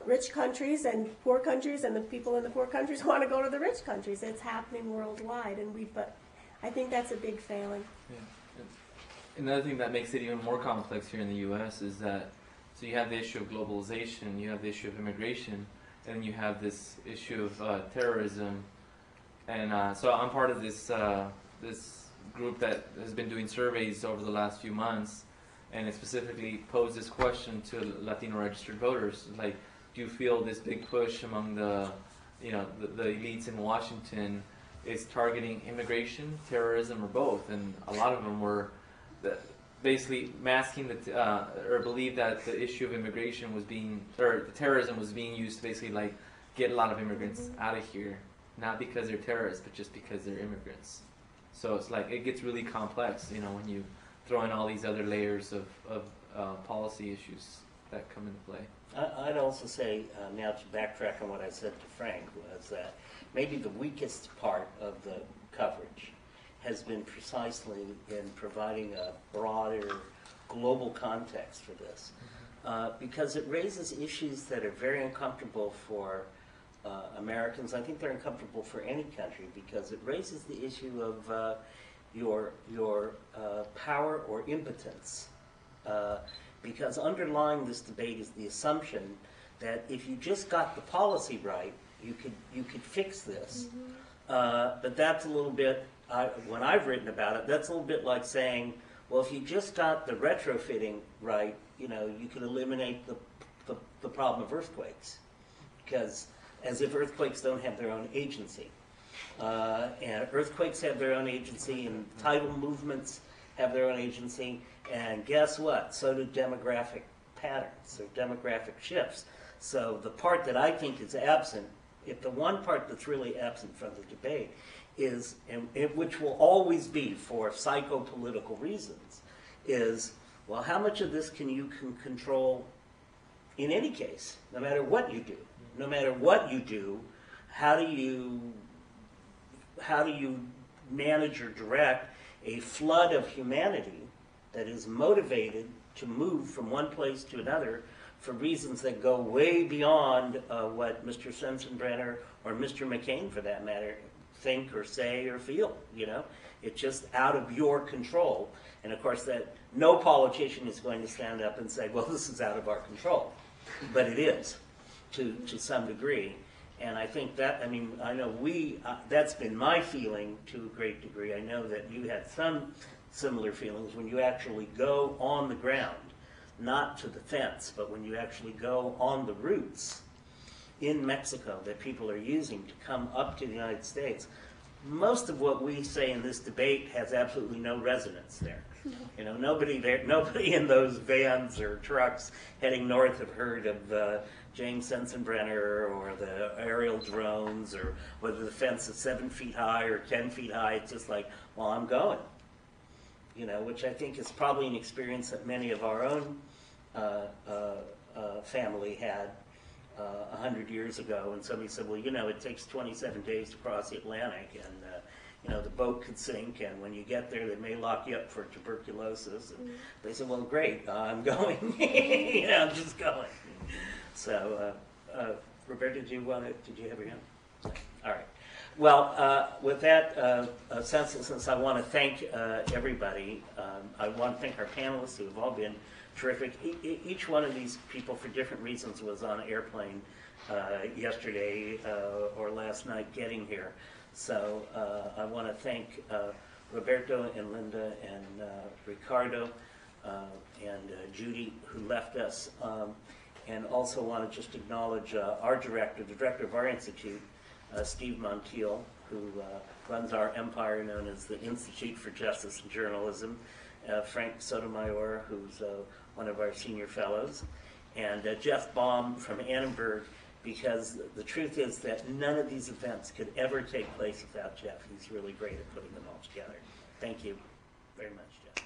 rich countries and poor countries, and the people in the poor countries want to go to the rich countries. It's happening worldwide, but I think that's a big failing. Yeah. Another thing that makes it even more complex here in the U.S. is that, so you have the issue of globalization, you have the issue of immigration, and then you have this issue of terrorism. And so I'm part of this group that has been doing surveys over the last few months, and it specifically posed this question to Latino registered voters, like, do you feel this big push among the elites in Washington is targeting immigration, terrorism, or both? And a lot of them were basically masking or believe that the issue of immigration was terrorism was being used to basically get a lot of immigrants out of here, not because they're terrorists, but just because they're immigrants. So it's like it gets really complex, you know, when you throw in all these other layers of policy issues that come into play. I'd also say, now to backtrack on what I said to Frank, was that maybe the weakest part of the coverage has been precisely in providing a broader global context for this. Because it raises issues that are very uncomfortable for Americans. I think they're uncomfortable for any country, because it raises the issue of your power or impotence. Because underlying this debate is the assumption that if you just got the policy right, you could fix this. But that's a little bit, when I've written about it, that's a little bit like saying, well, if you just got the retrofitting right, you know, you could eliminate the problem of earthquakes. Because as if earthquakes don't have their own agency. And earthquakes have their own agency, and tidal movements have their own agency, and guess what? So do demographic patterns, or demographic shifts. So the part that I think is absent, if the one part that's really absent from the debate is, and which will always be for psychopolitical reasons, is, well, how much of this can you control in any case, no matter what you do? No matter what you do, how do you manage or direct a flood of humanity that is motivated to move from one place to another for reasons that go way beyond what Mr. Sensenbrenner or Mr. McCain, for that matter, think or say or feel, you know? It's just out of your control. And of course, that no politician is going to stand up and say, well, this is out of our control. But it is, to some degree. And I think that, I mean, I know that's been my feeling to a great degree. I know that you had some similar feelings when you actually go on the ground, not to the fence, but when you actually go on the routes in Mexico that people are using to come up to the United States. Most of what we say in this debate has absolutely no resonance there. You know, nobody in those vans or trucks heading north have heard of James Sensenbrenner or the aerial drones, or whether the fence is 7 feet high or 10 feet high. It's just like, well, I'm going. You know, which I think is probably an experience that many of our own family had 100 years ago, and somebody said, well, you know, it takes 27 days to cross the Atlantic, and you know, the boat could sink, and when you get there, they may lock you up for tuberculosis. And they said, well, great, I'm going. You know, I'm just going. So, Roberta, did you have your hand? All right. Well, with that since I want to thank everybody, I want to thank our panelists who have all been terrific. Each one of these people, for different reasons, was on an airplane yesterday or last night getting here. So I want to thank Roberto and Linda and Ricardo and Judy, who left us, and also want to just acknowledge our director, the director of our institute, Steve Montiel, who runs our empire known as the Institute for Justice and Journalism, Frank Sotomayor, who's one of our senior fellows, and Jeff Baum from Annenberg, because the truth is that none of these events could ever take place without Jeff. He's really great at putting them all together. Thank you very much, Jeff.